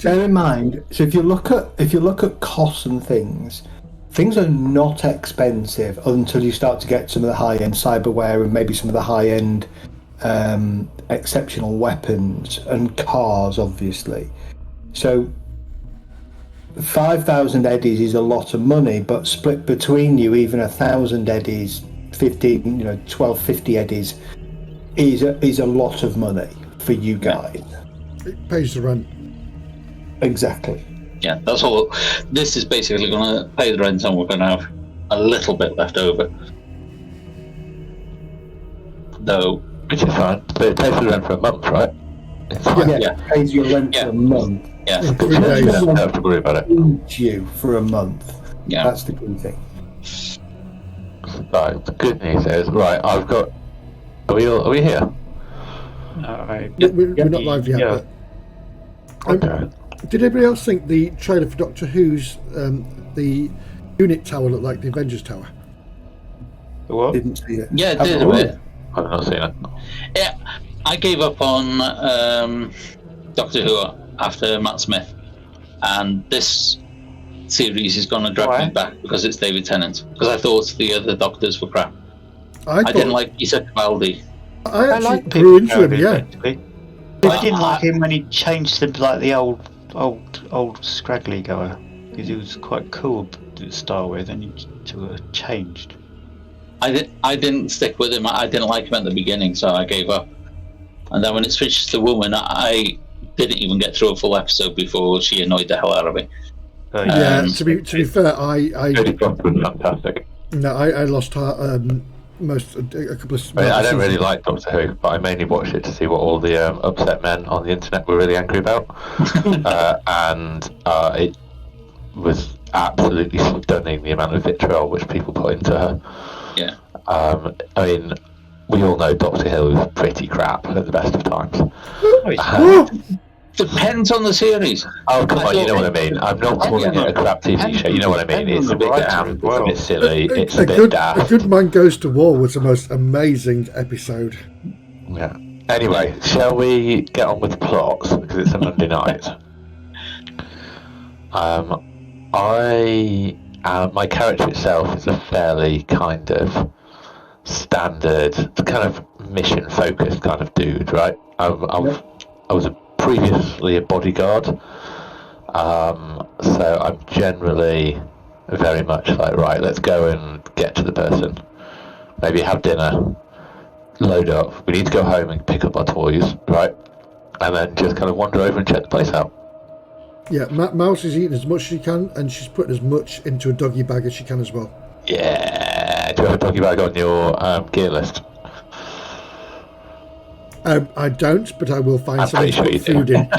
bear in mind. So if you look at costs and things are not expensive until you start to get some of the high end cyberware and maybe some of the high end exceptional weapons and cars, obviously. So 5,000 eddies is a lot of money, but split between you, even 1,000 eddies, 15, 1250 eddies is a lot of money for you guys. It pays the rent. Exactly. Yeah, that's all. This is basically going to pay the rent, and we're going to have a little bit left over. Though, which is fine, but it pays the rent for a month, right? It pays your rent for a month. Yeah, In 3 You days. don't have to worry about it. Feeds you for a month. yeah. That's the key thing. Right, the good news is, right, I've got... Are we here? We're not live yet. Yeah. But, Okay. did anybody else think the trailer for Doctor Who's the unit tower looked like the Avengers Tower? The what? Didn't see it. Yeah, it did a bit. I've not seen it. Yeah, I gave up on Doctor Who after Matt Smith, and this series is going to drag me back because it's David Tennant. Because I thought the other Doctors were crap. I didn't like Peter Capaldi. I actually like grew Peter into him. Capaldi, Yeah. actually. I didn't like him when he changed to like the old scraggly guy, because he was quite cool to start with, and he changed. I didn't stick with him. I didn't like him at the beginning, so I gave up. And then when it switched to woman, I didn't even get through a full episode before she annoyed the hell out of me. Yeah. To be fair, Jodie Foster was fantastic. I lost heart a couple of. I don't really like Doctor Who, but I mainly watched it to see what all the upset men on the internet were really angry about. And it was absolutely stunning, the amount of vitriol which people put into her. Yeah. I mean, we all know Doctor Who is pretty crap at the best of times. Depends on the series. Oh, come on, you know what I mean. I'm not calling it a crap TV show, you know what I mean. It's a bit damp, it's a bit silly, it's a bit daft. A Good Man Goes to War was the most amazing episode. Yeah. Anyway, shall we get on with the plots, because it's a Monday night. My character itself is a fairly kind of standard, kind of mission-focused kind of dude, right? I was previously a bodyguard, so I'm generally very much like, right, let's go and get to the person, maybe have dinner, load up, we need to go home and pick up our toys, right, and then just kind of wander over and check the place out. Yeah, Mouse is eating as much as she can, and she's putting as much into a doggy bag as she can as well. Yeah, do you have a doggy bag on your gear list? I don't, but I will find I'm something to pretty put sure you food in.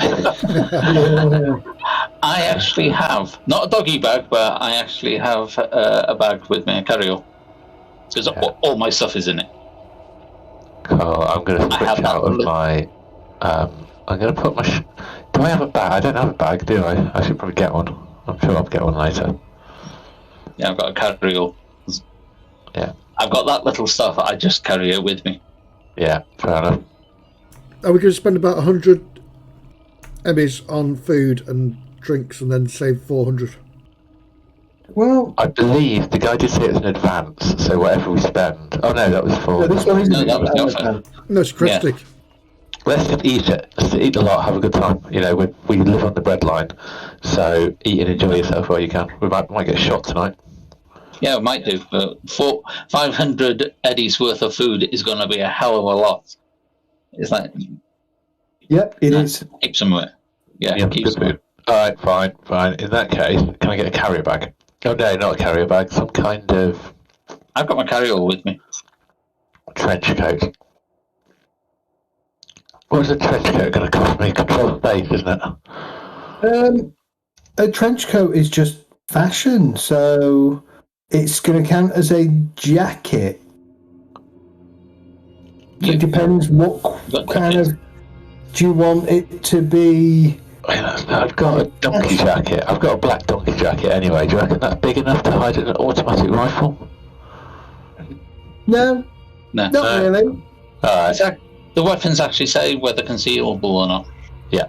I actually have, not a doggy bag, but I actually have a bag with me, a carry-all. Because all my stuff is in it. Cool, I'm going to switch out of my... I'm going to put my... Do I have a bag? I don't have a bag, do I? I should probably get one. I'm sure I'll get one later. Yeah, I've got a carry-all. Yeah. I've got that little stuff, I just carry it with me. Yeah, fair enough. Are we going to spend about 100 Emmys on food and drinks and then save 400? Well, I believe the guy did say it's in advance, so whatever we spend... Oh no, that was for... this one isn't. No, that was the offer. No, it's cryptic. Yeah. Let's just eat it. Let's eat a lot, have a good time. You know, we live on the breadline, so eat and enjoy yourself while you can. We might get shot tonight. Yeah, it might do, but 500 eddies worth of food is going to be a hell of a lot. It's like... Yep, it is. Keep some of it. Yeah, keep good some of food. it. Alright, fine. In that case, can I get a carrier bag? Oh no, not a carrier bag, some kind of... I've got my carry-all with me. trench coat. What's a trench coat going to cost me? Control space, isn't it? A trench coat is just fashion, so it's going to count as a jacket. It depends what kind of... Do you want it to be... I've got a donkey jacket. I've got a black donkey jacket anyway. Do you reckon that's big enough to hide an automatic rifle? No, No. not really. Alright. The weapons actually say whether concealable or not. Yeah.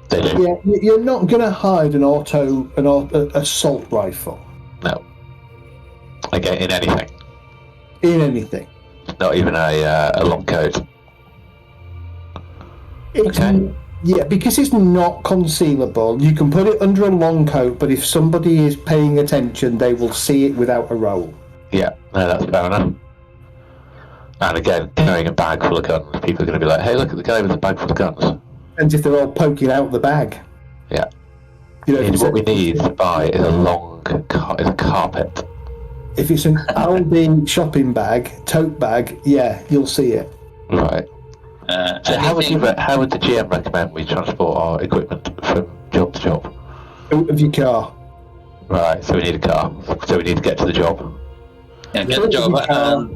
They do. Yeah, you're not going to hide an assault rifle. No. Again, in anything. In anything. Not even a long coat. Okay. Yeah, because it's not concealable, you can put it under a long coat, but if somebody is paying attention, they will see it without a roll. Yeah, no, that's fair enough. And again, carrying a bag full of guns, people are going to be like, hey, look at the guy with the bag full of guns. And if they're all poking out the bag. Yeah. You know, What we need to buy is a carpet. If it's an Aldi shopping bag, tote bag, yeah, you'll see it. Right. So how would the GM recommend we transport our equipment from job to job? Out of your car. Right, so we need a car. So we need to get to the job. Yeah, get the job.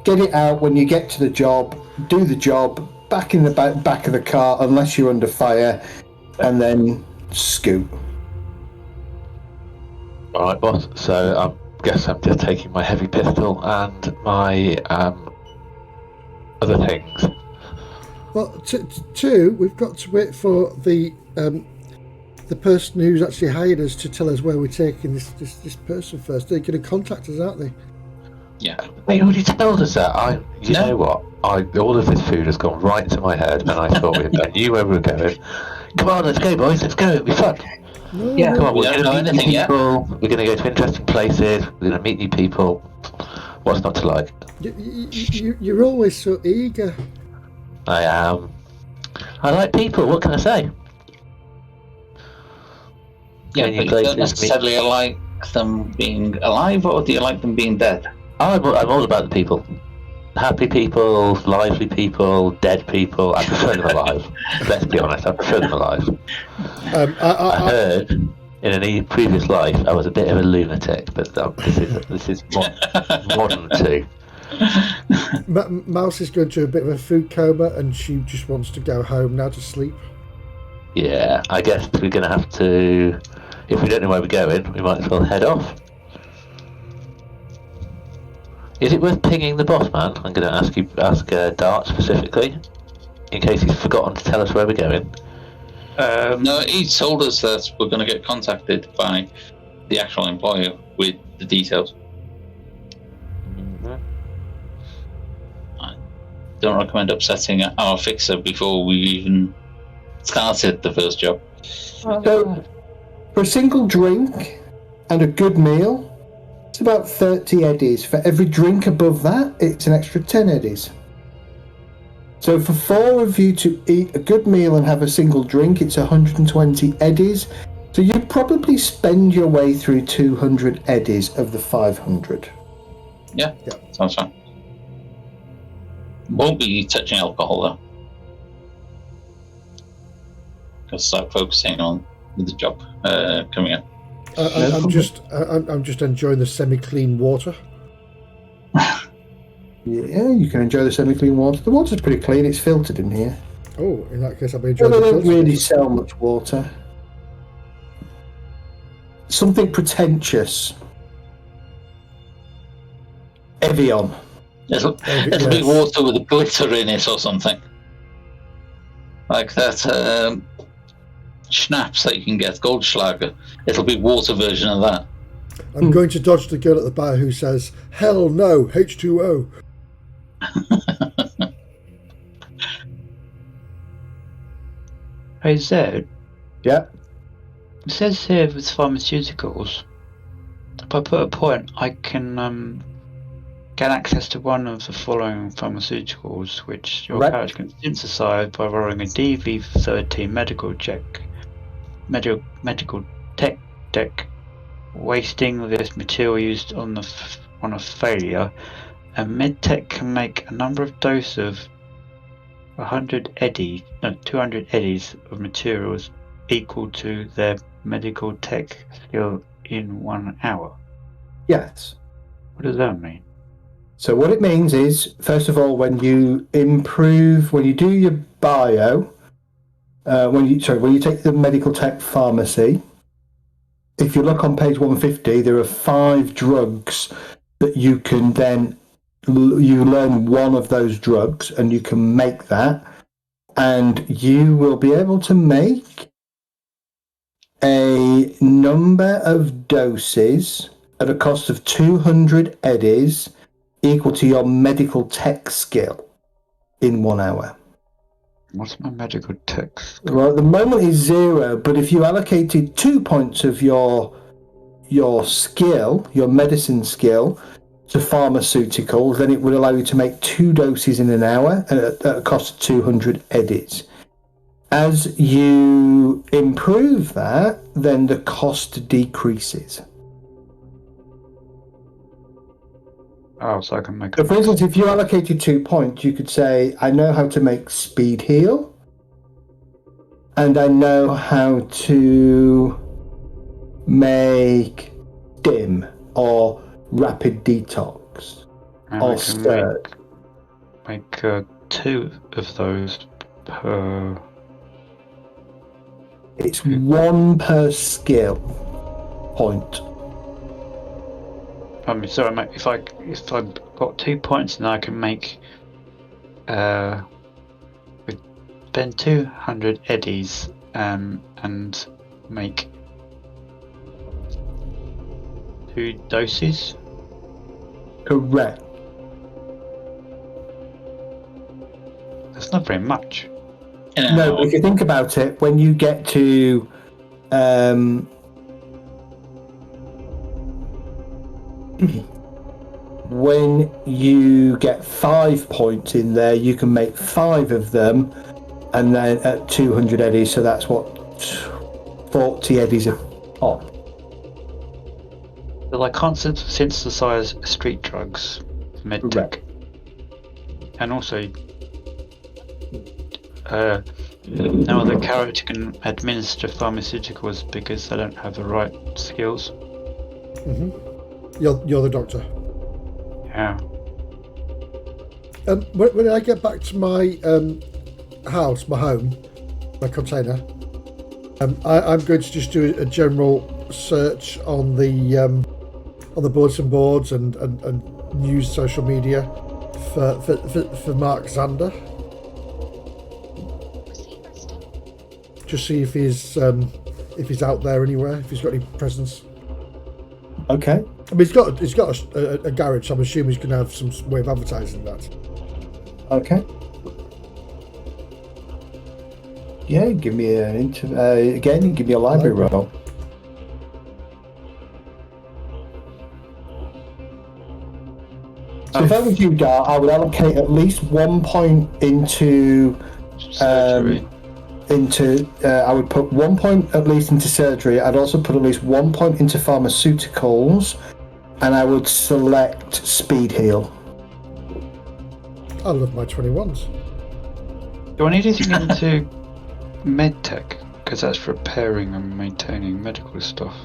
Get it out when you get to the job, do the job, back in the back of the car unless you're under fire, and then scoot. Alright, boss. So I guess I'm just taking my heavy pistol and my other things. Well, two, we've got to wait for the person who's actually hired us to tell us where we're taking this person first. They're going to contact us, aren't they? Yeah. They already told us that. You know what? All of this food has gone right into my head, and I thought I knew where we were going. Come on, let's go, boys. Let's go. It'll be fun. No, Yeah, Come on, we we're don't going know to meet new anything yet. people. We're going to go to interesting places. We're going to meet new people. What's not to like? You're always so eager. I am. I like people. What can I say? Yeah, When but you don't necessarily like them being alive, or do you like them being dead? I'm all about the people. Happy people, lively people, dead people. I prefer them alive. Let's be honest, I prefer them alive. I heard in a previous life I was a bit of a lunatic, but this is modern too. Mouse is going through a bit of a food coma, and she just wants to go home now to sleep. Yeah, I guess we're going to have to. If we don't know where we're going, we might as well head off. Is it worth pinging the boss man? I'm going to ask Dart specifically, in case he's forgotten to tell us where we're going. No, he told us that we're going to get contacted by the actual employer with the details. Mm-hmm. I don't recommend upsetting our fixer before we even started the first job. So, for a single drink and a good meal, it's about 30 eddies. For every drink above that, it's an extra 10 eddies. So for 4 of you to eat a good meal and have a single drink, it's 120 eddies. So you probably spend your way through 200 eddies of the 500. Yeah, sounds fine. Won't be touching alcohol though, because start focusing on the job coming up. I'm just enjoying the semi-clean water. Yeah, you can enjoy the semi-clean water. The water's pretty clean. It's filtered in here. Oh, in that case, I'll be enjoying Well, the they don't filter. really sell much water. Something pretentious. Evian. It'll be water with glitter in it or something. Like that schnapps that you can get, Goldschlager. It'll be water version of that. I'm going to dodge the girl at the bar who says, "Hell no, H2O." Hey Zed, Yeah. it says here with pharmaceuticals, if I put a point, I can get access to one of the following pharmaceuticals, which your character can synthesize by rolling a DV13 medical tech deck. Wasting this material used on a failure, a medtech can make a number of doses of 200 eddies of materials equal to their medical tech skill in 1 hour. Yes. What does that mean? So what it means is, first of all, when you do your bio, when you take the medical tech pharmacy, if you look on page 150, there are 5 drugs that you can then, you learn one of those drugs and you can make that, and you will be able to make a number of doses at a cost of 200 eddies equal to your medical tech skill in 1 hour. What's my medical text? Well, at the moment is 0, but if you allocated 2 points of your skill, your medicine skill, to pharmaceuticals, then it would allow you to make 2 doses in an hour at a cost of 200 eddies. As you improve that, then the cost decreases. Oh, so I can make. So, for instance, if you allocated 2 points, you could say, I know how to make speed heal, and I know how to make dim or rapid detox. And or I can make 2 of those per. It's 1 per skill point. I mean, so if I've got 2 points, then I can make spend 200 eddies and make 2 doses. Correct. That's not very much. No, but if you think about it, when you get to when you get 5 points in there, you can make 5 of them, and then at 200 eddies, so that's what 40 eddies a pop. But I can't synthesize street drugs, medtech, and also no other character can administer pharmaceuticals because they don't have the right skills. Mm-hmm. You're the doctor. Yeah. When I get back to my house, my home, my container, I'm going to just do a general search on the bulletin boards and news social media for Mark Zander. Just see if he's out there anywhere, if he's got any presence. Okay. I mean, he's got a garage, so I'm assuming he's going to have some way of advertising that. Okay. Yeah, give me give me a library roll. So if I was you, Dart, I would allocate at least 1 point into Surgery. I would put 1 point at least into surgery. I'd also put at least 1 point into pharmaceuticals, and I would select speed heal. I love my 21s. Do I need anything into medtech? Because that's repairing and maintaining medical stuff.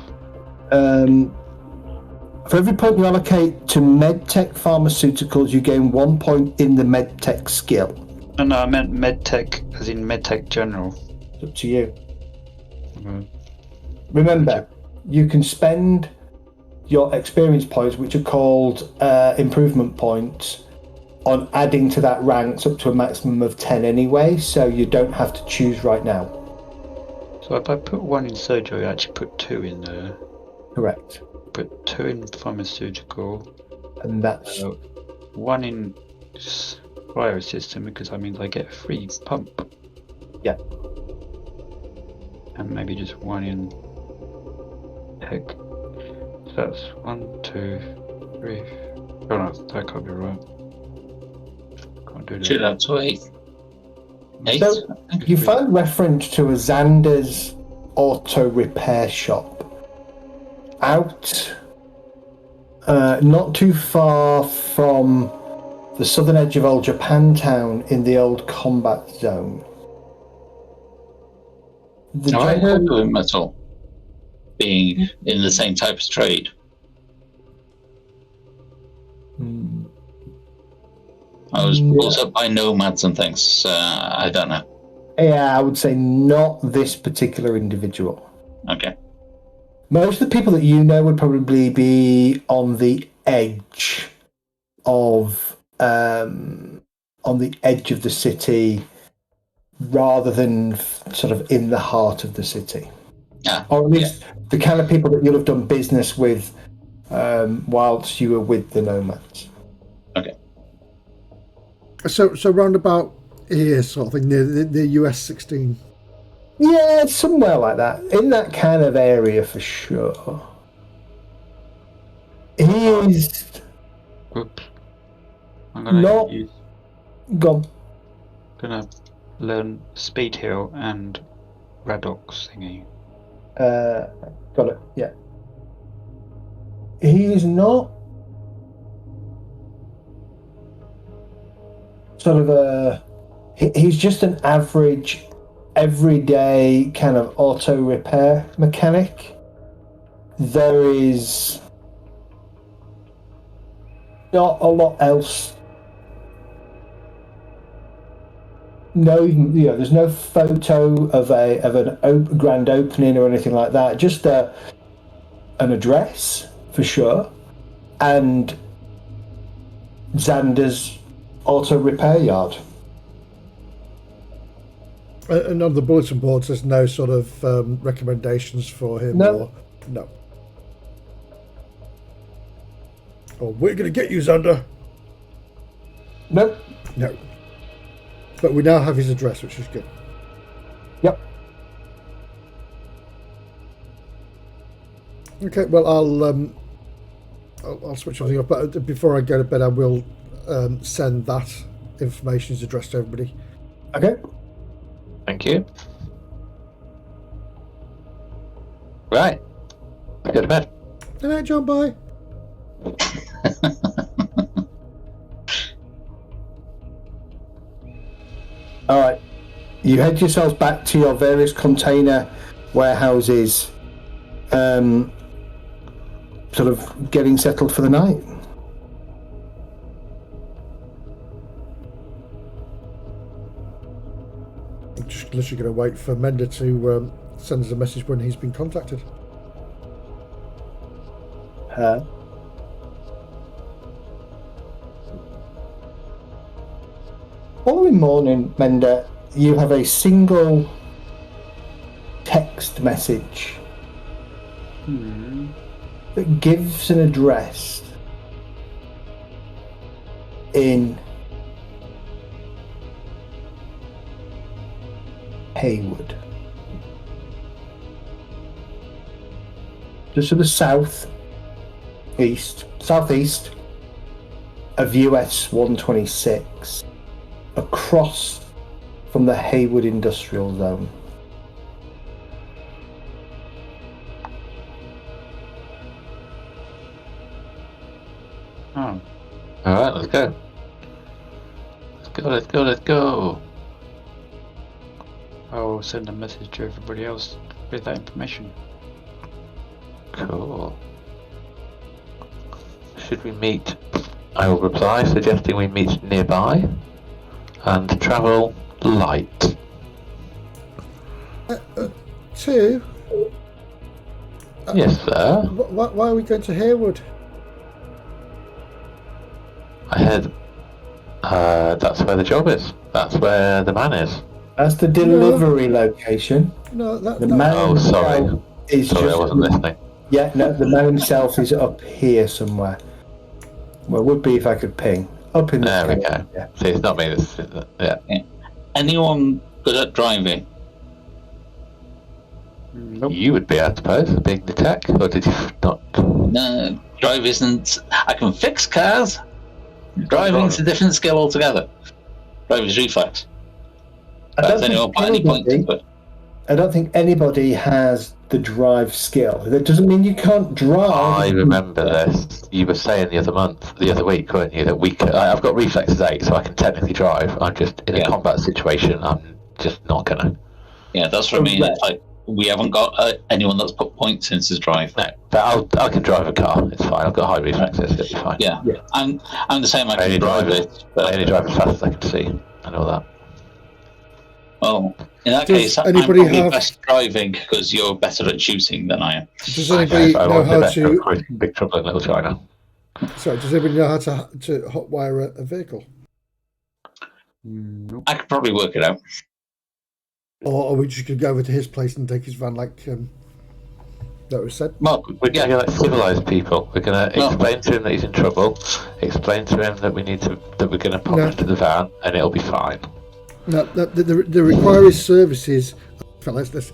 For every point you allocate to medtech pharmaceuticals, you gain 1 point in the medtech skill. No, I meant medtech, as in medtech general. It's up to you. Remember, you can spend your experience points, which are called improvement points, on adding to that ranks up to a maximum of 10 anyway, so you don't have to choose right now. So if I put 1 in surgery, I actually put 2 in there. Correct. Put 2 in pharmaceutical. And that's 1 in cryo system, because I mean I get a free pump. Yeah. And maybe just 1 in tech. So that's 1, 2, 3. Oh no, that can't be right. Can't do that. Should have to 8. 8? So you find reference to a Xander's auto repair shop out not too far from the southern edge of old Japantown in the old combat zone. I heard of him at all being in the same type of trade. I was brought up by nomads and things. I don't know. Yeah, I would say not this particular individual. Okay. Most of the people that you know would probably be on the edge of the city, rather than sort of in the heart of the city. Or at least the kind of people that you'll have done business with whilst you were with the nomads. Okay. So round about here, sort of thing, near the US 16. Yeah, somewhere like that. In that kind of area for sure. He's Oops. I'm not gone. gonna learn Speed Hill and Radoc's thingy. Got it, yeah. He's not sort of he's just an average, everyday kind of auto repair mechanic. There is not a lot else. No, there's no photo of an grand opening or anything like that. Just an address for sure, and Xander's auto repair yard. And on the bulletin boards, there's no sort of recommendations for him. No. No. Oh, we're going to get you, Xander. Nope. No. But we now have his address, which is good. Yep. Okay, well, I'll switch everything up. But before I go to bed, I will send that information, his address, to everybody. Okay. Thank you. Right. Go to bed. Good night, John. Bye. All right. You head yourselves back to your various container warehouses, sort of getting settled for the night. I'm just literally going to wait for Mender to send us a message when he's been contacted. Following morning, Mender, you have a single text message that gives an address in Haywood. Just to the southeast of US 126. Across from the Haywood Industrial Zone. Oh. Alright, let's go. Let's go. I'll send a message to everybody else with that information. Cool. Should we meet? I will reply suggesting we meet nearby and travel light. Two? Yes, sir. Why are we going to Haywood? I heard that's where the job is. That's where the man is. That's the delivery location. No, The man Oh, sorry. himself is Sorry, I just wasn't listening. Yeah, no, the man himself is up here somewhere. Well, it would be if I could ping. Up in There we the go. yeah. See, it's not me. Yeah. Anyone good at driving? Nope. You would be, I suppose, being the tech, or did you not? No, drive isn't. I can fix cars. Driving's a different skill altogether. Driver's reflex. That's anyone put any points into it. I don't think anybody has the drive skill. That doesn't mean you can't drive. I remember this. You were saying the other week, weren't you, that we could, I've got reflexes 8, so I can technically drive. I'm just in a combat situation. I'm just not gonna. Yeah, that's what I mean. It's like we haven't got anyone that's put points into his drive. No, but I can drive a car. It's fine. I've got high reflexes. It'll be fine. Yeah. I'm the same. I can drive it. I only drive as fast as I can see. I know that. Well, in that Does case, I'm anybody probably have- best driving because you're better at shooting than I am. Does anybody know how to? Big trouble in Little China. Sorry, does anybody know how to hotwire a vehicle? Nope. I could probably work it out. Or are we just going to go over to his place and take his van like That was said. Well, We're going to go like civilized people. We're going to explain to him that he's in trouble. Explain to him that we're going to pop into the van, and it'll be fine. No, the require his services. Fellas,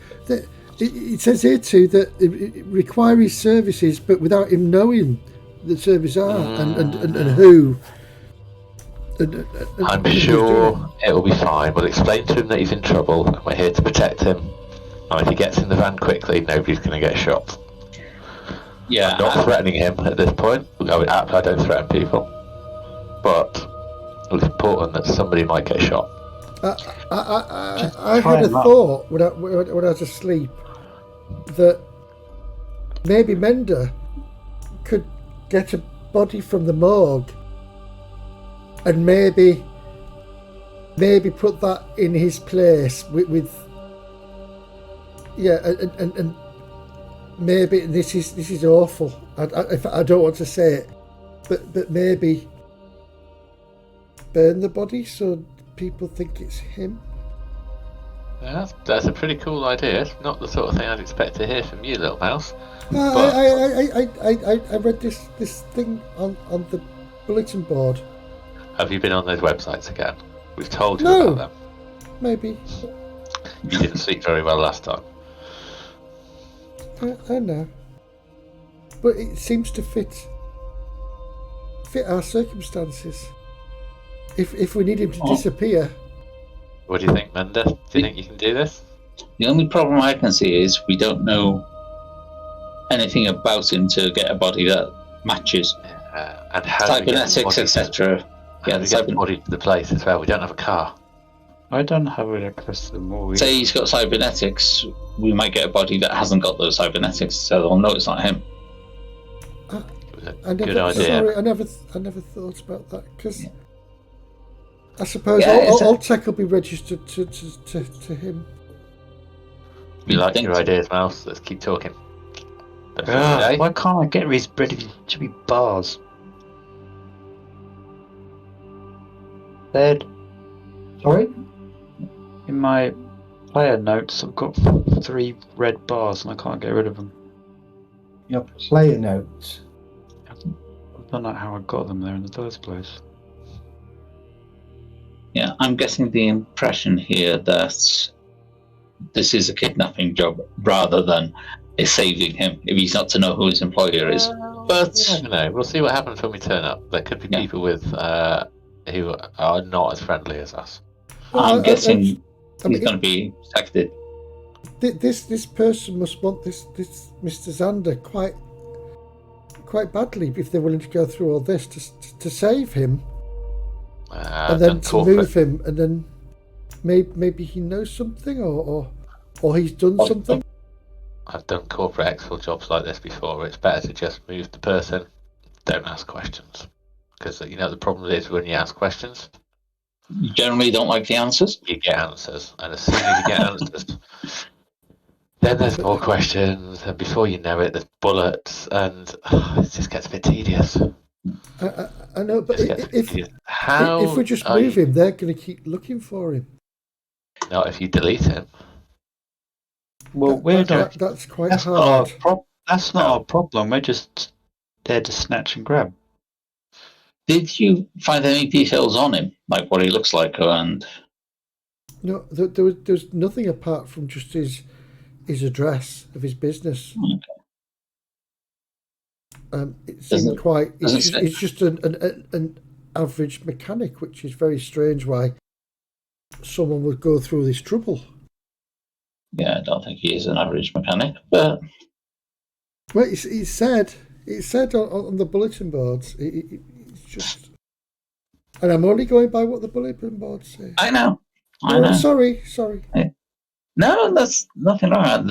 it says here too that it require his services, but without him knowing the services are and who. I'm sure it'll be fine. We'll explain to him that he's in trouble, and we're here to protect him. And if he gets in the van quickly, nobody's going to get shot. Yeah, I'm not threatening him at this point. I don't threaten people, but it's important that somebody might get shot. I had a thought when I was asleep that maybe Mender could get a body from the morgue and maybe put that in his place with and maybe this is awful. I don't want to say it, but maybe burn the body so people think it's him. Yeah, that's a pretty cool idea. It's not the sort of thing I'd expect to hear from you, little mouse. I read this thing on the bulletin board. Have you been on those websites again? We've told you about them. Maybe. You didn't sleep very well last time. I know, but it seems to fit our circumstances. If we need him to disappear. What do you think, Mender? Do you think you can do this? The only problem I can see is we don't know anything about him to get a body that matches. And how cybernetics, etc. Yeah, we get the body to the place as well. We don't have a car. I don't have access to the morgue. Say he's got cybernetics, we might get a body that hasn't got those cybernetics, so they'll know it's not him. Good idea. Sorry, I never thought about that because I suppose all tech will be registered to him. We like your ideas, Mouse. Let's keep talking. Why can't I get rid of these chippy bars? Dad. Sorry? In my player notes, I've got 3 red bars and I can't get rid of them. Your player notes? I don't know how I got them there in the first place. Yeah, I'm getting the impression here that this is a kidnapping job rather than a saving him if he's not to know who his employer is. But you never know. We'll see what happens when we turn up. There could be people with who are not as friendly as us. I'm guessing he's going to be protected. This person must want this Mr. Xander quite badly if they're willing to go through all this to save him. And then to move him, and then maybe he knows something, or he's done something. I've done corporate exfil jobs like this before. It's better to just move the person. Don't ask questions, because the problem is when you ask questions, you generally don't like the answers. You get answers, and as soon as you get answers, then there's more questions, and before you know it, there's bullets, and it just gets a bit tedious. I know, but if we just move him, they're going to keep looking for him. Not if you delete him. Well, that's quite hard. That's not our problem. We're just there to snatch and grab. Did you find any details on him, like what he looks like, and? No, there was nothing apart from just his address of his business. Okay. It seemed quite. It's just an average mechanic, which is very strange. Why someone would go through this trouble? Yeah, I don't think he is an average mechanic, but well, it said on the bulletin boards. It's just, and I'm only going by what the bulletin boards say. I know. I know. Sorry. No, that's nothing wrong.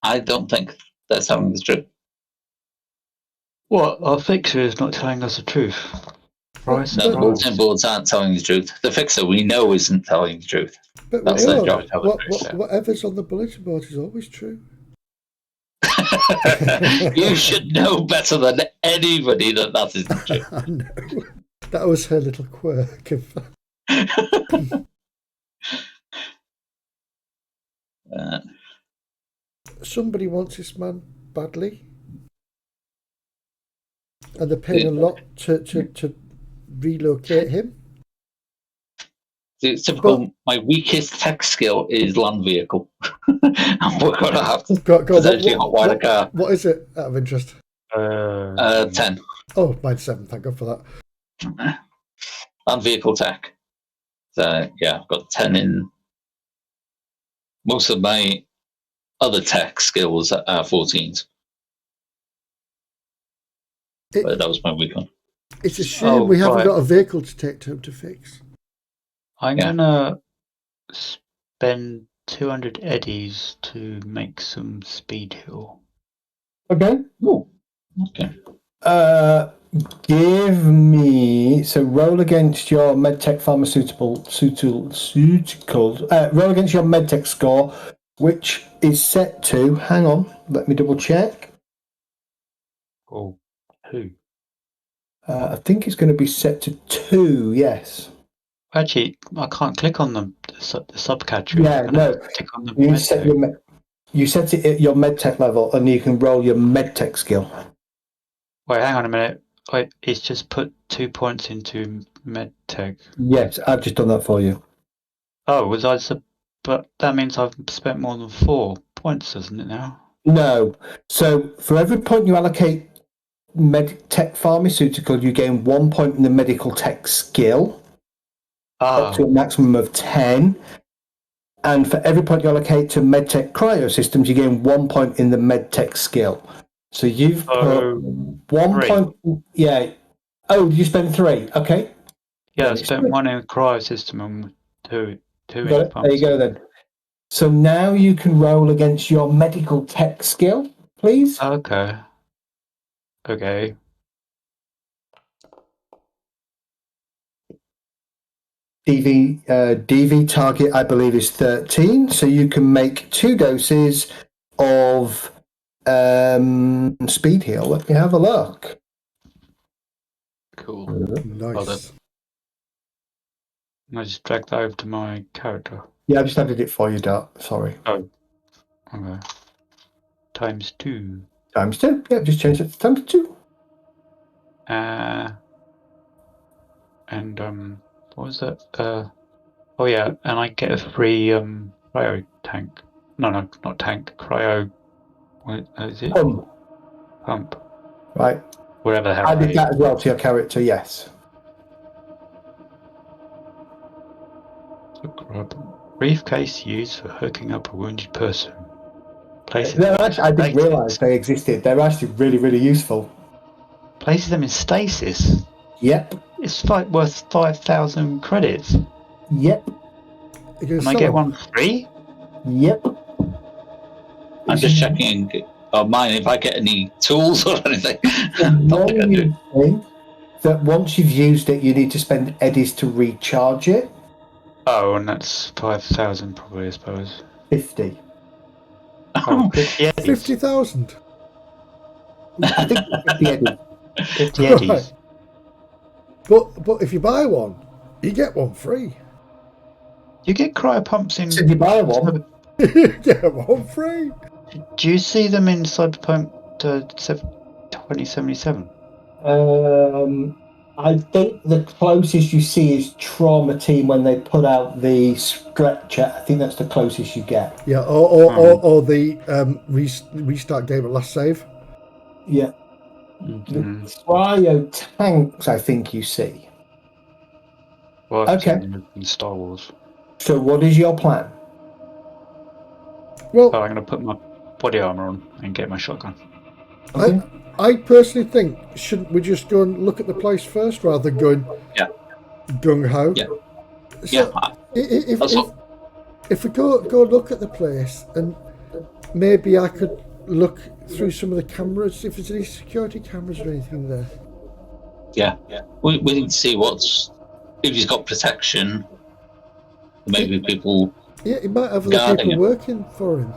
I don't think that's telling the truth. What? Our fixer is not telling us the truth. Price No, the bulletin boards aren't telling the truth. The fixer we know isn't telling the truth. But that's their job. Whatever's on the bulletin board is always true. You should know better than anybody that isn't true. I know. That was her little quirk of. Uh, Somebody wants this man badly? And they're paying a lot to relocate him? It's typical. My weakest tech skill is land vehicle. And we're going to have to potentially hotwire a car. What is it, out of interest? 10. Oh, mine's 7. Thank God for that. Land vehicle tech. So, yeah, I've got 10 in. Most of my other tech skills are 14s. But that was my weak one. It's a shame we haven't got a vehicle to take to him to fix. I'm gonna spend 200 eddies to make some speed heal. Okay. Ooh. Okay. Give me roll against your medtech pharmaceutical roll against your medtech score, which is set to. Hang on, let me double check. Oh, 2. I think it's going to be set to 2. Yes. Actually, I can't click on the subcategory. Yeah, no. Click on the You set it at your medtech level, and you can roll your medtech skill. Wait, hang on a minute. Wait, it's just put 2 points into medtech. Yes, I've just done that for you. Oh, but that means I've spent more than 4 points, doesn't it now? No. So for every point you allocate medtech pharmaceutical, you gain 1 point in the medical tech skill, up to a maximum of 10. And for every point you allocate to medtech cryo systems, you gain 1 point in the medtech skill. So you've put 1 3. point. Yeah. Oh, you spent 3. Okay. Yeah, I spent 1 in the cryo system and 2 in the pump. There you go then. So now you can roll against your medical tech skill, please. Okay. DV target, I believe, is 13. So you can make 2 doses of speed heal. Let me have a look. Cool. Nice. I just dragged that over to my character. Yeah, I just added it for you, Dart. Sorry. Oh. Okay. Times 2. Times 2. Yeah, just change it to times 2. And what was that? Oh yeah, and I get a free cryo tank. No, not tank. Cryo. What is it? Pump. Right. Whatever the hell. I did that as well to your character. Yes. Briefcase used for hooking up a wounded person. I didn't realise they existed. They're actually really, really useful. Places them in stasis. Yep. It's worth 5,000 credits. Yep. And I get one free? Yep. I'm just checking on mine if I get any tools or anything. Don't think I do. That once you've used it, you need to spend eddies to recharge it. Oh, and that's 5,000 probably, I suppose. 50. Oh, 50 eddies. 50,000. I think 50 eddies. 50 eddies. Right. But if you buy one, you get one free. You get cryo pumps in. So if you buy one, you get one free. Do you see them in Cyberpunk 2077? I think the closest you see is Trauma Team when they put out the stretcher. I think that's the closest you get. Yeah, or the restart game at last save. Yeah. Mm-hmm. The cryo tanks, I think you see. Well, okay. In Star Wars. So what is your plan? Well, I'm going to put my body armor on and get my shotgun. Okay. I personally think, shouldn't we just go and look at the place first rather than going gung-ho? Yeah. So if we go look at the place, and maybe I could look through some of the cameras, if there's any security cameras or anything there. Yeah. We need to see if he's got protection. Maybe people. Yeah, he might have other people working for him.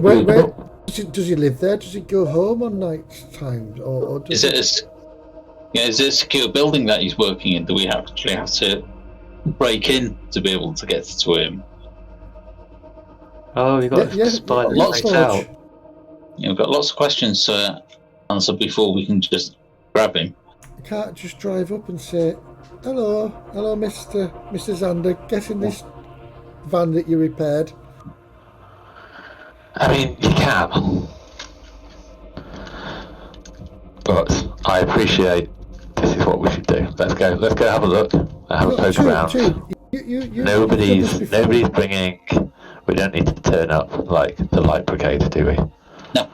Where does he live there? Does he go home on night times, or does is it a secure building that he's working in? Do we actually have to break in to be able to get to him? Oh, you got to spy the lots place out. We've got lots of questions to answer before we can just grab him. You can't just drive up and say, hello, Mr. Xander, get in this van that you repaired. I mean, you can. But I appreciate this is what we should do. Let's go have a look. Have a poke around. Nobody's bringing... We don't need to turn up like the Light Brigade, do we? No.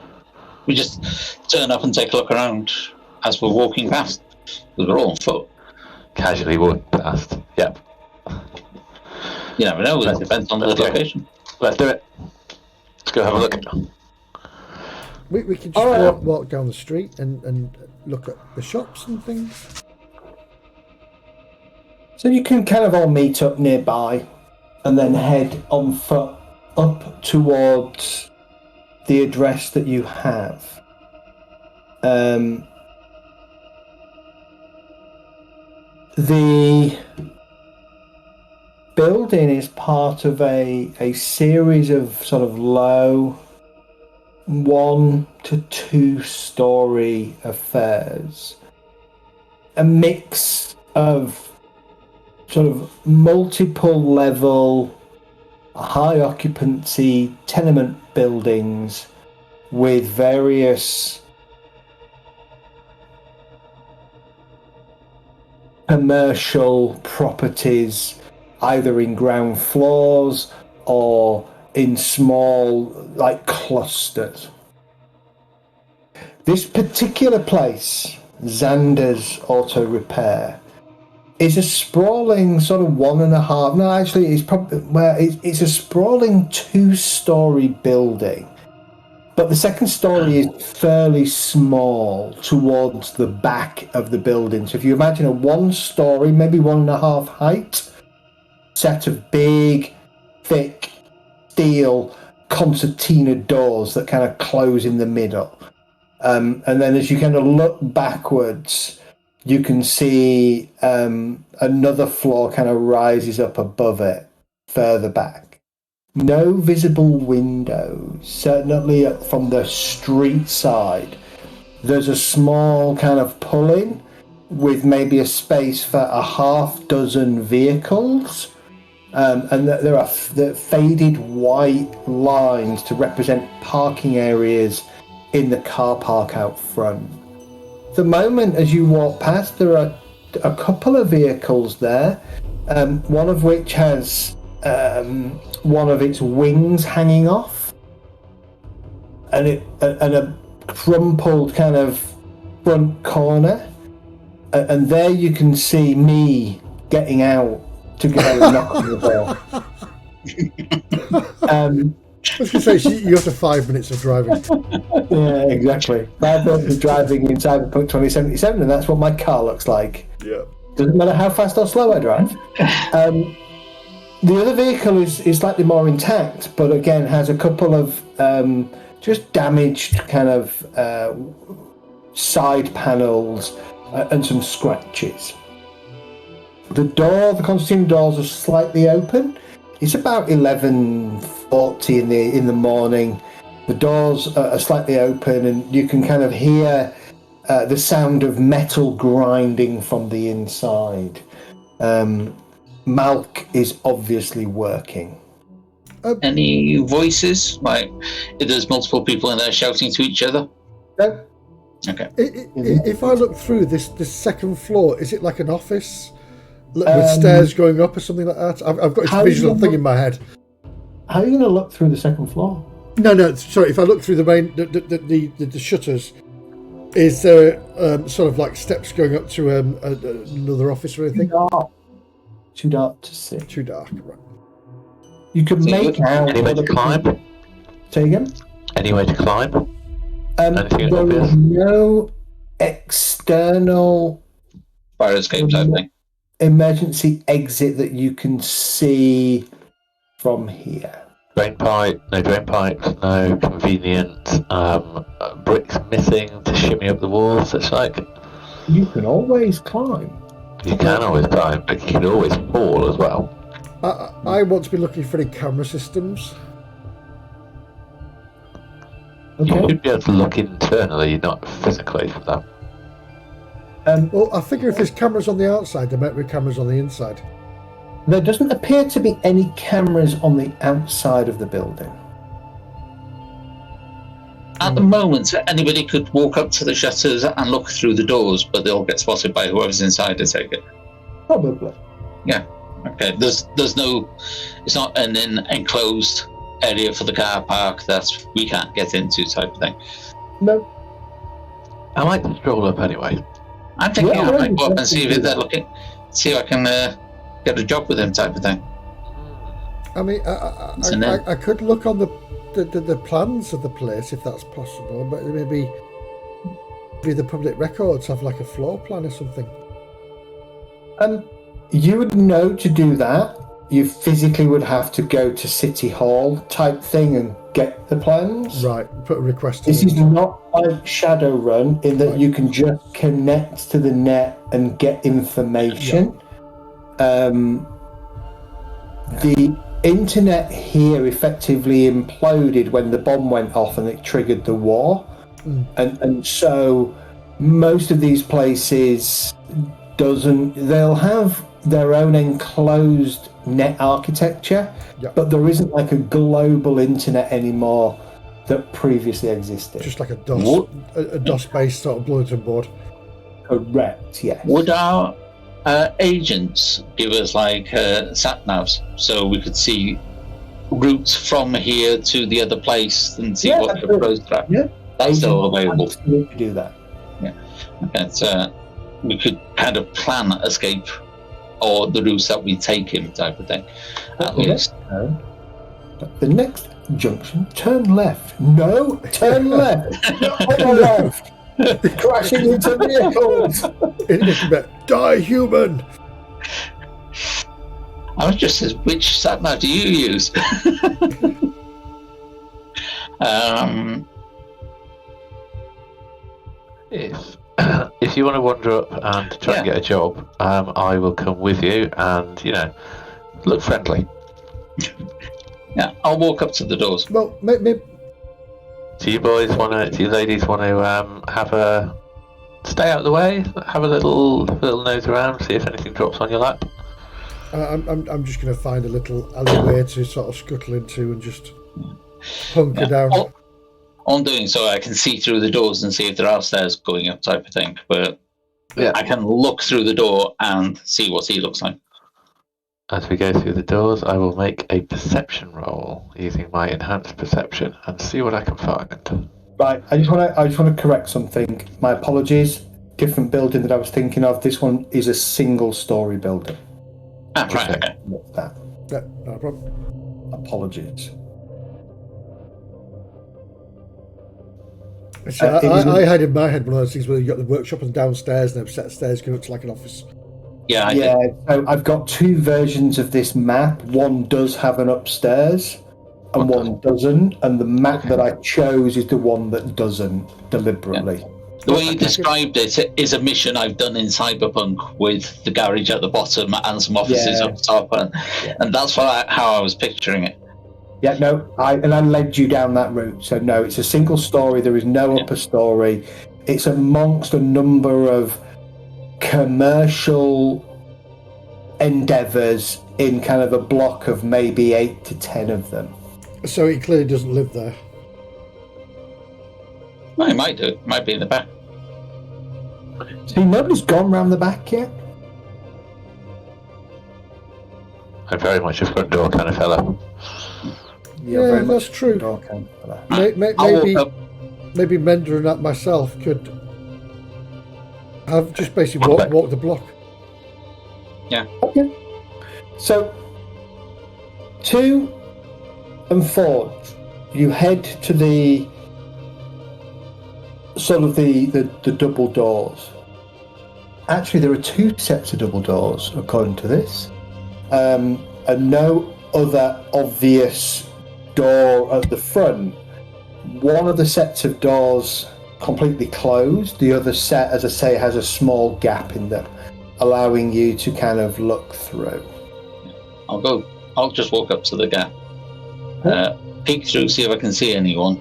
We just turn up and take a look around as we're walking past. Because we're all on foot. Casually walking past. Yep. You never know. It depends on the location. Let's do it. Let's go have a look. We can just walk down the street and look at the shops and things. So you can kind of all meet up nearby and then head on foot up towards the address that you have. The building is part of a series of sort of low 1 to 2 story affairs. A mix of sort of multiple level, high occupancy tenement buildings with various commercial properties, either in ground floors or in small, like, clusters. This particular place, Xander's Auto Repair, is a sprawling sort of 1.5. No, actually, it's probably it's a sprawling 2-story building, but the second story is fairly small towards the back of the building. So if you imagine a 1-story, maybe 1.5 height, set of big, thick steel concertina doors that kind of close in the middle, and then as you kind of look backwards, you can see another floor kind of rises up above it, further back. No visible windows, certainly from the street side. There's a small kind of pull-in with maybe a space for a half dozen vehicles, and there are the faded white lines to represent parking areas in the car park out front. The moment as you walk past, there are a couple of vehicles there, one of which has one of its wings hanging off, and a crumpled kind of front corner, and there you can see me getting out to go and knock on the door. I was going to say, you have to 5 minutes of driving. Yeah, exactly. 5 minutes of driving in Cyberpunk 2077, and that's what my car looks like. Yeah. Doesn't matter how fast or slow I drive. The other vehicle is slightly more intact, but again has a couple of just damaged kind of side panels and some scratches. The concertina doors are slightly open. It's about 11:40 in the morning. The doors are slightly open, and you can kind of hear the sound of metal grinding from the inside. Malc is obviously working. Any voices? Like, if there's multiple people in there shouting to each other? No. Okay. If I look through this second floor, is it like an office with stairs going up or something like that? I've got this visual thing in my head. How are you going to look through the second floor? No, sorry. If I look through the main, the shutters, is there sort of like steps going up to another office or anything? Too dark to see. Too dark, right. You could make out... Any way to climb? Say again? Any way to climb? Anything there obvious? is no external Fire escape type thing. emergency exit that you can see from here. No drain pipes, no convenient bricks missing to shimmy up the walls, such like. You can always climb. You can always climb, but you can always fall as well. I want to be looking for any camera systems. You Okay. should be able to look internally, not physically, for that. Well, I figure if there's cameras on the outside, there might be cameras on the inside. There doesn't appear to be any cameras on the outside of the building. At the moment, anybody could walk up to the shutters and look through the doors, but they'll get spotted by whoever's inside to take it. Probably. Yeah. Okay. There's no. It's not an enclosed area for the car park that we can't get into, type of thing. No. I might stroll up anyway. I'm thinking Yeah, I might go up and definitely see do if they're that. looking, see if I can get a job with them, type of thing. I mean, It's an I could look on the plans of the place if that's possible, but maybe the public records have like a floor plan or something. You would know to do that. You physically would have to go to City Hall type thing and get the plans. Right, put a request This in. is not like Shadowrun in that you can just connect to the net and get information. The internet here effectively imploded when the bomb went off and it triggered the war. And so most of these places they'll have their own enclosed net architecture, but there isn't like a global internet anymore that previously existed. Just like a DOS-based sort of bulletin board. Correct, yes. Would our agents give us like sat navs so we could see routes from here to the other place and see what the roads are? Yeah, that's still available. Absolutely do that. Yeah, okay. So we could kind of plan escape or the routes that we take him, type of thing. At least. The next junction, turn left. No, turn left. On the left. Crashing into vehicles. Die, human. I was just says, which sat nav do you use? If you want to wander up and try and get a job, I will come with you and, look friendly. Yeah, I'll walk up to the doors. Well, maybe. Do you ladies want to have a stay out of the way, have a little nose around, see if anything drops on your lap? I'm just going to find a little alleyway to sort of scuttle into and just hunker down. On doing so, I can see through the doors and see if there are stairs going up, type of thing. But I can look through the door and see what he looks like. As we go through the doors, I will make a perception roll using my enhanced perception and see what I can find. Right, I just want to correct something. My apologies. Different building that I was thinking of. This one is a single-story building. Ah, right. Okay. What's that? Yeah, no problem. Apologies. See, I had in my head one of those things where you got the workshop and downstairs and a set of stairs going up to like an office. Yeah, so I've got two versions of this map. One does have an upstairs and one doesn't, and the map that I chose is the one that doesn't, deliberately. Yeah. The way you described it is a mission I've done in Cyberpunk with the garage at the bottom and some offices up top, and that's how I was picturing it. Yeah, no, I led you down that route. So no, it's a single story. There is no upper story. It's amongst a number of commercial endeavours in kind of a block of maybe 8 to 10 of them. So he clearly doesn't live there. Well, he might do. It might be in the back. See, nobody's gone round the back yet. I'm very much a front door kind of fella. Yeah, that's true. Maybe Mender and that myself could have just basically walk the block. Yeah. Okay. So, 2 and 4, you head to the sort of the double doors. Actually, there are 2 sets of double doors, according to this, and no other obvious door at the front. One of the sets of doors completely closed. The other set, as I say, has a small gap in them, allowing you to kind of look through. I'll just walk up to the gap, peek through, see if I can see anyone,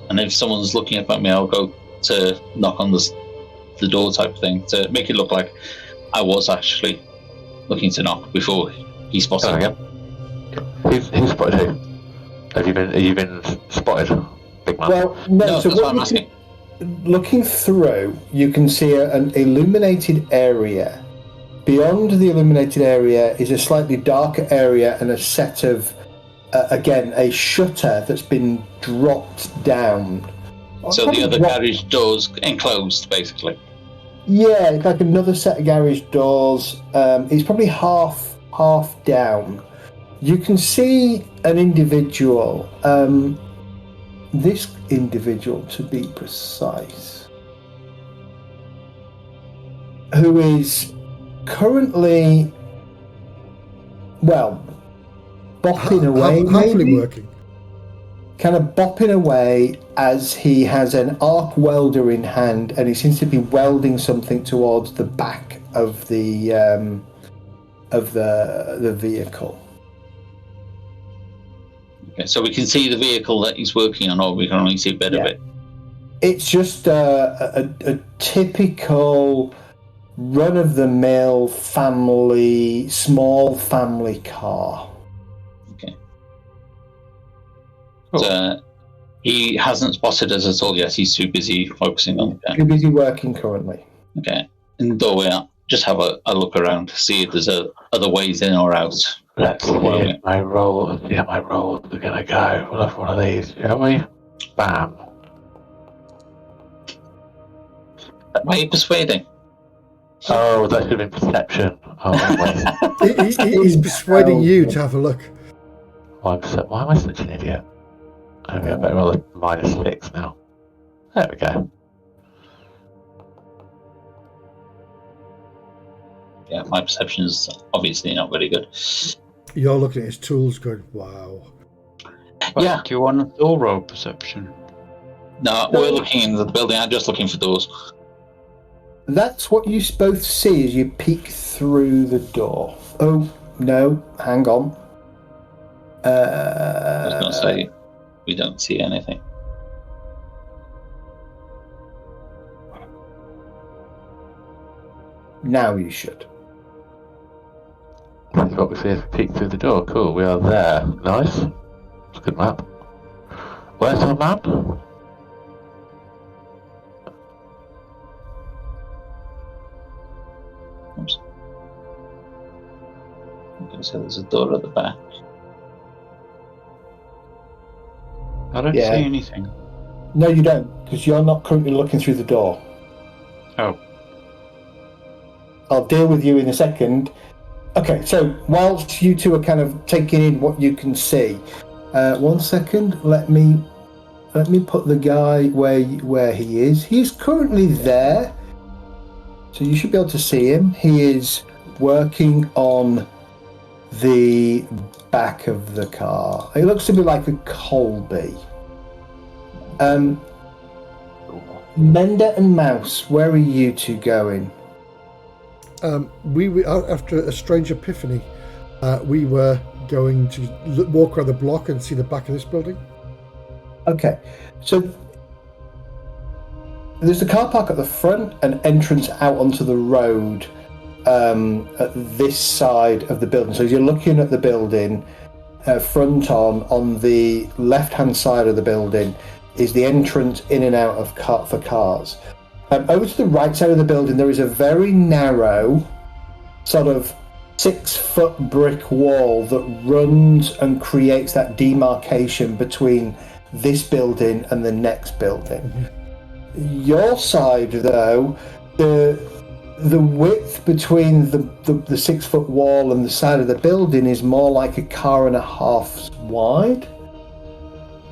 and if someone's looking up at me, I'll go to knock on the door type thing to make it look like I was actually looking to knock before he spotted me. Who spotted who? Have you been spotted, big man? Well, no. So that's what what I'm asking. looking through, you can see an illuminated area. Beyond the illuminated area is a slightly darker area and a set of, again, a shutter that's been dropped down. So the other garage door's enclosed, basically. Yeah, it's like another set of garage doors. It's probably half down. You can see an individual. This individual, to be precise, who is currently, bopping away, happily working. kind of bopping away as he has an arc welder in hand, and he seems to be welding something towards the back of the vehicle. Okay, so we can see the vehicle that he's working on, or we can only see a bit of it. It's just a typical run-of-the-mill small family car. Okay. Cool. So, he hasn't spotted us at all yet. He's too busy focusing on the Too busy working currently. Okay. In the doorway, just have a look around, see if there's other ways in or out. Let's see if my rolls are gonna go. We'll have one of these, shall we? Bam. Why are you persuading? Oh, that should have been perception. Oh, wait. He's persuading you to have a look. Why am I such an idiot? Okay, I better roll a -6 now. There we go. Yeah, my perception is obviously not very good. You're looking at his tools going, wow. Yeah. Do you want a door roll perception? No, we're looking in the building. I'm just looking for doors. That's what you both see as you peek through the door. Oh, no, hang on. I was going to say, we don't see anything. Now you should. That's what we see as we peek through the door. Cool, we are there. Nice. It's a good map. Where's our map? Oops. Okay, so there's a door at the back. I don't see anything. No, you don't, because you're not currently looking through the door. Oh. I'll deal with you in a second. Okay, so whilst you two are kind of taking in what you can see, 1 second. Let me put the guy where he is. He is currently there, so you should be able to see him. He is working on the back of the car. It looks to be like a Colby. Mender and Mouse, where are you two going? We after a strange epiphany, we were going to walk around the block and see the back of this building. Okay, so there's a car park at the front, an entrance out onto the road at this side of the building. So you're looking at the building, front on the left-hand side of the building is the entrance in and out of for cars. Over to the right side of the building, there is a very narrow, sort of 6-foot brick wall that runs and creates that demarcation between this building and the next building. Mm-hmm. Your side, though, the width between the 6-foot wall and the side of the building is more like a car and a half wide.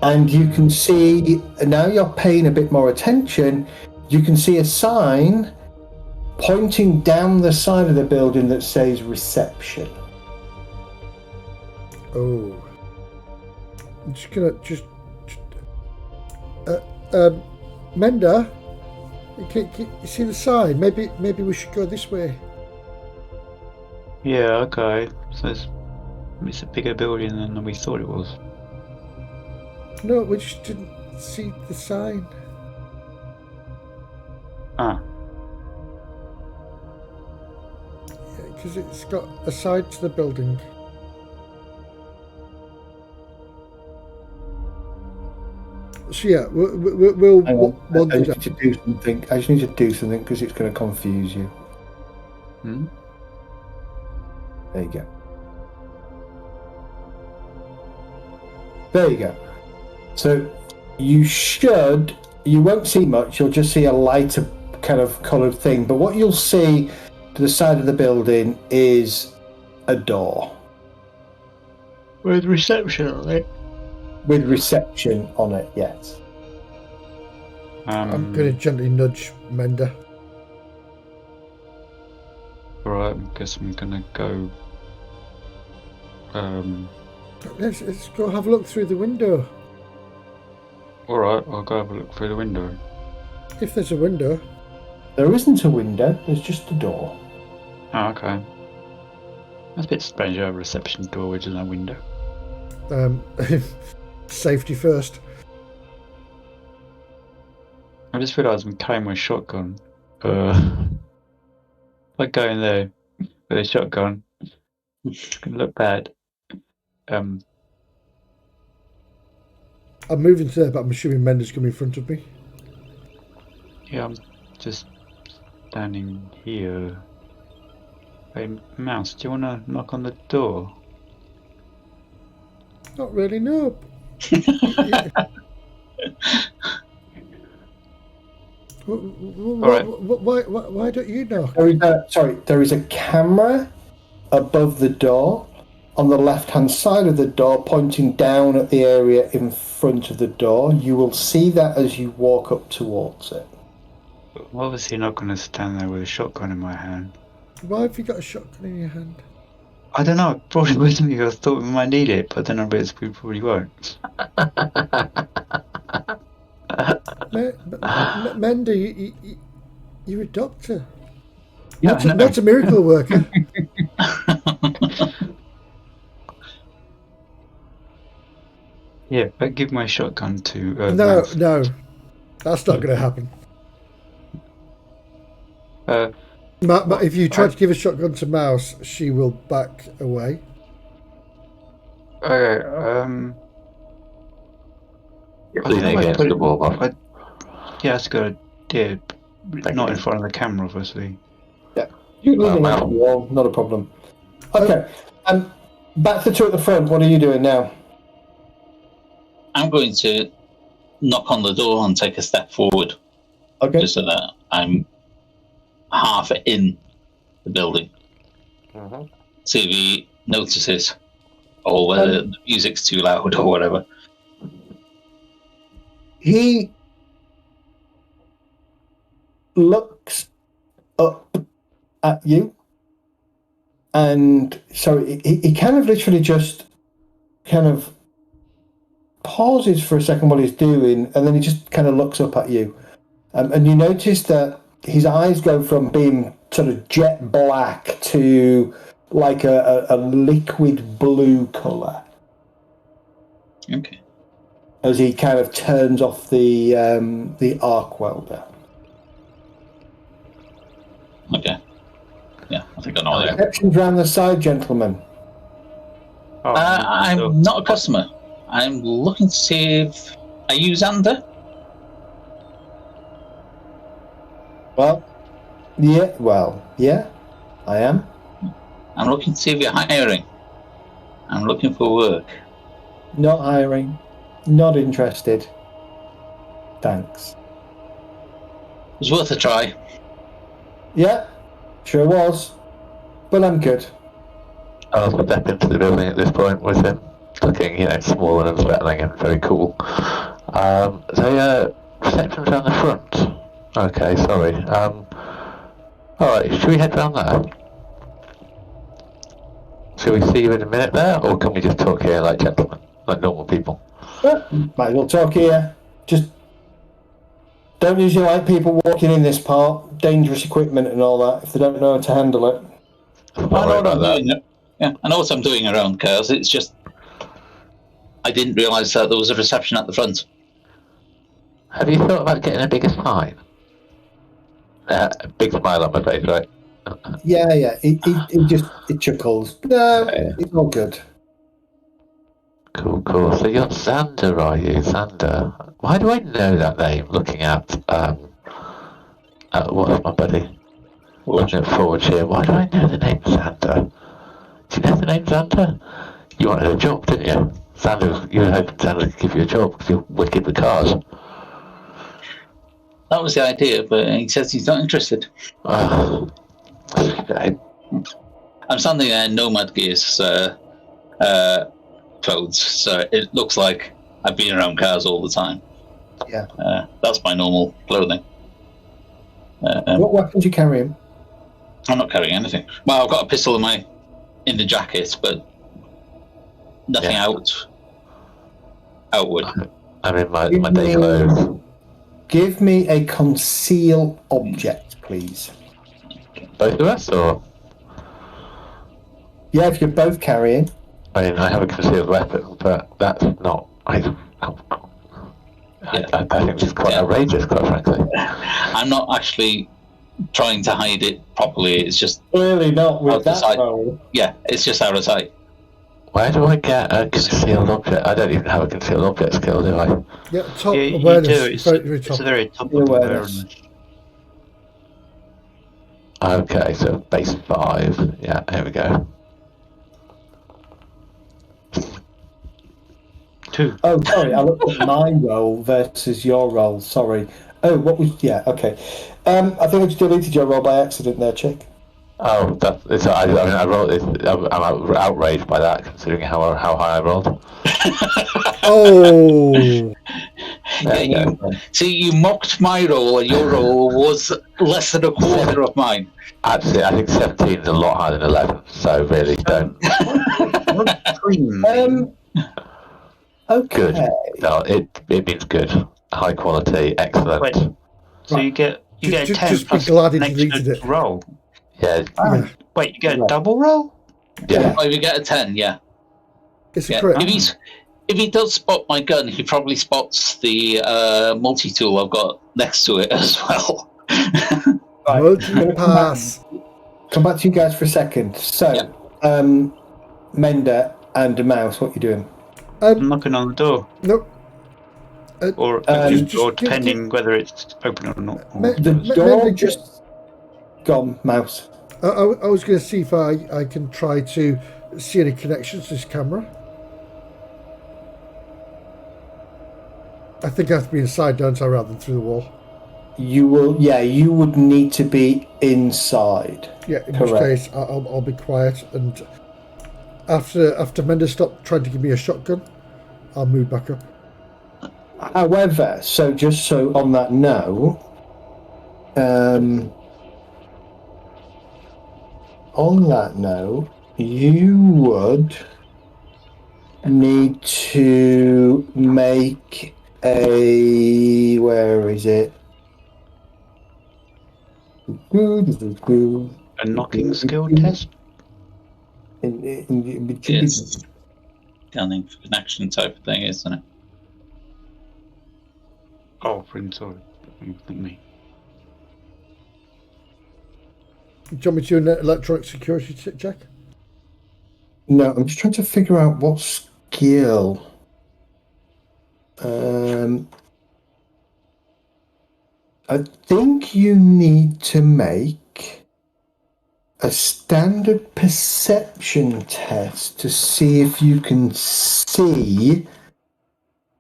And you can see, now you're paying a bit more attention, you can see a sign pointing down the side of the building that says reception. Oh. I'm just gonna Mender, can you see the sign? Maybe we should go this way. Yeah, okay. So it's a bigger building than we thought it was. No, we just didn't. see the sign? Ah. Because it's got a side to the building. So yeah, we'll Hang on. I wander need down. to do something. I just need to do something because it's going to confuse you. Hmm? There you go. There you go. So you won't see much, you'll just see a lighter kind of coloured thing, but what you'll see to the side of the building is a door. With reception on it. With reception on it, yes. I'm going to gently nudge Mender. Alright, I guess I'm gonna go. Let's go have a look through the window. Alright, I'll go have a look through the window. If there's a window. There isn't a window, there's just a door. Oh, okay. That's a bit strange, a reception door with no window. Safety first. I just realised I'm carrying my shotgun. If I go in there with a shotgun, it's gonna look bad. I'm moving to there, but I'm assuming Mender's coming in front of me. Yeah, I'm just standing here. Hey, Mouse, do you want to knock on the door? Not really, no. Why don't you knock? There is a camera above the door on the left-hand side of the door, pointing down at the area in front of the door. You will see that as you walk up towards it. I'm obviously not going to stand there with a shotgun in my hand. Why have you got a shotgun in your hand? I don't know, probably with me, I thought we might need it, but then I bet we probably won't. Mender, you're a doctor. Yeah, Not a miracle worker. Yeah, but give my shotgun to No, Mouse. no. That's not going to happen. If you try to give a shotgun to Mouse, she will back away. Okay, Leaning against the wall. yeah, that's a good idea. Not in front of the camera, obviously. Yeah, you're leaning wow. against the wall, not a problem. Okay, back to the two at the front. What are you doing now? I'm going to knock on the door and take a step forward, Okay. just so that I'm half in the building. See if he notices, or whether the music's too loud or whatever. He looks up at you, and so he kind of literally just kind of pauses for a second while he's doing, and then he just kind of looks up at you, and you notice that his eyes go from being sort of jet black to like a liquid blue colour. Okay. As he kind of turns off the arc welder. Okay. Yeah, I think I know that. Reception's round the side, gentlemen. Oh, I'm not a customer. I'm looking to see if... Are you Xander? Yeah, I am. I'm looking to see if you're hiring. I'm looking for work. Not hiring. Not interested. Thanks. It was worth a try. Yeah, sure was. But I'm good. I'll step into the building at this point with him, looking, small and unsettling and very cool. Reception's down the front. Okay, sorry. Alright, should we head down there? Shall we see you in a minute there, or can we just talk here like gentlemen, like normal people? Might as well talk here. Just don't usually like people walking in this part. Dangerous equipment and all that, if they don't know how to handle it. I know what I'm doing. Yeah, I know what I'm doing around cars. It's just I didn't realise that there was a reception at the front. Have you thought about getting a bigger sign? Big smile on my face, right? Yeah. It chuckles. No, it's all good. Cool. So you're Xander, are you? Xander. Why do I know that name? Looking at what's my buddy? Looking at Forge here. Why do I know the name Xander? Do you know the name Xander? You wanted a job, didn't you? Xander, you were hoping Xander could give you a job because you're wicked with cars. That was the idea, but he says he's not interested. Okay. I'm standing there in Nomad Gear's clothes, so it looks like I've been around cars all the time. Yeah. That's my normal clothing. What weapons you carrying? I'm not carrying anything. Well, I've got a pistol in the jacket, but nothing outward. I'm in my day clothes. Give me a conceal object, please. Both of us, or? Yeah, if you're both carrying. I mean, I have a concealed weapon, but that's not. I think it's quite outrageous, quite frankly. I'm not actually trying to hide it properly. It's just Clearly not with that roll. Yeah, it's just out of sight. Where do I get a concealed object? I don't even have a concealed object skill, do I? Yeah, top You awareness. do. It's the top. very top of Awareness. awareness. Okay, so base 5. Yeah, here we go. 2. Oh, sorry, I looked at my roll versus your roll. Sorry. Oh, what was? Yeah, okay. I think I just deleted your roll by accident there, Chick. Oh, I rolled it. I'm outraged by that, considering how high I rolled. Oh. You mocked my roll, and your roll was less than a quarter of mine. Actually, I think 17 is a lot higher than 11, so really don't. Okay. Good. No, it means good. High quality, excellent. Wait, so you get a 10 just be plus glad he an deleted extra it. roll. Yeah. Wait, you get a double roll? Yeah. Oh, if you get a 10, yeah. It's a crit. If he does spot my gun, he probably spots the multi-tool I've got next to it as well. Right. Multi-pass. Come back to you guys for a second. So, Mender and Mouse, what you doing? I'm knocking on the door. Nope. Or depending whether it's open or not. The door just gone, Mouse. I was going to see if I can try to see any connections to this camera. I think I have to be inside, don't I, rather than through the wall? You will, you would need to be inside. Yeah, in which case I'll be quiet, and after Mender stopped trying to give me a shotgun, I'll move back up. However, just so on that note, you would need to make a, where is it? A knocking skill test? It's an action type of thing, isn't it? Oh, sorry. Me. Do you want me to do an electronic security check? No, I'm just trying to figure out what skill. I think you need to make a standard perception test to see if you can see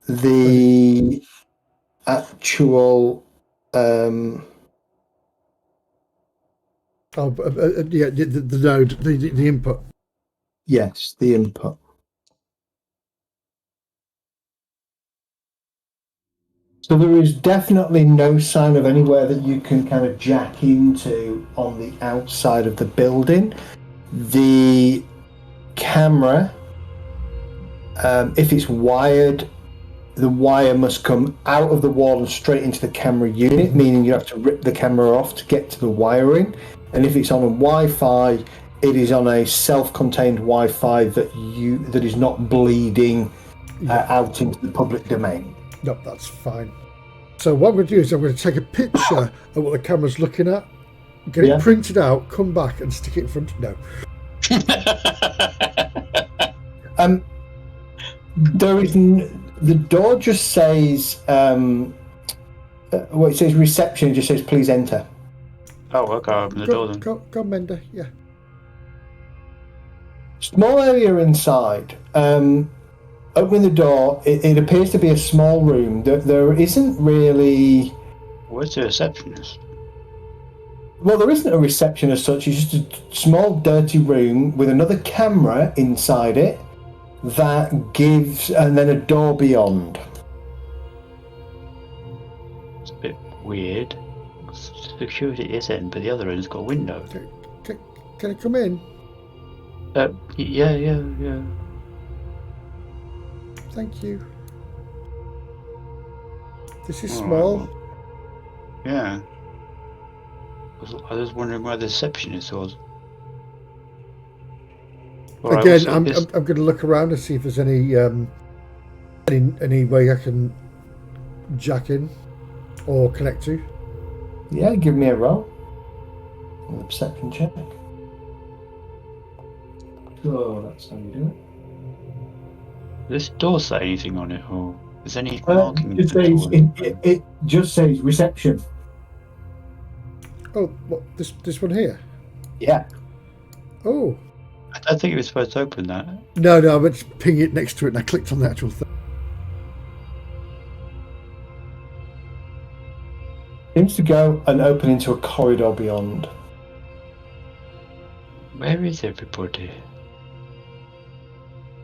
the actual. The node, the input. Yes, the input. So there is definitely no sign of anywhere that you can kind of jack into on the outside of the building. The camera, if it's wired, the wire must come out of the wall and straight into the camera unit, meaning you have to rip the camera off to get to the wiring. And if it's on a Wi-Fi, it is on a self-contained Wi-Fi that is not bleeding out into the public domain. Nope, that's fine. So what I'm going to do is I'm going to take a picture of what the camera's looking at, get it printed out, come back and stick it in front of... No. There is... the door just says... it says reception. It just says, please enter. Oh, okay, open the door then. Go on, Mender, yeah. Small area inside. Opening the door, it appears to be a small room. There isn't really... Where's the receptionist? Well, there isn't a reception as such. It's just a small, dirty room with another camera inside it that gives... and then a door beyond. It's a bit weird. Security at this end, but the other end's got a window. Can I come in? Yeah. Thank you. This is small. Right, well, yeah. I was wondering where the receptionist was. Right, Again, I'm going to look around and see if there's any way I can jack in or connect to. Yeah, give me a roll. A perception check. Oh, that's how you do it. Does this door say anything on it, or is there any marking? It just says reception. Oh, what, this one here? Yeah. Oh. I think it was supposed to open that. No, I went to ping it next to it and I clicked on the actual thing. Seems to go and open into a corridor beyond. Where is everybody?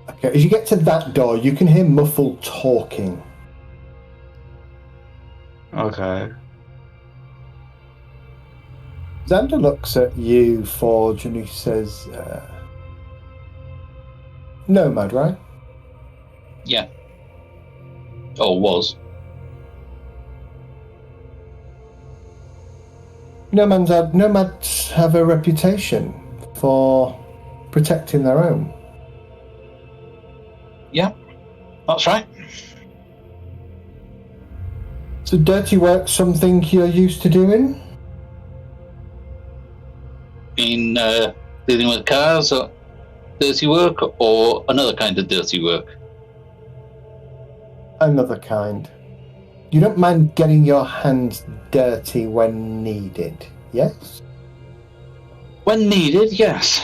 Okay, as you get to that door, you can hear muffled talking. Okay. Xander looks at you, Forge, and he says, Nomad, right? Yeah. Or was. Nomads have a reputation for protecting their own. Yeah, that's right. So dirty work something you're used to doing? In dealing with cars, or dirty work, or another kind of dirty work? Another kind. You don't mind getting your hands dirty when needed, yes? When needed, yes.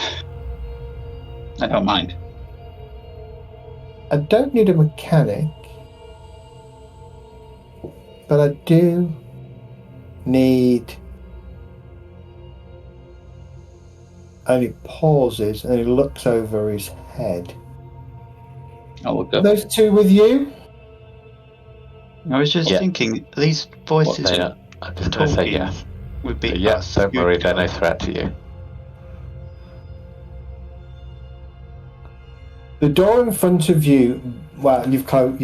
I don't mind. I don't need a mechanic, but I do need... And he pauses and he looks over his head. I'll look up. Those two with you? I was just thinking, these voices I'm just going to say yes. Would be yes, don't worry, they're no threat to you. The door in front of you, well, you've closed.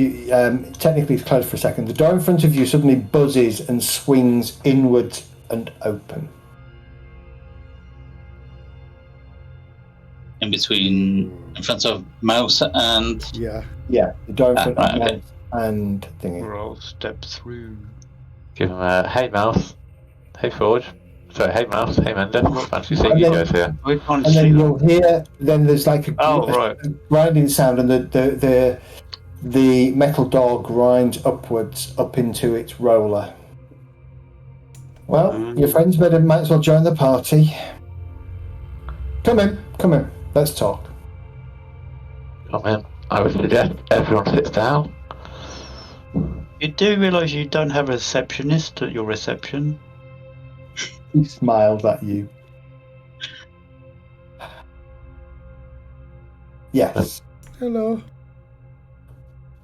Technically, it's closed for a second. The door in front of you suddenly buzzes and swings inwards and open. In front of Mouse and... Yeah, the door in front of Mouse okay. and thingy. We'll all step through. Give him a hey Mouse, hey Forge. Sorry, hey Mouse, hey Mender. Fancy seeing you guys here. We can't And see then them. you'll hear. Then there's like a grinding sound, and the metal door grinds upwards up into its roller. Well, your friends might as well join the party. Come in. Let's talk. Come in. I would suggest everyone sits down. You do realise you don't have a receptionist at your reception? He smiles at you. Yes. Hello.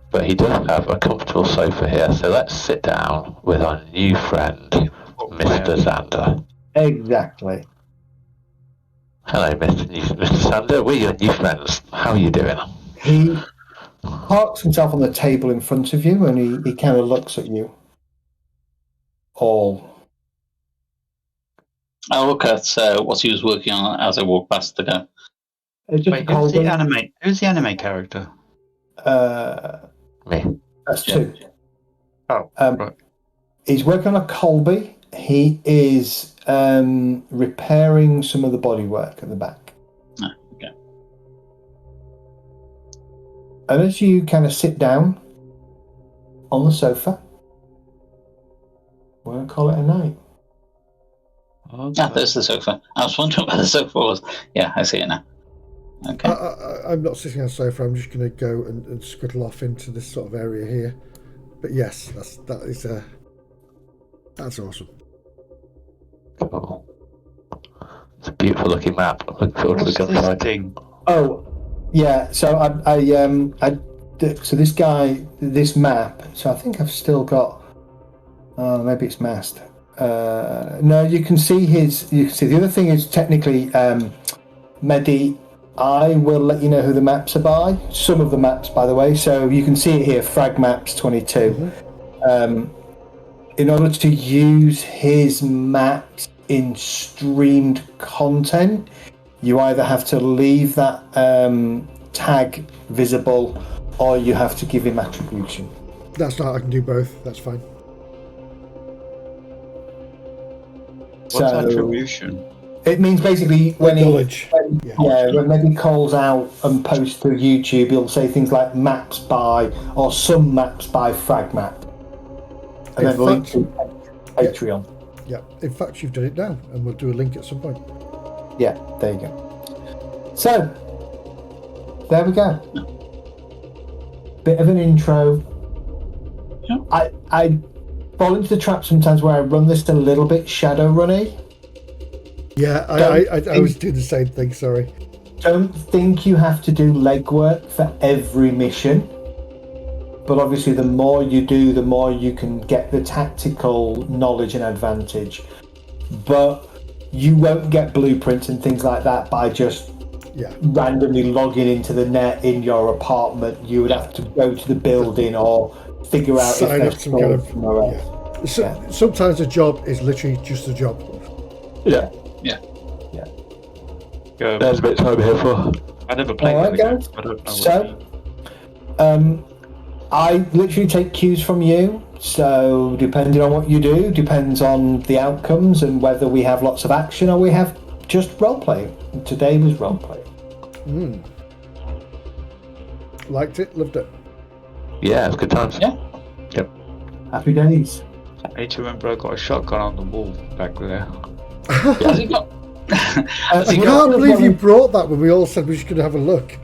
But he does have a comfortable sofa here, so let's sit down with our new friend, Mr. Xander. Exactly. Hello, Mr. Xander. We're your new friends. How are you doing? He parks himself on the table in front of you, and he kind of looks at you. All. I'll look at what he was working on as I walk past the guy. Wait, who's the anime character? Me. That's two. Oh, right. He's working on a Colby. He is repairing some of the bodywork at the back. Ah, okay. And as you kind of sit down on the sofa, we're going to call it a night. Ah, there's the sofa. I was wondering where the sofa was. Yeah, I see it now. Okay. I'm not sitting on the sofa. I'm just going to go and scuttle off into this sort of area here. But yes, that's awesome. Cool. It's a beautiful looking map. Looking forward to the gunfight. thing? Oh, yeah. So so this guy, this map. So I think I've still got. Maybe it's masked. No, you can see his. You can see the other thing is technically, Medi. I will let you know who the maps are by. Some of the maps, by the way. So you can see it here. Frag Maps 22. In order to use his maps in streamed content, you either have to leave that tag visible, or you have to give him attribution. That's not. I can do both. That's fine. What's attribution? It means basically when knowledge. When Medi calls out and posts to YouTube, he'll say things like maps by or some maps by Fragmap, and then link to Patreon. Yeah. In fact, you've done it now, and we'll do a link at some point. Yeah, there you go. So there we go. Bit of an intro. Yeah. I fall into the trap sometimes where I run this a little bit shadow runny. Yeah, I was doing the same thing. Sorry. Don't think you have to do legwork for every mission, but obviously the more you do, the more you can get the tactical knowledge and advantage. But you won't get blueprints and things like that by just randomly logging into the net in your apartment. You would have to go to the building or figure out Sign if up there's some kind of. Sometimes a job is literally just a job. Yeah. There's a bit of time here for. I never played Alright, the game. guys. I don't know So, I literally take cues from you. So, depending on what you do, depends on the outcomes and whether we have lots of action or we have just roleplay. Today was roleplay. Liked it, loved it. Yeah, it's good times. Yeah. Yep. Happy days. I need to remember I got a shotgun on the wall back there. Has he got? I can't believe you brought that when we all said we should have a look.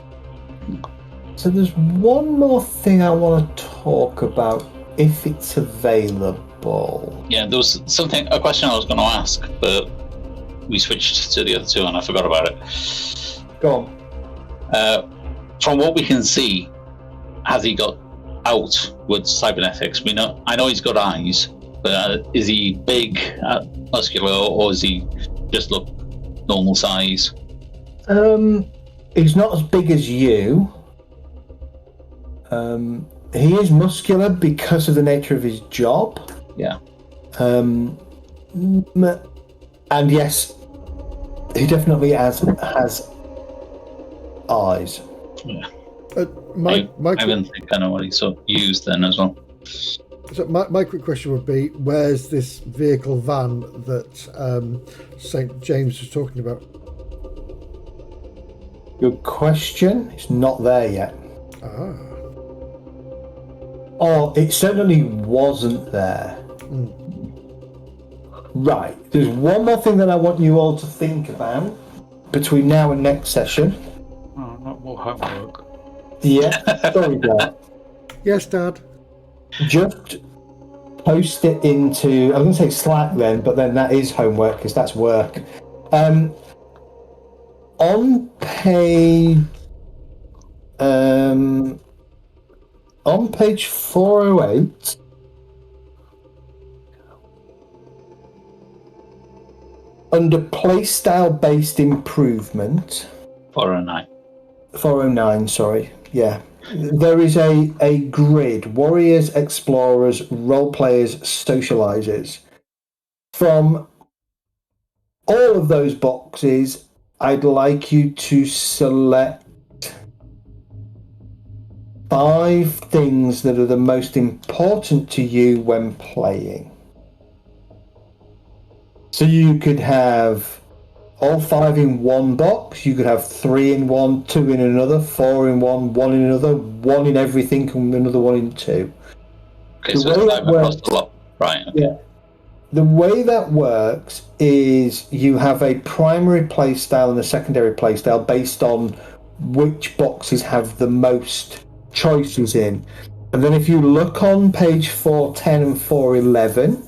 So there's one more thing I want to talk about, if it's available. Yeah, there was a question I was going to ask, but we switched to the other two and I forgot about it. Go on. From what we can see, has he got outward cybernetics? I know he's got eyes, but is he big, muscular, or is he just look normal size? He's not as big as you. He is muscular because of the nature of his job. Yeah. And yes, he definitely has eyes. Yeah. I don't think I know what he sort of used then as well. So my quick question would be, where's this vehicle van that St. James was talking about? Good question. It's not there yet. Ah. Oh, it certainly wasn't there. Right. There's one more thing that I want you all to think about between now and next session. Oh, not more homework. Yeah. Sorry, Dad. Yes, Dad. Just post it into, I was going to say Slack then, but then that is homework because that's work. On page 408, under playstyle based improvement. 409. 409, sorry. Yeah. There is a grid: warriors, explorers, role players, socializers. From all of those boxes, I'd like you to select 5 things that are the most important to you when playing. So you could have all 5 in one box, you could have 3 in one, 2 in another, 4 in one, 1 in another, 1 in everything, and another 1 in 2. Okay, so it's 5 across the lot. Right, okay. Yeah. The way that works is you have a primary playstyle and a secondary playstyle based on which boxes have the most choices in. And then if you look on page 410 and 411,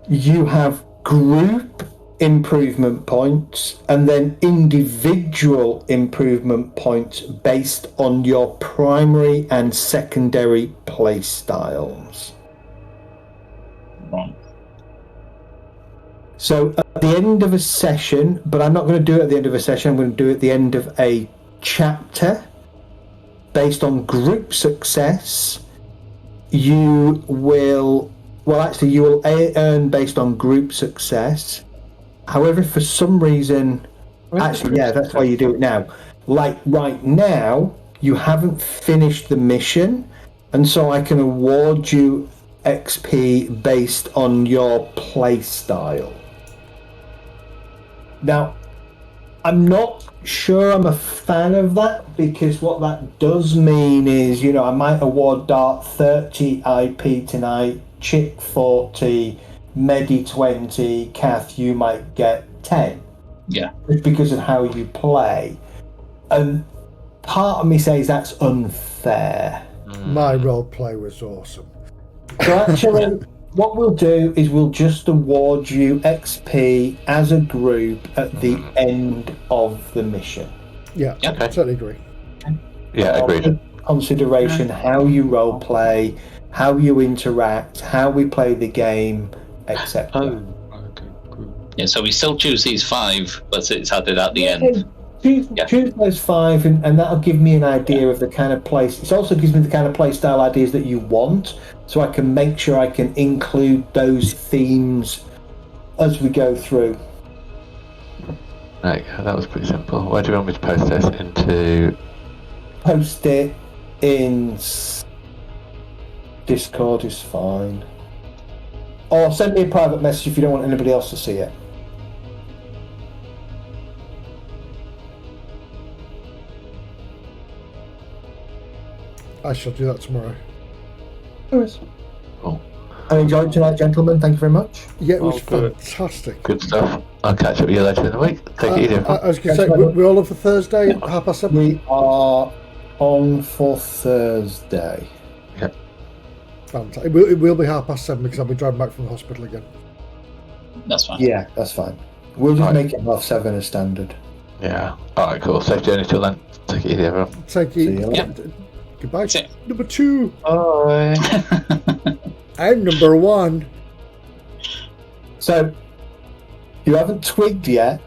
you have group improvement points and then individual improvement points based on your primary and secondary playstyles. Right. So at the end of a session, but I'm not going to do it at the end of a session, I'm going to do it at the end of a chapter, based on group success, you will earn based on group success. However, for some reason, actually, yeah, that's why you do it now. Like right now, you haven't finished the mission, and so I can award you XP based on your play style. Now, I'm not sure I'm a fan of that, because what that does mean is, I might award Dart 30 IP tonight, Chick 40, Medi 20, Kath, you might get 10. Yeah. Just because of how you play. And part of me says that's unfair. My role play was awesome. So actually, what we'll do is we'll just award you XP as a group at the end of the mission. Yeah, Okay. Totally agree. Yeah, agreed. Consideration how you role play, how you interact, how we play the game, etc. Oh, okay, cool. Yeah, so we still choose these 5, but it's added at the end. Choose those 5, and that'll give me an idea of the kind of place. It also gives me the kind of play style ideas that you want, so I can make sure I can include those themes as we go through. Right, that was pretty simple. Where do you want me to post this? Into... Post it in Discord is fine. Or send me a private message if you don't want anybody else to see it. I shall do that tomorrow. Cool. I enjoyed tonight, gentlemen. Thank you very much. Yeah, it was good. fantastic. Good stuff. I'll catch up with you later in the week. Take it easy. I was going to say, we're all up for Thursday at 7:30? We are on for Thursday. Fantastic. It will be 7:30 because I'll be driving back from the hospital again. That's fine. Yeah, that's fine. We'll just Right. make it 7:30 as standard. Yeah. Alright, cool. Safe journey till then. Take it easy, everyone. Thank See you you. later. Goodbye. That's it. Number 2. Bye. And number 1. So, you haven't twigged yet,